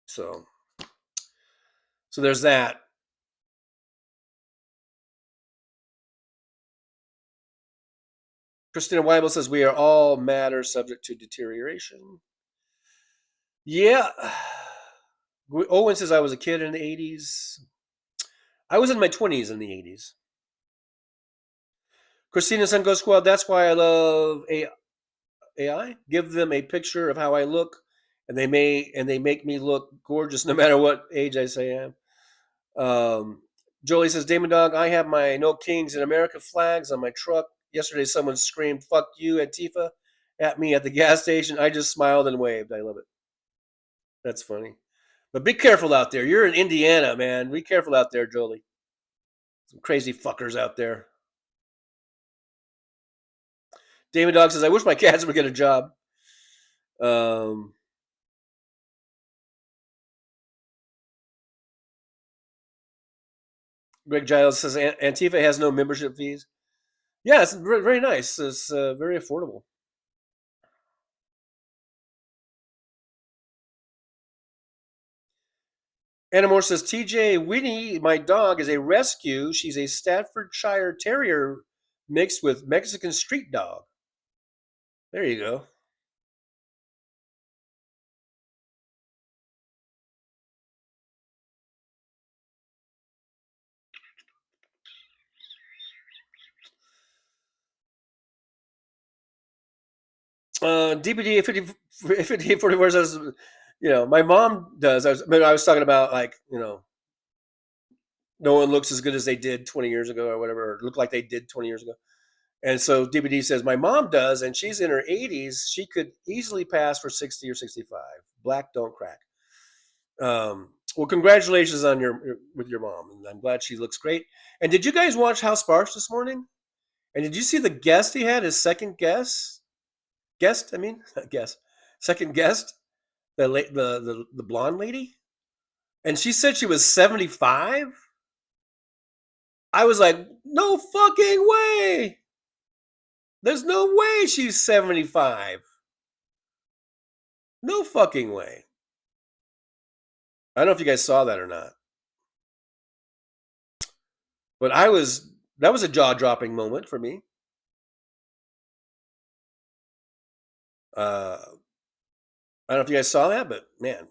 So there's that. Christina Weibel says we are all matter subject to deterioration. Yeah. Owen says I was a kid in the 80s. I was in my 20s in the 80s. Christina Sungo Squad, that's why I love AI. Give them a picture of how I look, and they make me look gorgeous no matter what age I say I am. Jolie says, Damon Dog, I have my No Kings in America flags on my truck. Yesterday someone screamed, fuck you, Antifa, at me at the gas station. I just smiled and waved. I love it. That's funny. But be careful out there. You're in Indiana, man. Be careful out there, Jolie. Some crazy fuckers out there. Damon Dog says, I wish my cats would get a job. Greg Giles says, Antifa has no membership fees. Yeah, it's very nice. It's very affordable. Anna Moore says, TJ Winnie, my dog, is a rescue. She's a Staffordshire Terrier mixed with Mexican street dog. There you go. DPD 5044 says, my mom does. I was talking about like, no one looks as good as they did 20 years ago or whatever, or look like they did 20 years ago. And so DPD says, my mom does, and she's in her 80s. She could easily pass for 60 or 65. Black don't crack. Well, congratulations on with your mom. And I'm glad she looks great. And did you guys watch Hal Sparks this morning? And did you see the guest he had, his second guest? Second guest, the blonde lady? And she said she was 75? I was like, no fucking way. There's no way she's 75. No fucking way. I don't know if you guys saw that or not. But that was a jaw-dropping moment for me. I don't know if you guys saw that, but man,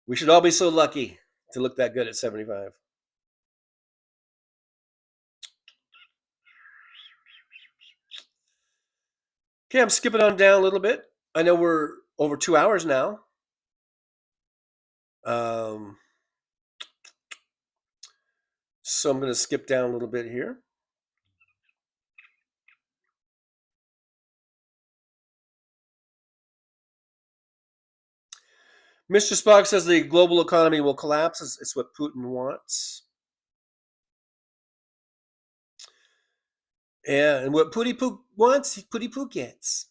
we should all be so lucky to look that good at 75. Okay, I'm skipping on down a little bit. I know we're over 2 hours now. So I'm going to skip down a little bit here. Mr. Spock says the global economy will collapse. It's what Putin wants. Yeah, and what Pooty Poo wants, Pooty Poo gets.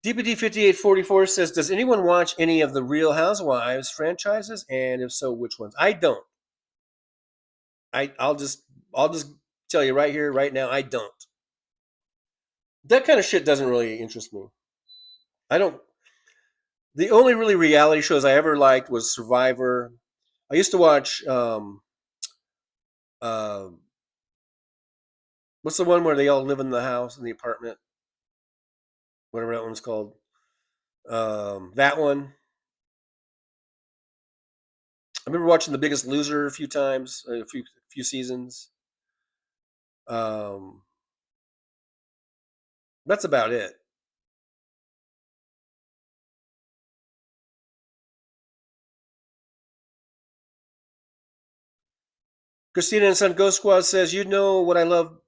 DPD 5844 says, does anyone watch any of the Real Housewives franchises? And if so, which ones? I don't. I'll just tell you right here, right now, I don't. That kind of shit doesn't really interest me. I don't. The only really reality shows I ever liked was Survivor. I used to watch uh, what's the one where they all live in the house in the apartment? Whatever that one's called. That one. I remember watching The Biggest Loser a few times, a few seasons. That's about it. Christina and Son Ghost Squad says, "You know what I love?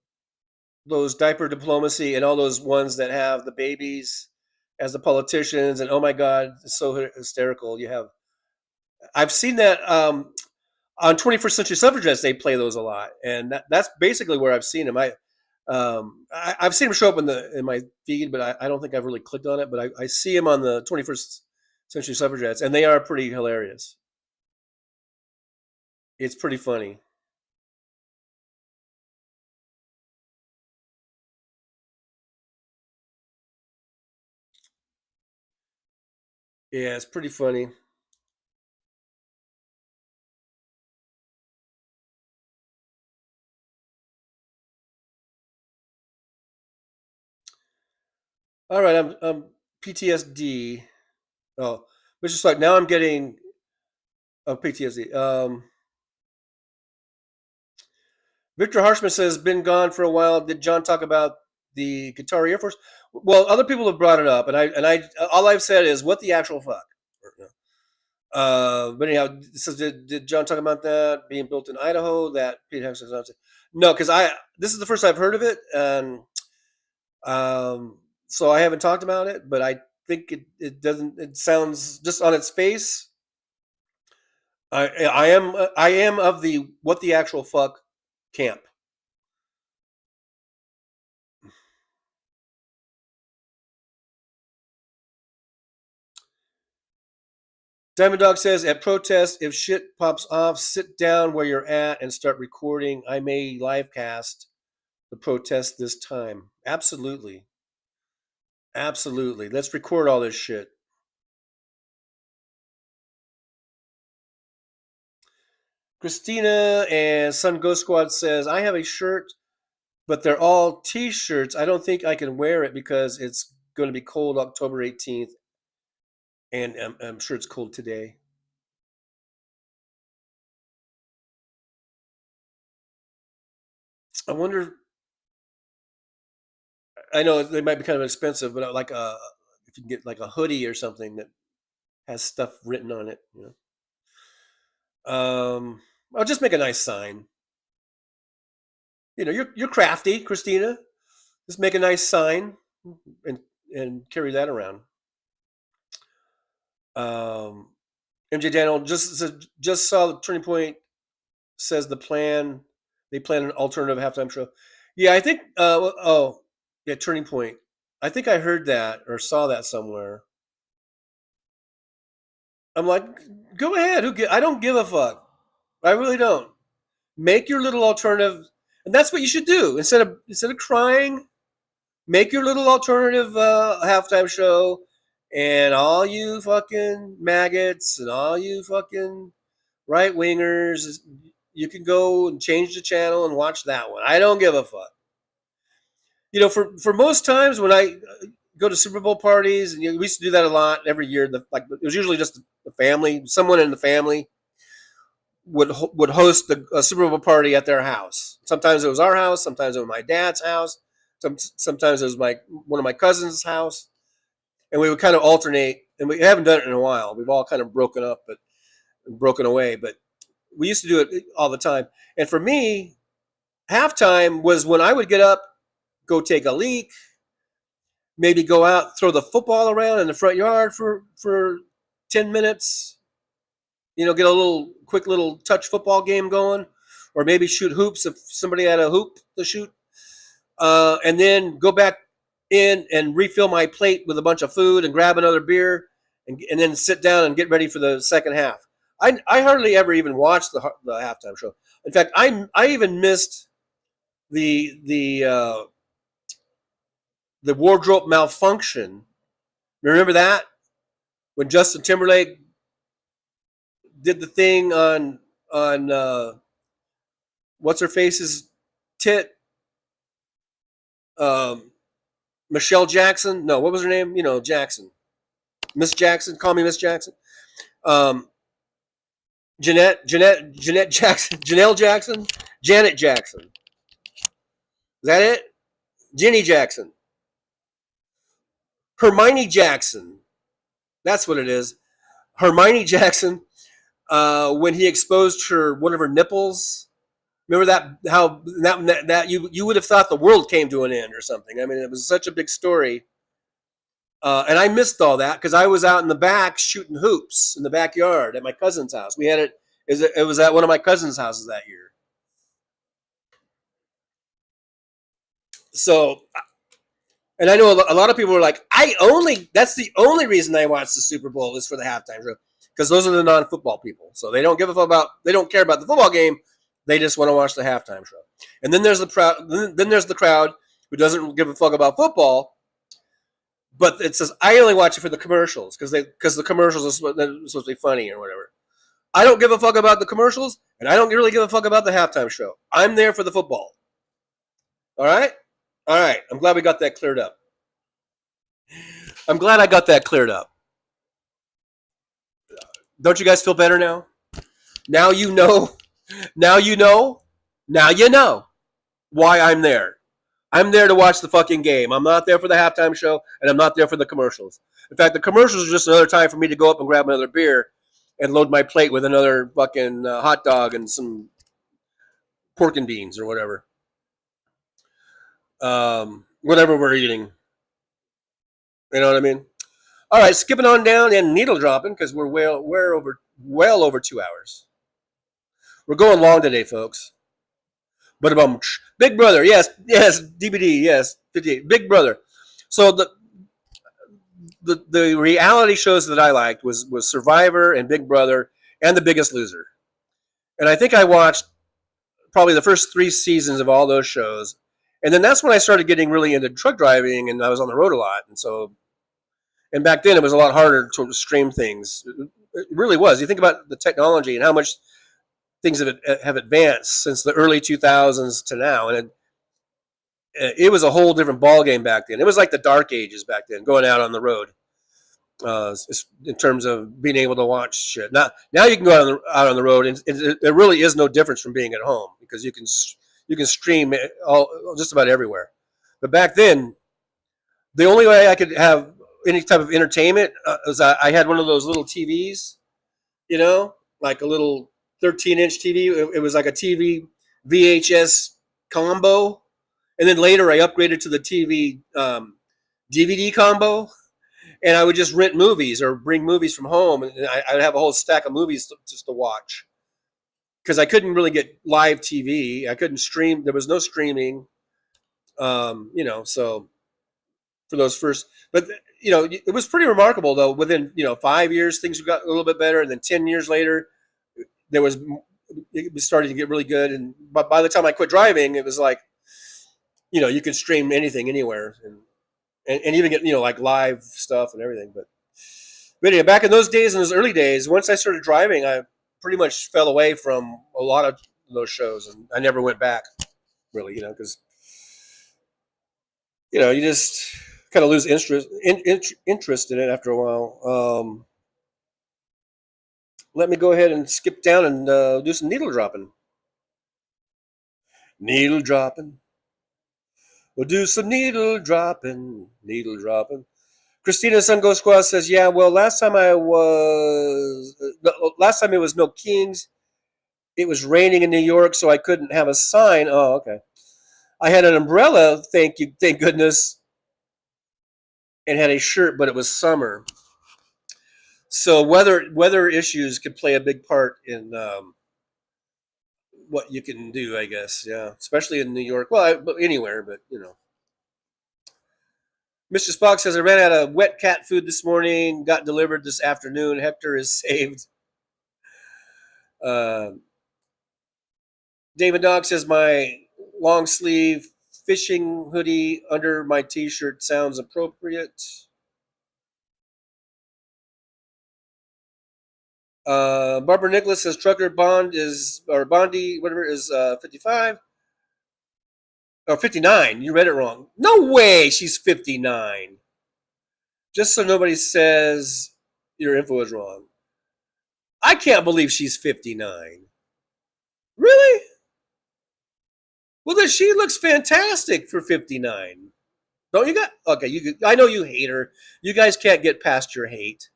Those diaper diplomacy and all those ones that have the babies as the politicians, and oh my God, it's so hysterical." I've seen that on 21st Century Suffragettes. They play those a lot, and that's basically where I've seen them. I've seen them show up in my feed, but I don't think I've really clicked on it. But I see them on the 21st Century Suffragettes, and they are pretty hilarious. It's pretty funny. Yeah, it's pretty funny. All right, I'm PTSD. Oh, but just like now I'm getting PTSD. Victor Harshman says, "Been gone for a while. Did John talk about the Qatari Air Force?" Well, other people have brought it up, and I all I've said is, "What the actual fuck?" But anyhow, it says, did John talk about that being built in Idaho? That Pete Hexon said, no, because this is the first I've heard of it, and so I haven't talked about it. But I think it doesn't. It sounds just on its face. I am of the what the actual fuck camp. Diamond Dog says, at protest, if shit pops off, sit down where you're at and start recording. I may live cast the protest this time. Absolutely. Absolutely. Let's record all this shit. Christina and Sun Ghost Squad says, I have a shirt, but they're all t-shirts. I don't think I can wear it because it's going to be cold October 18th. And I'm sure it's cold today. I wonder, I know they might be kind of expensive, but like if you can get like a hoodie or something that has stuff written on it, I'll just make a nice sign. You're crafty, Christina. Just make a nice sign and carry that around. MJ Daniel just saw the Turning Point says they plan an alternative halftime show. Yeah, I think. Yeah, Turning Point. I think I heard that or saw that somewhere. I'm like, go ahead. I don't give a fuck. I really don't. Make your little alternative, and that's what you should do instead of crying. Make your little alternative halftime show, and all you fucking maggots and all you fucking right wingers, you can go and change the channel and watch that one. I don't give a fuck. For most times when I go to Super Bowl parties, and we used to do that a lot every year. It was usually just the family, someone in the family would host a Super Bowl party at their house. Sometimes it was our house. Sometimes it was my dad's house. Sometimes it was one of my cousins' house, and we would kind of alternate. And we haven't done it in a while. We've all kind of broken away. But we used to do it all the time. And for me, halftime was when I would get up, go take a leak, maybe go out, throw the football around in the front yard for 10 minutes. Get a quick little touch football game going, or maybe shoot hoops if somebody had a hoop to shoot. And then go back in and refill my plate with a bunch of food and grab another beer and then sit down and get ready for the second half. I hardly ever even watched the halftime show. In fact, I even missed the wardrobe malfunction. Remember that? when Justin Timberlake did the thing on what's her face's tit, Michelle Jackson. No, what was her name? You know, Jackson. Miss Jackson. Call me Miss Jackson. Jeanette Jackson. Janelle Jackson. Janet Jackson. Is that it? Jenny Jackson. Hermione Jackson. That's what it is. Hermione Jackson. When he exposed one of her nipples. Remember that? How that you would have thought the world came to an end or something. I mean, it was such a big story. And I missed all that because I was out in the back shooting hoops in the backyard at my cousin's house. We had it. It was at one of my cousin's houses that year. So, and I know a lot of people were like, that's the only reason I watch the Super Bowl is for the halftime show, because those are the non-football people. So they don't they don't care about the football game. They just want to watch the halftime show. And then there's the crowd who doesn't give a fuck about football, but it says I only watch it for the commercials because the commercials are supposed to be funny or whatever. I don't give a fuck about the commercials, and I don't really give a fuck about the halftime show. I'm there for the football. All right? All right. I'm glad we got that cleared up. I'm glad I got that cleared up. Don't you guys feel better now? Now you know. Now you know. Now you know why I'm there. I'm there to watch the fucking game. I'm not there for the halftime show, and I'm not there for the commercials. In fact, the commercials are just another time for me to go up and grab another beer and load my plate with another fucking hot dog and some pork and beans or whatever. Whatever we're eating. You know what I mean? All right, skipping on down and needle dropping because we're well over 2 hours. We're going long today, folks. But Big Brother, yes, DVD, yes, 58. Big Brother. So the reality shows that I liked was Survivor and Big Brother and The Biggest Loser. And I think I watched probably the first 3 seasons of all those shows. And then that's when I started getting really into truck driving, and I was on the road a lot. And back then it was a lot harder to stream things. It really was. You think about the technology and how much things have advanced since the early 2000s to now. And it was a whole different ballgame back then. It was like the dark ages back then, going out on the road in terms of being able to watch shit. Now you can go out on the road, and there really is no difference from being at home because you can stream just about everywhere. But back then, the only way I could have any type of entertainment was I had one of those little TVs, you know, like a little 13-inch TV. It was like a TV VHS combo. And then later I upgraded to the TV DVD combo. And I would just rent movies or bring movies from home. And I would have a whole stack of movies just to watch. Because I couldn't really get live TV. I couldn't stream. There was no streaming. So for those first, but it was pretty remarkable though. Within 5 years, things got a little bit better, and then 10 years later, it was starting to get really good. And by the time I quit driving, it was like, you could stream anything anywhere, and even get like live stuff and everything. But anyway, back in those days, in those early days, once I started driving, I pretty much fell away from a lot of those shows, and I never went back, really, because you just kind of lose interest in it after a while. Let me go ahead and skip down and do some needle dropping. Needle dropping. We'll do some needle dropping. Needle dropping. Christina Sungo Squaw says, yeah, well, last time it was no Kings. It was raining in New York, so I couldn't have a sign. Oh, okay. I had an umbrella, thank goodness, and had a shirt, but it was summer. So weather issues could play a big part in what you can do, I guess. Yeah, especially in New York. Well, anywhere, but Mr. Spock says, I ran out of wet cat food this morning, got delivered this afternoon. Hector is saved. David Dog says, my long sleeve fishing hoodie under my t-shirt sounds appropriate. Barbara Nicholas says Trucker Bond is, or Bondi, whatever, is 55. Or 59. You read it wrong. No way she's 59. Just so nobody says your info is wrong. I can't believe she's 59. Really? Well, then she looks fantastic for 59. Don't you got? Okay, I know you hate her. You guys can't get past your hate.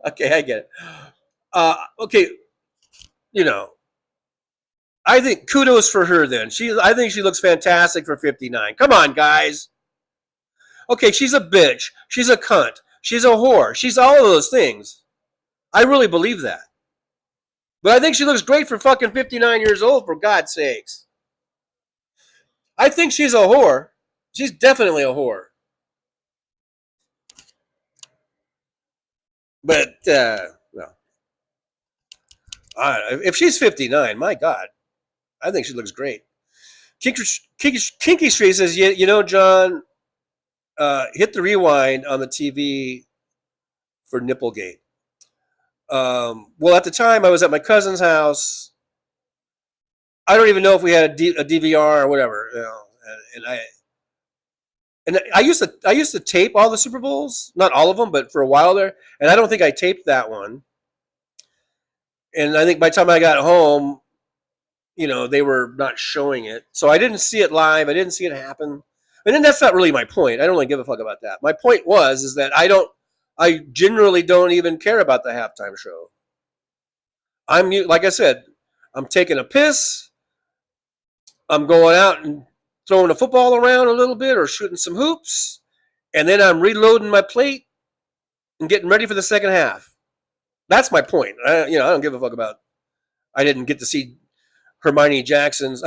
Okay, I get it. Okay, you know, I think kudos for her then. I think she looks fantastic for 59. Come on, guys. Okay, she's a bitch. She's a cunt. She's a whore. She's all of those things. I really believe that. But I think she looks great for fucking 59 years old, for God's sakes. I think she's a whore. She's definitely a whore. But, well, if she's 59, my God, I think she looks great. Kinky Street says, you know, John, hit the rewind on the TV for Nipplegate. Well, at the time, I was at my cousin's house. I don't even know if we had a DVR or whatever, you know, and I used to tape all the Super Bowls, not all of them, but for a while there, and I don't think I taped that one. And I think by the time I got home, you know, they were not showing it, so I didn't see it live. I didn't see it happen, and then that's not really my point. I don't really give a fuck about that. My point is that I generally don't even care about the halftime show. Like I said, I'm taking a piss. I'm going out and throwing a football around a little bit or shooting some hoops, and then I'm reloading my plate and getting ready for the second half. That's my point. I don't give a fuck about. I didn't get to see Ghislaine Jackson's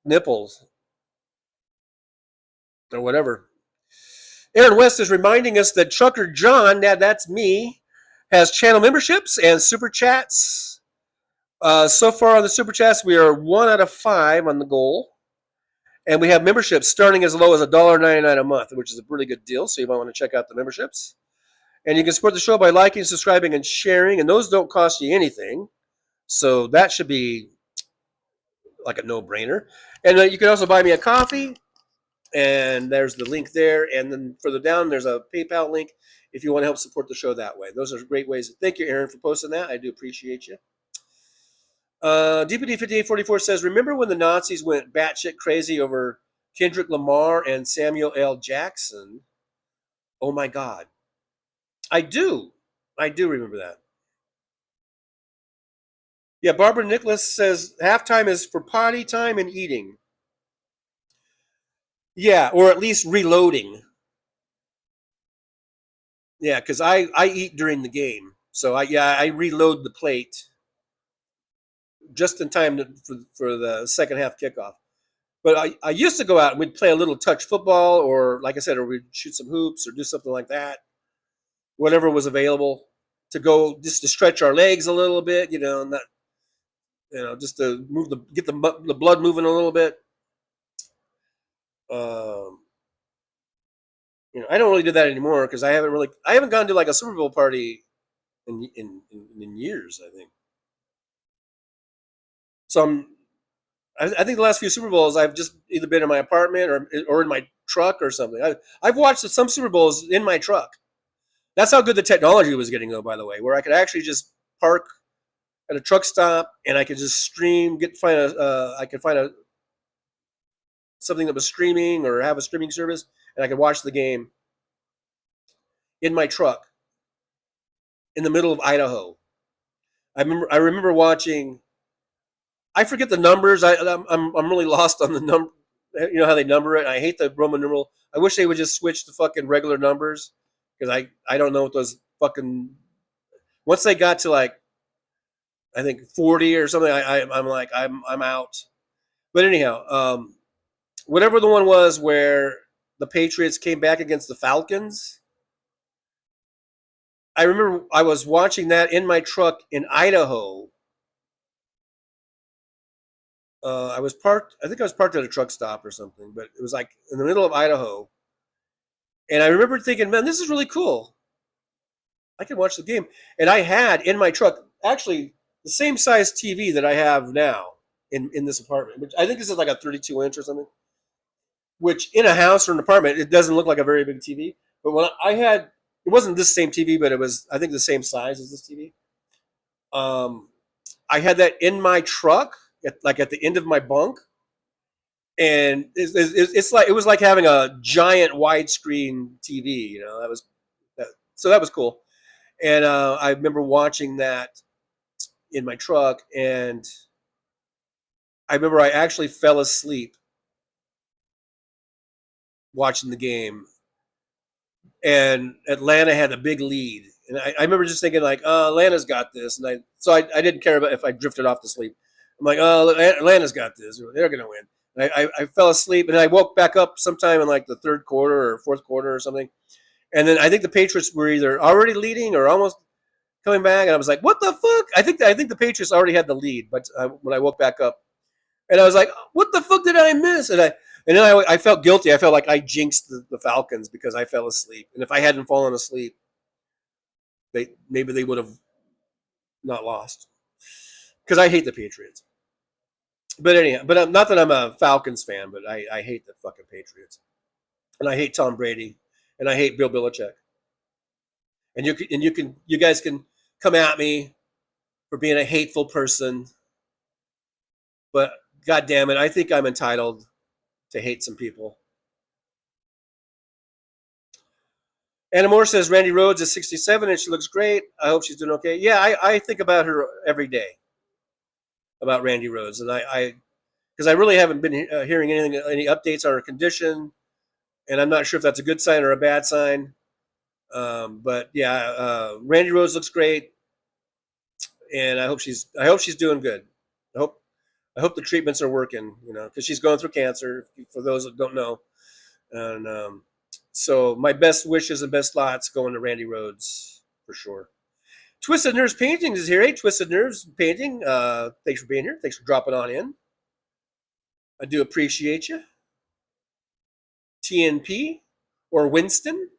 nipples or whatever. Aaron West is reminding us that Trucker John, that's me, has channel memberships and super chats. So far on the super chats, we are 1 out of 5 on the goal. And we have memberships starting as low as $1.99 a month, which is a really good deal. So you might want to check out the memberships. And you can support the show by liking, subscribing, and sharing. And those don't cost you anything. So that should be like a no-brainer. And you can also buy me a coffee. And there's the link there. And then further down, there's a PayPal link if you want to help support the show that way. Those are great ways. Thank you, Aaron, for posting that. I do appreciate you. DPD5844 says, remember when the Nazis went batshit crazy over Kendrick Lamar and Samuel L. Jackson? Oh, my God. I do remember that. Yeah, Barbara Nicholas says, halftime is for potty time and eating. Yeah, or at least reloading. Yeah, because I eat during the game. So I reload the plate just in time for the second half kickoff. But I used to go out and we'd play a little touch football, or like I said, or we'd shoot some hoops or do something like that. Whatever was available to go, just to stretch our legs a little bit, just to get the blood moving a little bit. I don't really do that anymore because I haven't gone to like a Super Bowl party in years, I think. So I think the last few Super Bowls I've just either been in my apartment or in my truck or something. I've watched some Super Bowls in my truck. That's how good the technology was getting, though, by the way, where I could actually just park at a truck stop and I could just stream, I could find something that was streaming or have a streaming service, and I could watch the game in my truck in the middle of Idaho. I remember watching. I forget the numbers. I'm really lost on the number. You know how they number it. I hate the Roman numeral. I wish they would just switch to fucking regular numbers because I don't know what those fucking. Once they got to like, I think 40 or something, I'm like I'm out. But anyhow, whatever the one was where the Patriots came back against the Falcons. I remember I was watching that in my truck in Idaho. I think I was parked at a truck stop or something, but it was like in the middle of Idaho. And I remember thinking, man, this is really cool. I can watch the game. And I had in my truck actually the same size TV that I have now in this apartment, which I think this is like a 32-inch or something, which in a house or an apartment, it doesn't look like a very big TV. But when I had, it wasn't this same TV, but it was, I think, the same size as this TV. I had that in my truck, at the end of my bunk. And it's like, it was like having a giant widescreen TV, you know, so that was cool. And I remember watching that in my truck, and I remember I actually fell asleep watching the game, and Atlanta had a big lead. And I remember just thinking like, Atlanta's got this. And I didn't care about if I drifted off to sleep. I'm like, Atlanta's got this. They're going to win. And I fell asleep, and I woke back up sometime in like the third quarter or fourth quarter or something. And then I think the Patriots were either already leading or almost coming back. And I was like, what the fuck? I think the Patriots already had the lead. But when I woke back up, and I was like, what the fuck did I miss? And then I felt guilty. I felt like I jinxed the Falcons because I fell asleep. And if I hadn't fallen asleep, maybe they would have not lost. Because I hate the Patriots. But anyhow, not that I'm a Falcons fan, but I hate the fucking Patriots. And I hate Tom Brady. And I hate Bill Belichick. And you guys can come at me for being a hateful person. But God damn it, I think I'm entitled to hate some people. Anna Moore says Randy Rhoads is 67 and she looks great. I hope she's doing okay. Yeah, I think about her every day, about Randy Rhoads. And because I really haven't been hearing any updates on her condition. And I'm not sure if that's a good sign or a bad sign. But yeah, Randy Rhoads looks great. And I hope she's doing good. I hope the treatments are working, you know, because she's going through cancer, for those that don't know. And so my best wishes and best thoughts going to Randy Rhoads, for sure. Twisted Nerves Paintings is here. Hey, Twisted Nerves Painting. Thanks for being here. Thanks for dropping on in. I do appreciate you. TNP or Winston.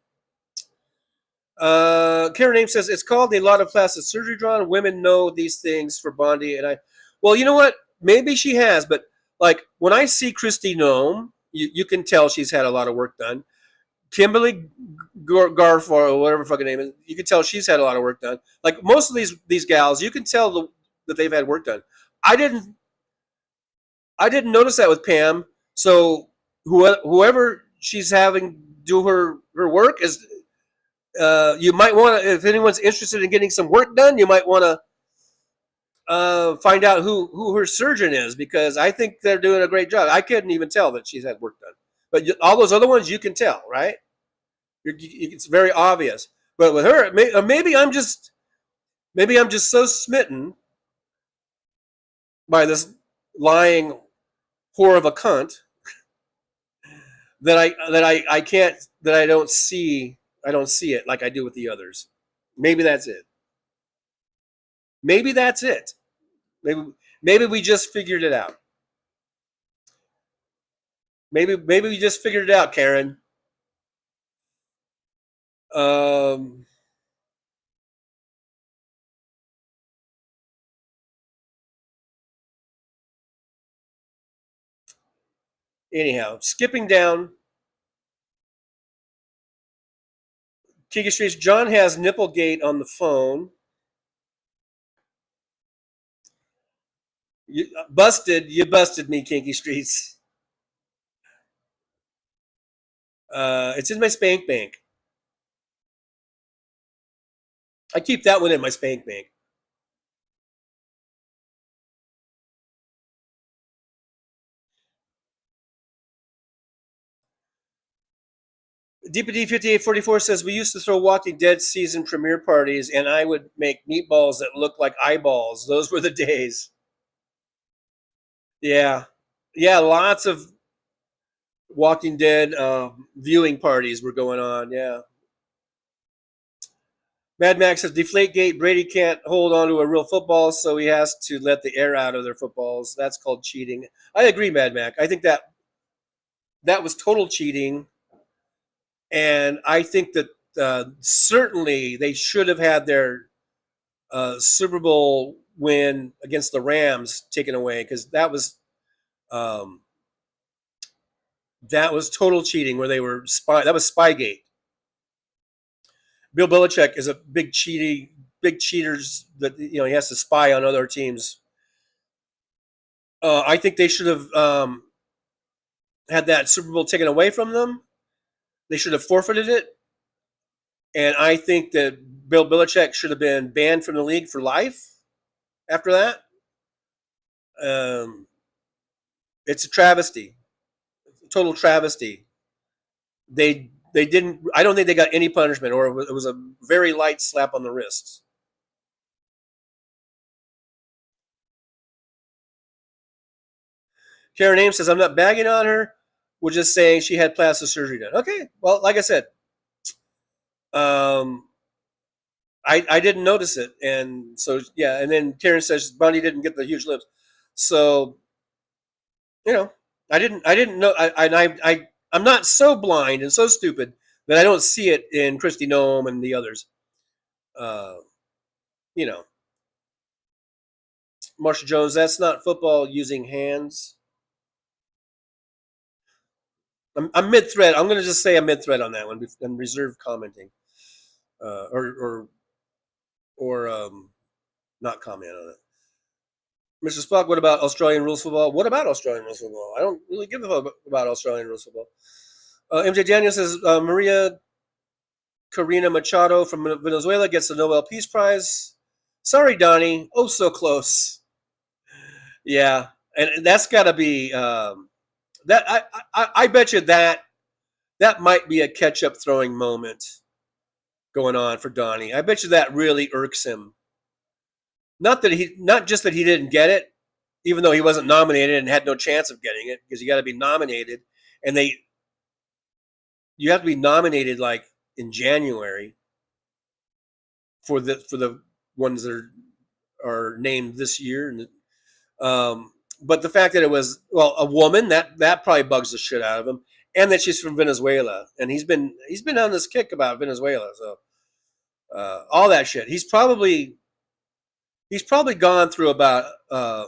Karen Name says, it's called a lot of plastic surgery drawn. Women know these things for Bondi. And well, you know what? Maybe she has, but like when I see Christy Nome, you can tell she's had a lot of work done. Kimberly Garf or whatever fucking name is, you can tell she's had a lot of work done. Like most of these gals, you can tell that they've had work done. I didn't notice that with Pam. So whoever she's having do her work is, you might want to, if anyone's interested in getting some work done, you might want to find out who her surgeon is, because I think they're doing a great job. I couldn't even tell that she's had work done, but all those other ones you can tell, right? It's very obvious. But with her, maybe I'm just so smitten by this lying whore of a cunt that I don't see it like I do with the others. Maybe that's it. Maybe that's it. Maybe we just figured it out. Maybe we just figured it out, Karen. Anyhow, skipping down. Kiki Streets, John has Nipplegate on the phone. You busted me, Kinky Streets. It's in my spank bank. I keep that one in my spank bank. DPD 5844 says, we used to throw Walking Dead season premiere parties, and I would make meatballs that looked like eyeballs. Those were the days. Yeah, lots of Walking Dead viewing parties were going on. Yeah. Mad Max says, Deflategate, Brady can't hold on to a real football, so he has to let the air out of their footballs. That's called cheating. I agree, Mad Mac. I think that was total cheating. And I think that certainly they should have had their Super Bowl win against the Rams taken away, because that was total cheating where they were that was Spygate. Bill Belichick is a big cheaters that he has to spy on other teams. I think they should have had that Super Bowl taken away from them. They should have forfeited it. And I think that Bill Belichick should have been banned from the league for life after that. It's a travesty, a total travesty. They didn't. I don't think they got any punishment, or it was a very light slap on the wrists. Karen Ames says, "I'm not bagging on her. We're just saying she had plastic surgery done." Okay, well, like I said, I didn't notice it, and so yeah. And then Karen says Bundy didn't get the huge lips, so I didn't know. I'm not so blind and so stupid that I don't see it in Kristi Noem and the others. Marsha Jones, that's not football using hands. I'm mid-thread. I'm going to just say I'm mid-thread on that one and reserve commenting, or not comment on it. Mr. Spock, what about Australian rules football? What about Australian rules football? I don't really give a fuck about Australian rules football. MJ Daniel says Maria Corina Machado from Venezuela gets the Nobel Peace Prize. Sorry, Donnie. Oh, so close. Yeah, and that's got to be that. I bet you that might be a catch-up throwing moment going on for Donnie. I bet you that really irks him. Not just that he didn't get it, even though he wasn't nominated and had no chance of getting it, because you got to be nominated, and you have to be nominated like in January for the ones that are named this year. And but the fact that it was a woman, that probably bugs the shit out of him, and that she's from Venezuela, and he's been on this kick about Venezuela, so all that shit. He's probably gone through about a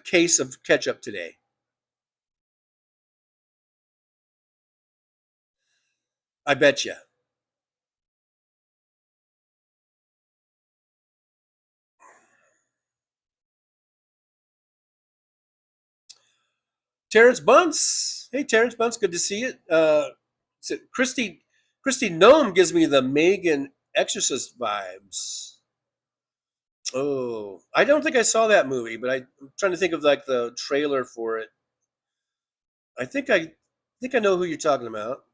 case of ketchup today. I bet you. Terrence Bunce. Hey, Terrence Bunce, good to see you. Kristi Noem gives me the Megan Exorcist vibes. Oh, I don't think I saw that movie, but I'm trying to think of like the trailer for it. I think I know who you're talking about.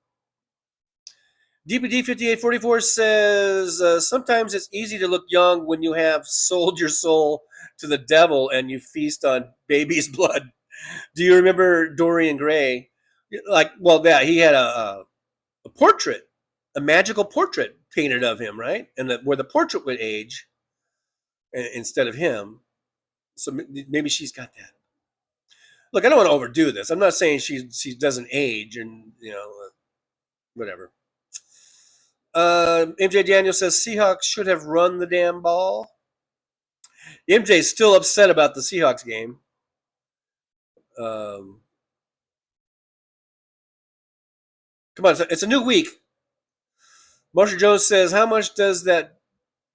DPD 5844 says sometimes it's easy to look young when you have sold your soul to the devil and you feast on baby's blood. Do you remember Dorian Gray? Yeah, he had a portrait, a magical portrait painted of him, right? And where the portrait would age instead of him. So maybe she's got that. Look, I don't want to overdo this. I'm not saying she doesn't age, and whatever. MJ Daniel says Seahawks should have run the damn ball. MJ's still upset about the Seahawks game. Come on, it's a new week. Marsha Jones says, "How much does that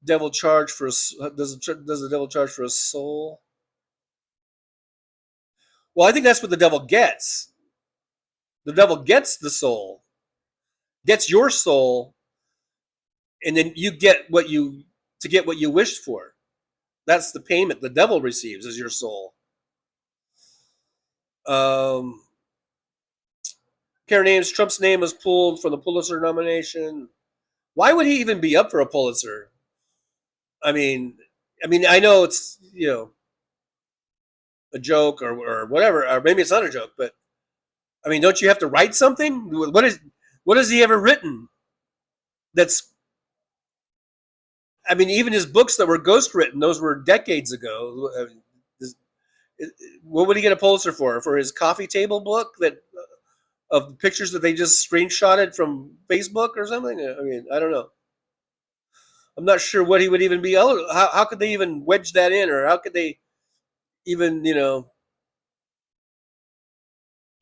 devil charge for? Does the devil charge for a soul?" Well, I think that's what the devil gets. The devil gets the soul, gets your soul, and then you get what you wished for. That's the payment the devil receives, is your soul. Karen Ames, Trump's name was pulled from the Pulitzer nomination. Why would he even be up for a Pulitzer? I mean, I know it's a joke or whatever, or maybe it's not a joke, but I mean, don't you have to write something? What has he ever written? Even his books that were ghost written, those were decades ago. What would he get a Pulitzer for? For his coffee table book that of the pictures that they just screenshotted from Facebook or something. I mean, I don't know. I'm not sure what he would even be. How could they even wedge that in, or how could they even,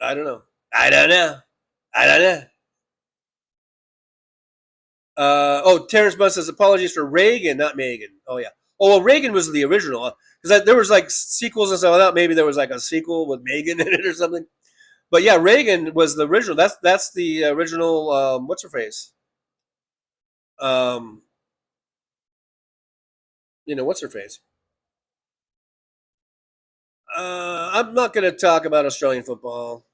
I don't know. I don't know. Terrence Bunn says apologies for Reagan, not Megan. Oh yeah. Oh well, Reagan was the original because there was like sequels and stuff. I thought maybe there was like a sequel with Megan in it or something. But yeah, Reagan was the original. That's the original. What's her face? What's her face? I'm not going to talk about Australian football.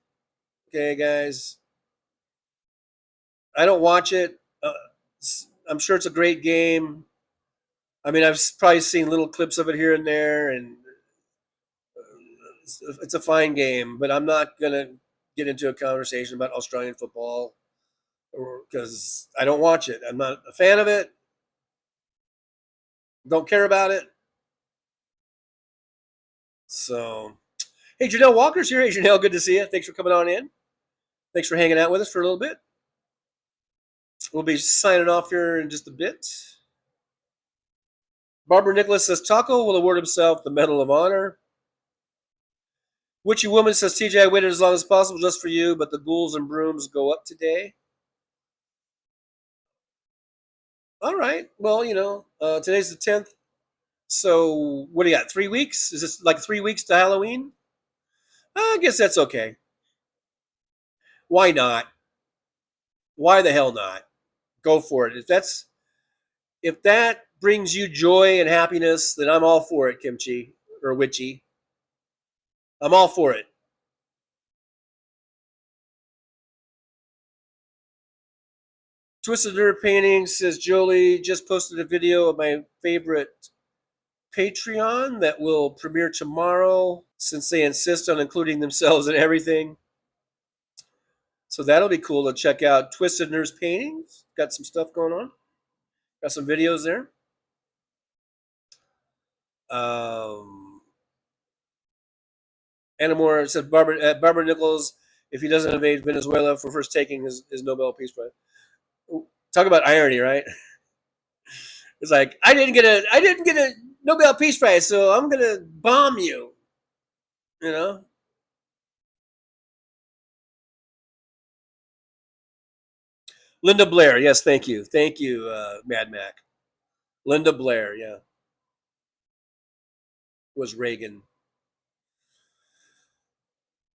Okay, guys. I don't watch it. I'm sure it's a great game. I mean, I've probably seen little clips of it here and there, and it's a fine game. But I'm not going to get into a conversation about Australian football because I don't watch it. I'm not a fan of it. Don't care about it. So, hey, Janelle Walker's here. Hey, Janelle, good to see you. Thanks for coming on in. Thanks for hanging out with us for a little bit. We'll be signing off here in just a bit. Barbara Nicholas says, Taco will award himself the Medal of Honor. Witchy Woman says, TJ, I waited as long as possible just for you, but the ghouls and brooms go up today. All right. Well, today's the 10th. So what do you got, 3 weeks? Is this like 3 weeks to Halloween? I guess that's okay. Why not? Why the hell not? Go for it. If that brings you joy and happiness, then I'm all for it, Kimchi or Witchy. I'm all for it. Twisted Nerve Painting says, Jolie just posted a video of my favorite Patreon that will premiere tomorrow since they insist on including themselves in everything. So that'll be cool to check out. Twisted Nerves Paintings. Got some stuff going on. Got some videos there. Anna Moore said Barbara Nichols, if he doesn't invade Venezuela for first taking his Nobel Peace Prize. Talk about irony, right? It's like I didn't get a Nobel Peace Prize, so I'm gonna bomb you. Linda Blair, yes, thank you, Mad Mac. Linda Blair, yeah, was Reagan.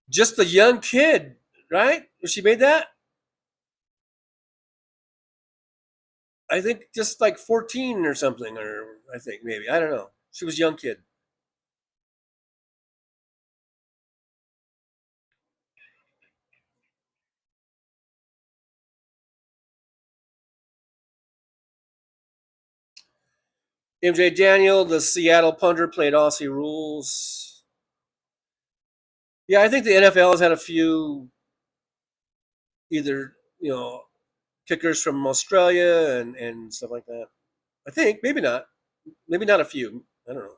Just a young kid, right? She made that. I think just like 14 or something, or I think maybe. I don't know. She was a young kid. MJ Daniel, the Seattle punter, played Aussie rules. Yeah, I think the NFL has had a few either, kickers from Australia and stuff like that. I think, maybe not. Maybe not a few. I don't know.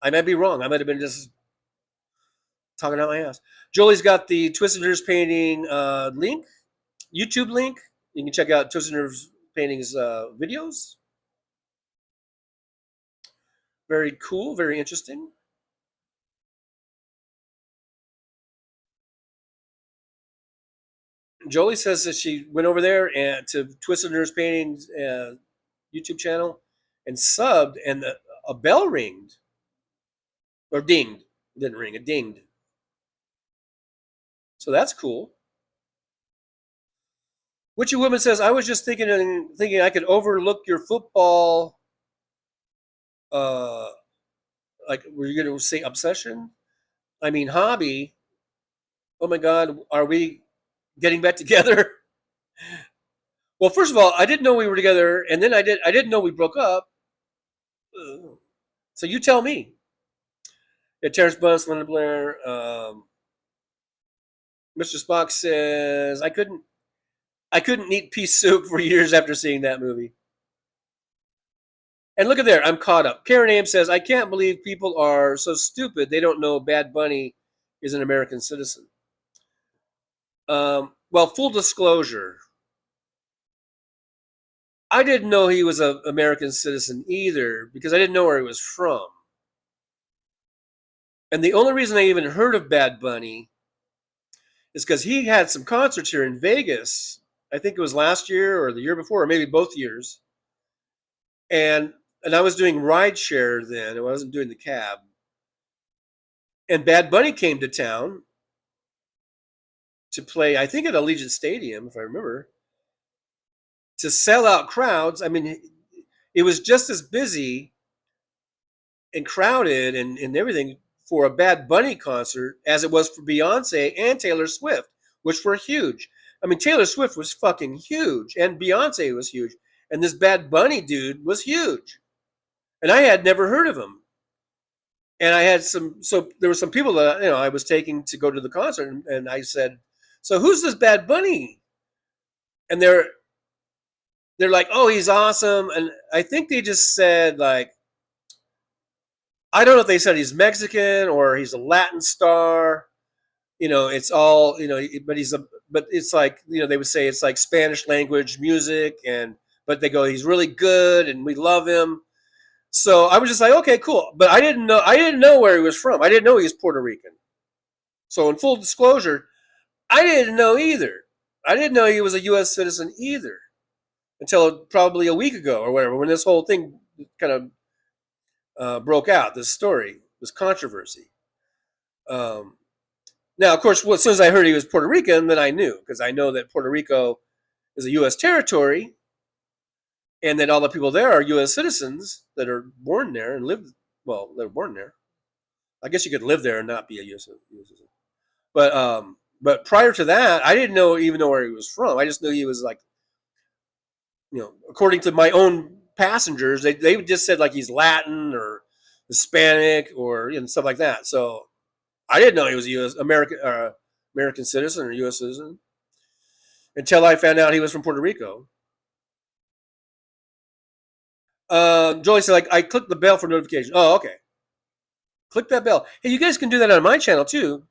I might be wrong. I might have been just talking out my ass. Jolie's got the Twisted Nerves Painting link, YouTube link. You can check out Twisted Nerves Painting's videos. Very cool, very interesting. Jolie says that she went over there and to Twisted Nerves Painting's YouTube channel and subbed, and a bell ringed. Or dinged. It didn't ring, it dinged. So that's cool. Witchy Woman says, I was just thinking I could overlook your football, like, were you going to say obsession? I mean, hobby. Oh my God, are we getting back together? Well, first of all, I didn't know we were together, and then I didn't know we broke up. So you tell me. Yeah, Terrence Bunce, Linda Blair. Mr. Spock says, I couldn't eat pea soup for years after seeing that movie. And look at there, I'm caught up. Karen Ames says, I can't believe people are so stupid they don't know Bad Bunny is an American citizen. Well, full disclosure, I didn't know he was an American citizen either because I didn't know where he was from. And the only reason I even heard of Bad Bunny is because he had some concerts here in Vegas. I think it was last year or the year before, or maybe both years. And I was doing rideshare then. I wasn't doing the cab. And Bad Bunny came to town to play, I think at Allegiant Stadium, if I remember, to sell out crowds. I mean, it was just as busy and crowded and everything for a Bad Bunny concert as it was for Beyonce and Taylor Swift, which were huge. I mean, Taylor Swift was fucking huge, and Beyonce was huge, and this Bad Bunny dude was huge. And I had never heard of him. And I had so there were some people that I was taking to go to the concert, and I said, "So who's this Bad Bunny?" And they're like, "Oh, he's awesome." And I think they just said, like, I don't know if they said he's Mexican or he's a Latin star. It's all, but it's like, they would say it's like Spanish language music, but they go, he's really good and we love him. So I was just like, okay, cool. But I didn't know where he was from. I didn't know he was Puerto Rican. So in full disclosure, I didn't know either. I didn't know he was a U.S. citizen either until probably a week ago or whatever, when this whole thing kind of broke out, this story, this controversy. Now, of course, as soon as I heard he was Puerto Rican, then I knew, because I know that Puerto Rico is a U.S. territory, and that all the people there are U.S. citizens that are born there and they're born there. I guess you could live there and not be a U.S. citizen. But prior to that, I didn't even know where he was from. I just knew he was like, according to my own passengers, they just said like he's Latin or Hispanic or stuff like that. So I didn't know he was a U.S. American citizen or U.S. citizen until I found out he was from Puerto Rico. Joey said, like, I clicked the bell for notification. Oh, okay. Click that bell. Hey, you guys can do that on my channel too.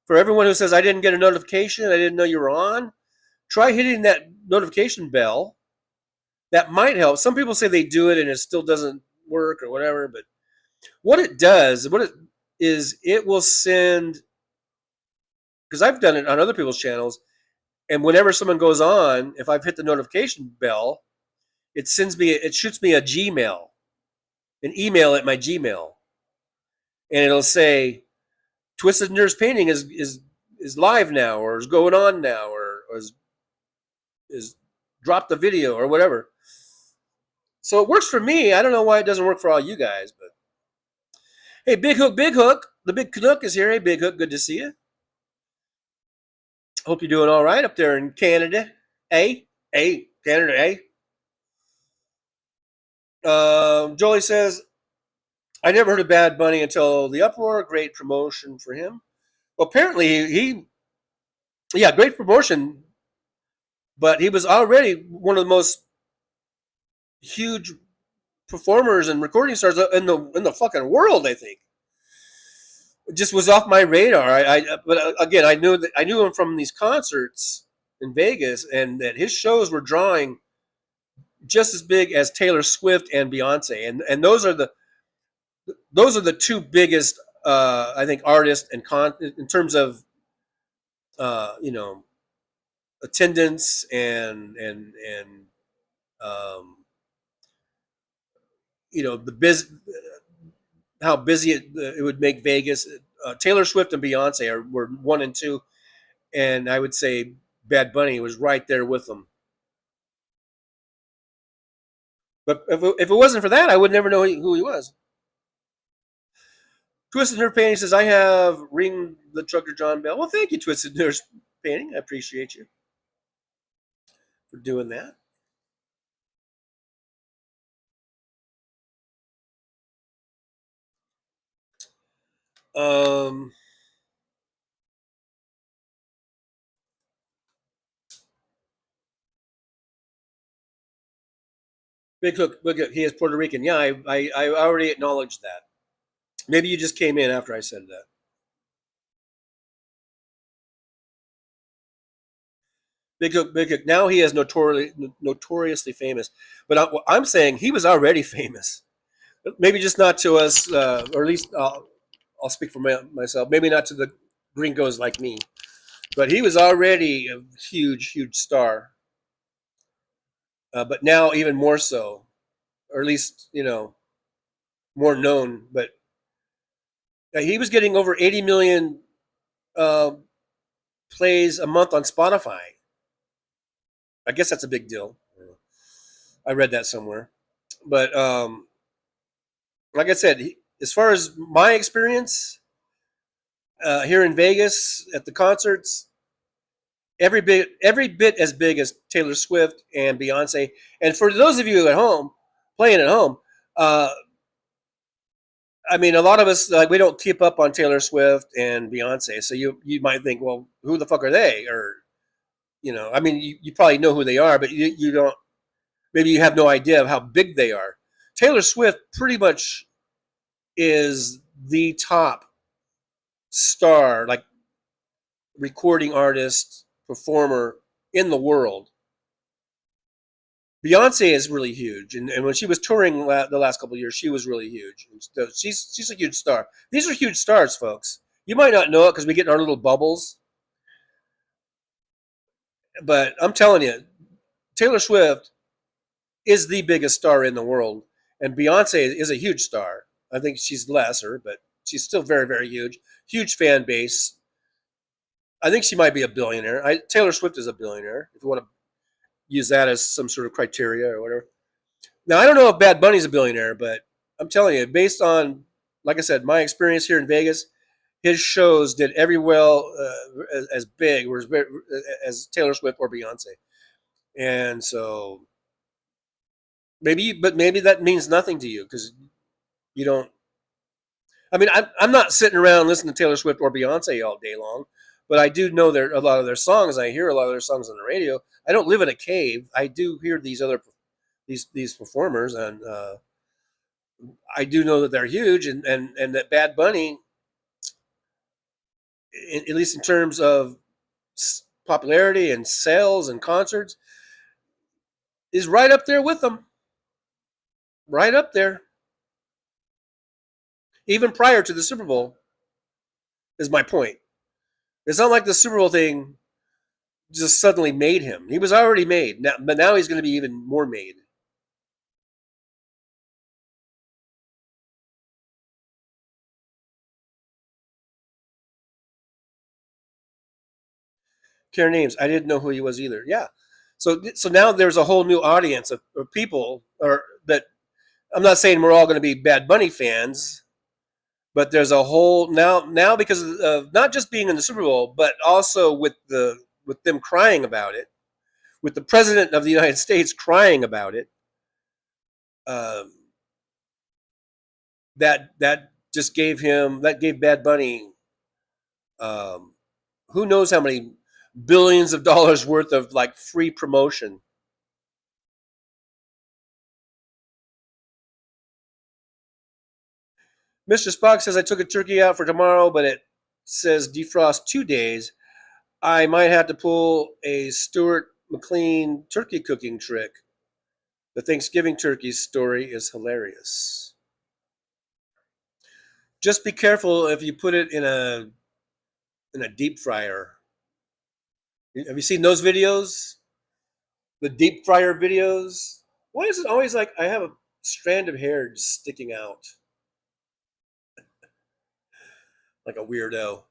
For everyone who says I didn't get a notification, I didn't know you were on, try hitting that notification bell. That might help. Some people say they do it and it still doesn't work or whatever, but what it does, it will send, because I've done it on other people's channels, and whenever someone goes on, if I've hit the notification bell, it shoots me a Gmail, an email at my Gmail, and it'll say, Twisted Nerves Painting is live now, or is going on now, or is dropped the video or whatever. So it works for me. I don't know why it doesn't work for all you guys, but hey, Big Hook, the Big Canuck is here. Hey, Big Hook, good to see you. Hope you're doing all right up there in Canada. Hey, Canada, hey. Jolie says, I never heard of Bad Bunny until the uproar. Great promotion for him. Well, apparently great promotion, but he was already one of the most huge performers and recording stars in the fucking world, I think. It just was off my radar. But again, I knew him from these concerts in Vegas, and that his shows were drawing just as big as Taylor Swift and Beyonce, and those are the two biggest I think artists in terms of attendance and how busy it would make Vegas. Taylor Swift and Beyonce were 1 and 2, and I would say Bad Bunny was right there with them. But if it wasn't for that, I would never know who he was. Twisted Nerve Painting says, I have ring the Trucker John bell. Well, thank you, Twisted Nerve Painting. I appreciate you for doing that. Big Hook, he is Puerto Rican. Yeah, I already acknowledged that. Maybe you just came in after I said that. Big. Now he is notoriously famous. But I'm saying he was already famous. Maybe just not to us, or at least I'll speak for myself. Maybe not to the gringos like me, but he was already a huge star. But now even more so, or at least more known. But he was getting over 80 million plays a month on Spotify. I guess that's a big deal. I read that somewhere. But like I said, as far as my experience here in Vegas at the concerts, every bit as big as Taylor Swift and Beyonce. And for those of you at home, playing at home, I mean, a lot of us, we don't keep up on Taylor Swift and Beyonce. So you might think, well, who the fuck are they? Or, I mean, you probably know who they are, but you don't, maybe you have no idea of how big they are. Taylor Swift pretty much is the top star, like recording artist, performer in the world. Beyonce is really huge, and when she was touring the last couple of years, she was really huge. So she's a huge star. These are huge stars, folks. You might not know it because we get in our little bubbles, but I'm telling you, Taylor Swift is the biggest star in the world, and Beyonce is a huge star. I think she's lesser, but she's still very, very huge. Huge fan base. I think she might be a billionaire. Taylor Swift is a billionaire, if you want to use that as some sort of criteria or whatever. Now, I don't know if Bad Bunny's a billionaire, but I'm telling you, based on, like I said, my experience here in Vegas, his shows did every well as big or as Taylor Swift or Beyonce. And so maybe that means nothing to you because you don't. I mean, I'm not sitting around listening to Taylor Swift or Beyonce all day long, but I do know a lot of their songs. I hear a lot of their songs on the radio. I don't live in a cave. I do hear these performers, and I do know that they're huge, and that Bad Bunny, at least in terms of popularity and sales and concerts, is right up there with them. Right up there. Even prior to the Super Bowl, is my point. It's not like the Super Bowl thing just suddenly made him. He was already made, but now he's going to be even more made. Karen Ames, I didn't know who he was either. Yeah. So now there's a whole new audience of people, or that I'm not saying we're all going to be Bad Bunny fans, but there's a whole now because of not just being in the Super Bowl, but also with them crying about it, with the president of the United States crying about it. That just gave Bad Bunny who knows how many billions of dollars worth of like free promotion. Mr. Spock says, I took a turkey out for tomorrow, but it says defrost 2 days. I might have to pull a Stuart McLean turkey cooking trick. The Thanksgiving turkey story is hilarious. Just be careful if you put it in a deep fryer. Have you seen those videos? The deep fryer videos? Why is it always like I have a strand of hair just sticking out? Like a weirdo.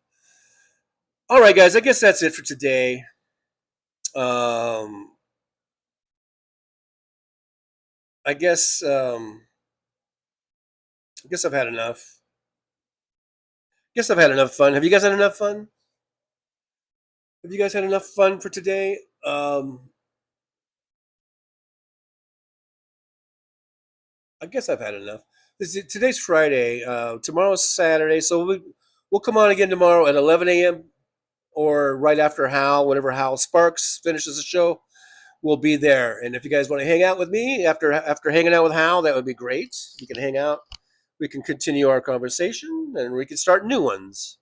All right, guys, I guess that's it for today. I guess I've had enough. Guess I've had enough fun. Have you guys had enough fun? Have you guys had enough fun for today? I guess I've had enough. Today's Friday. Tomorrow's Saturday, so we'll come on again tomorrow at 11 a.m. or right after whenever Hal Sparks finishes the show. We'll be there. And if you guys want to hang out with me after hanging out with Hal, that would be great. We can hang out. We can continue our conversation, and we can start new ones.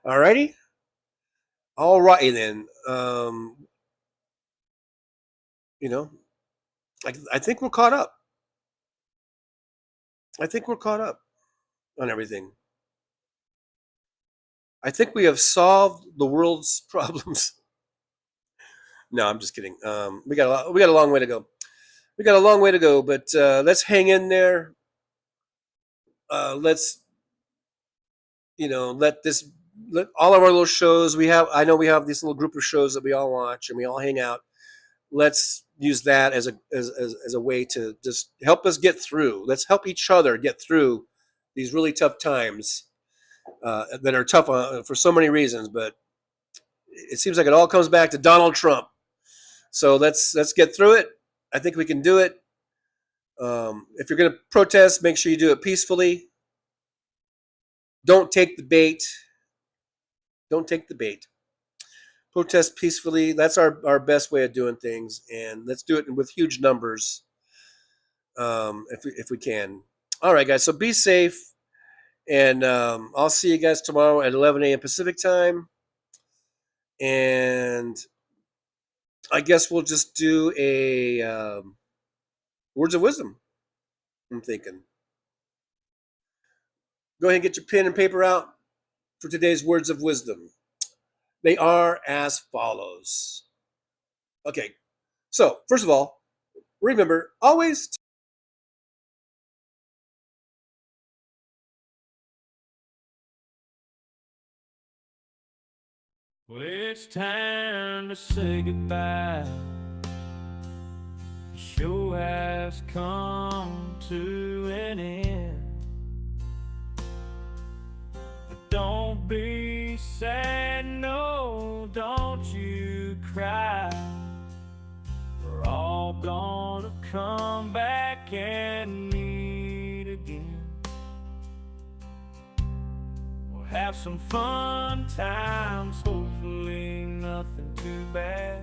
All righty. All righty then. You know, I think we're caught up. I think we're caught up on everything. I think we have solved the world's problems. No, I'm just kidding. We got a long way to go. We got a long way to go, but let's hang in there. Let's, let all of our little shows I know we have this little group of shows that we all watch and we all hang out. Let's use that as a way to just help us get through. Let's help each other get through these really tough times that are tough for so many reasons. But it seems like it all comes back to Donald Trump. So let's get through it. I think we can do it. If you're going to protest, make sure you do it peacefully. Don't take the bait. Don't take the bait. Protest peacefully. That's our best way of doing things, and let's do it with huge numbers if we can. All right, guys. So be safe, and I'll see you guys tomorrow at 11 a.m. Pacific time, and I guess we'll just do a words of wisdom. I'm thinking. Go ahead and get your pen and paper out for today's words of wisdom. They are as follows. Okay, so first of all, remember, always Well, it's time to say goodbye. The show has come to an end. But don't be sad, no, don't you cry. We're all gonna come back and meet again. We'll have some fun times, hopefully nothing too bad.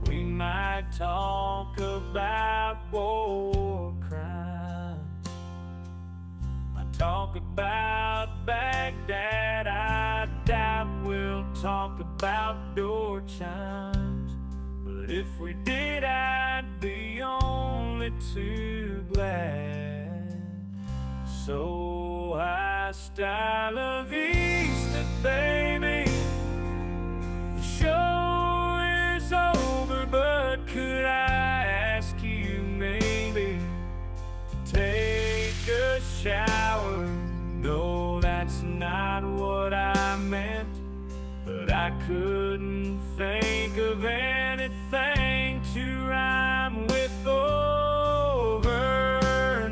We might talk about war crimes. Might talk about Baghdad. I doubt we'll talk about door chimes. But if we did, I'd be only too glad. So hasta la vista, baby. The show is over, but could I ask you maybe to take a shower? No, that's not what I meant, but I couldn't think of anything to rhyme with over.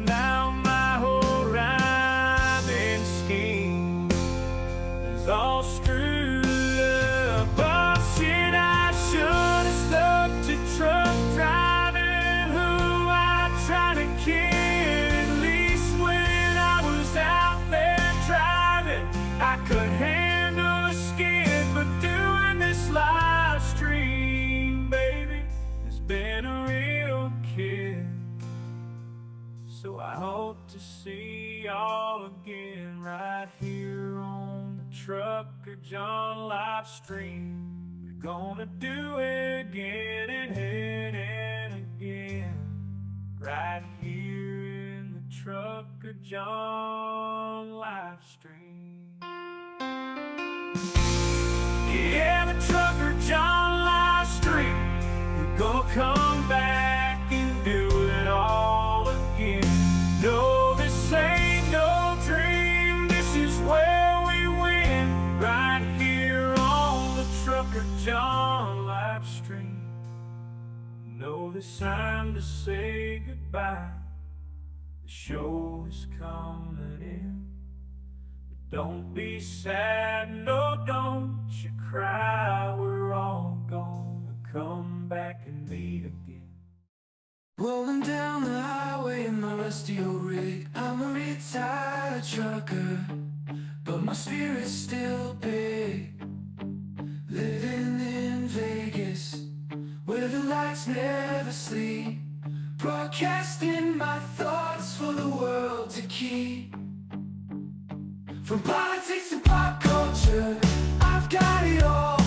Now my whole rhyming scheme is all screwed up. Oh shit, I should have stuck to truck driving, who I tried to kid. At least when I was out there driving, I could handle a skid. But doing this live stream, baby, has been a real kid. So I hope to see y'all again right here on the Trucker John Livestream. We're gonna do it again and again, right here in the Trucker John Livestream. Yeah, the Trucker John Livestream. We're gonna come back and do it all again. No, this ain't no dream. This is where we win, right here on the Trucker John Livestream. No, this time to say goodbye. The show is coming in. But don't be sad, no, don't you cry. We're all gonna come back and meet again. Rolling down the highway in my rusty old rig. I'm a retired trucker, but my spirit's still big. Living in Vegas, where the lights never sleep. Broadcasting my thoughts for the world to keep. From politics to pop culture, I've got it all.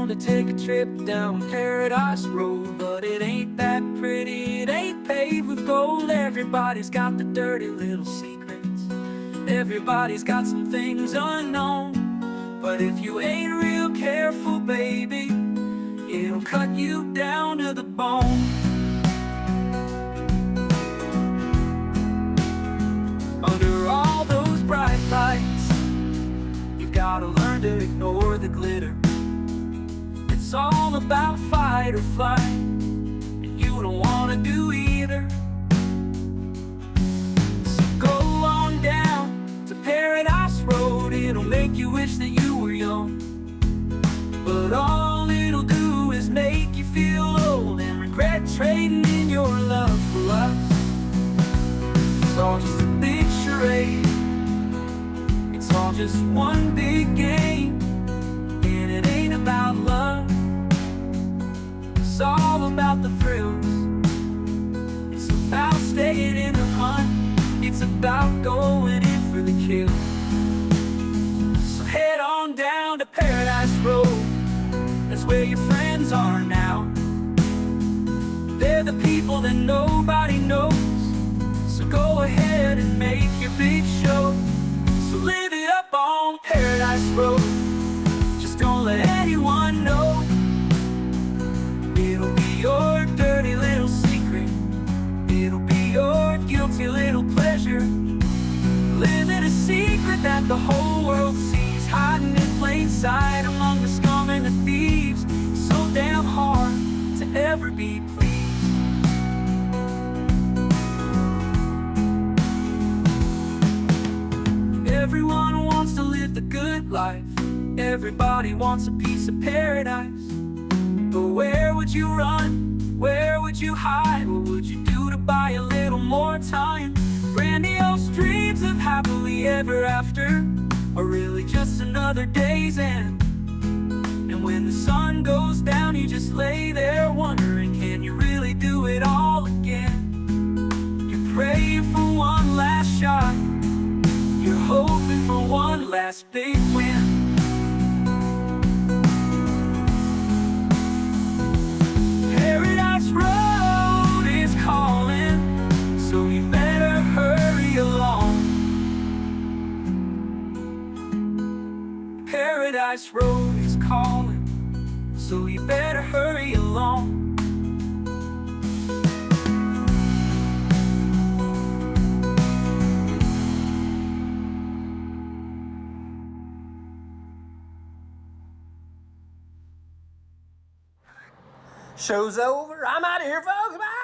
down to take a trip down Paradise Road, but it ain't that pretty, it ain't paved with gold. Everybody's got the dirty little secrets, everybody's got some things unknown. But if you ain't real careful, baby, it'll cut you down to the bone. Under all those bright lights, you've gotta learn to ignore the glitter. It's all about fight or flight, and you don't wanna do either. So go on down to Paradise Road, it'll make you wish that you were young. But all it'll do is make you feel old and regret trading in your love for lust. It's all just a big charade, it's all just one big game, and it ain't about love, it's all about the thrills. It's about staying in the hunt, it's about going in for the kill. So head on down to Paradise Road, that's where your friends are now. They're the people that nobody knows. So go ahead and make your big show. So live it up on Paradise Road, just don't let anyone know. It'll be your dirty little secret, it'll be your guilty little pleasure. Living a secret that the whole world sees, hiding in plain sight among the scum and the thieves. It's so damn hard to ever be pleased. Everyone wants to live the good life, everybody wants a piece of paradise. But where would you run? Where would you hide? What would you do to buy a little more time? Grandiose dreams of happily ever after are really just another day's end. And when the sun goes down, you just lay there wondering, can you really do it all again? You're praying for one last shot, you're hoping for one last big win. Paradise Road is calling, so you better hurry along. Paradise Road is calling, so you better hurry along. Show's over. I'm out of here, folks. Bye.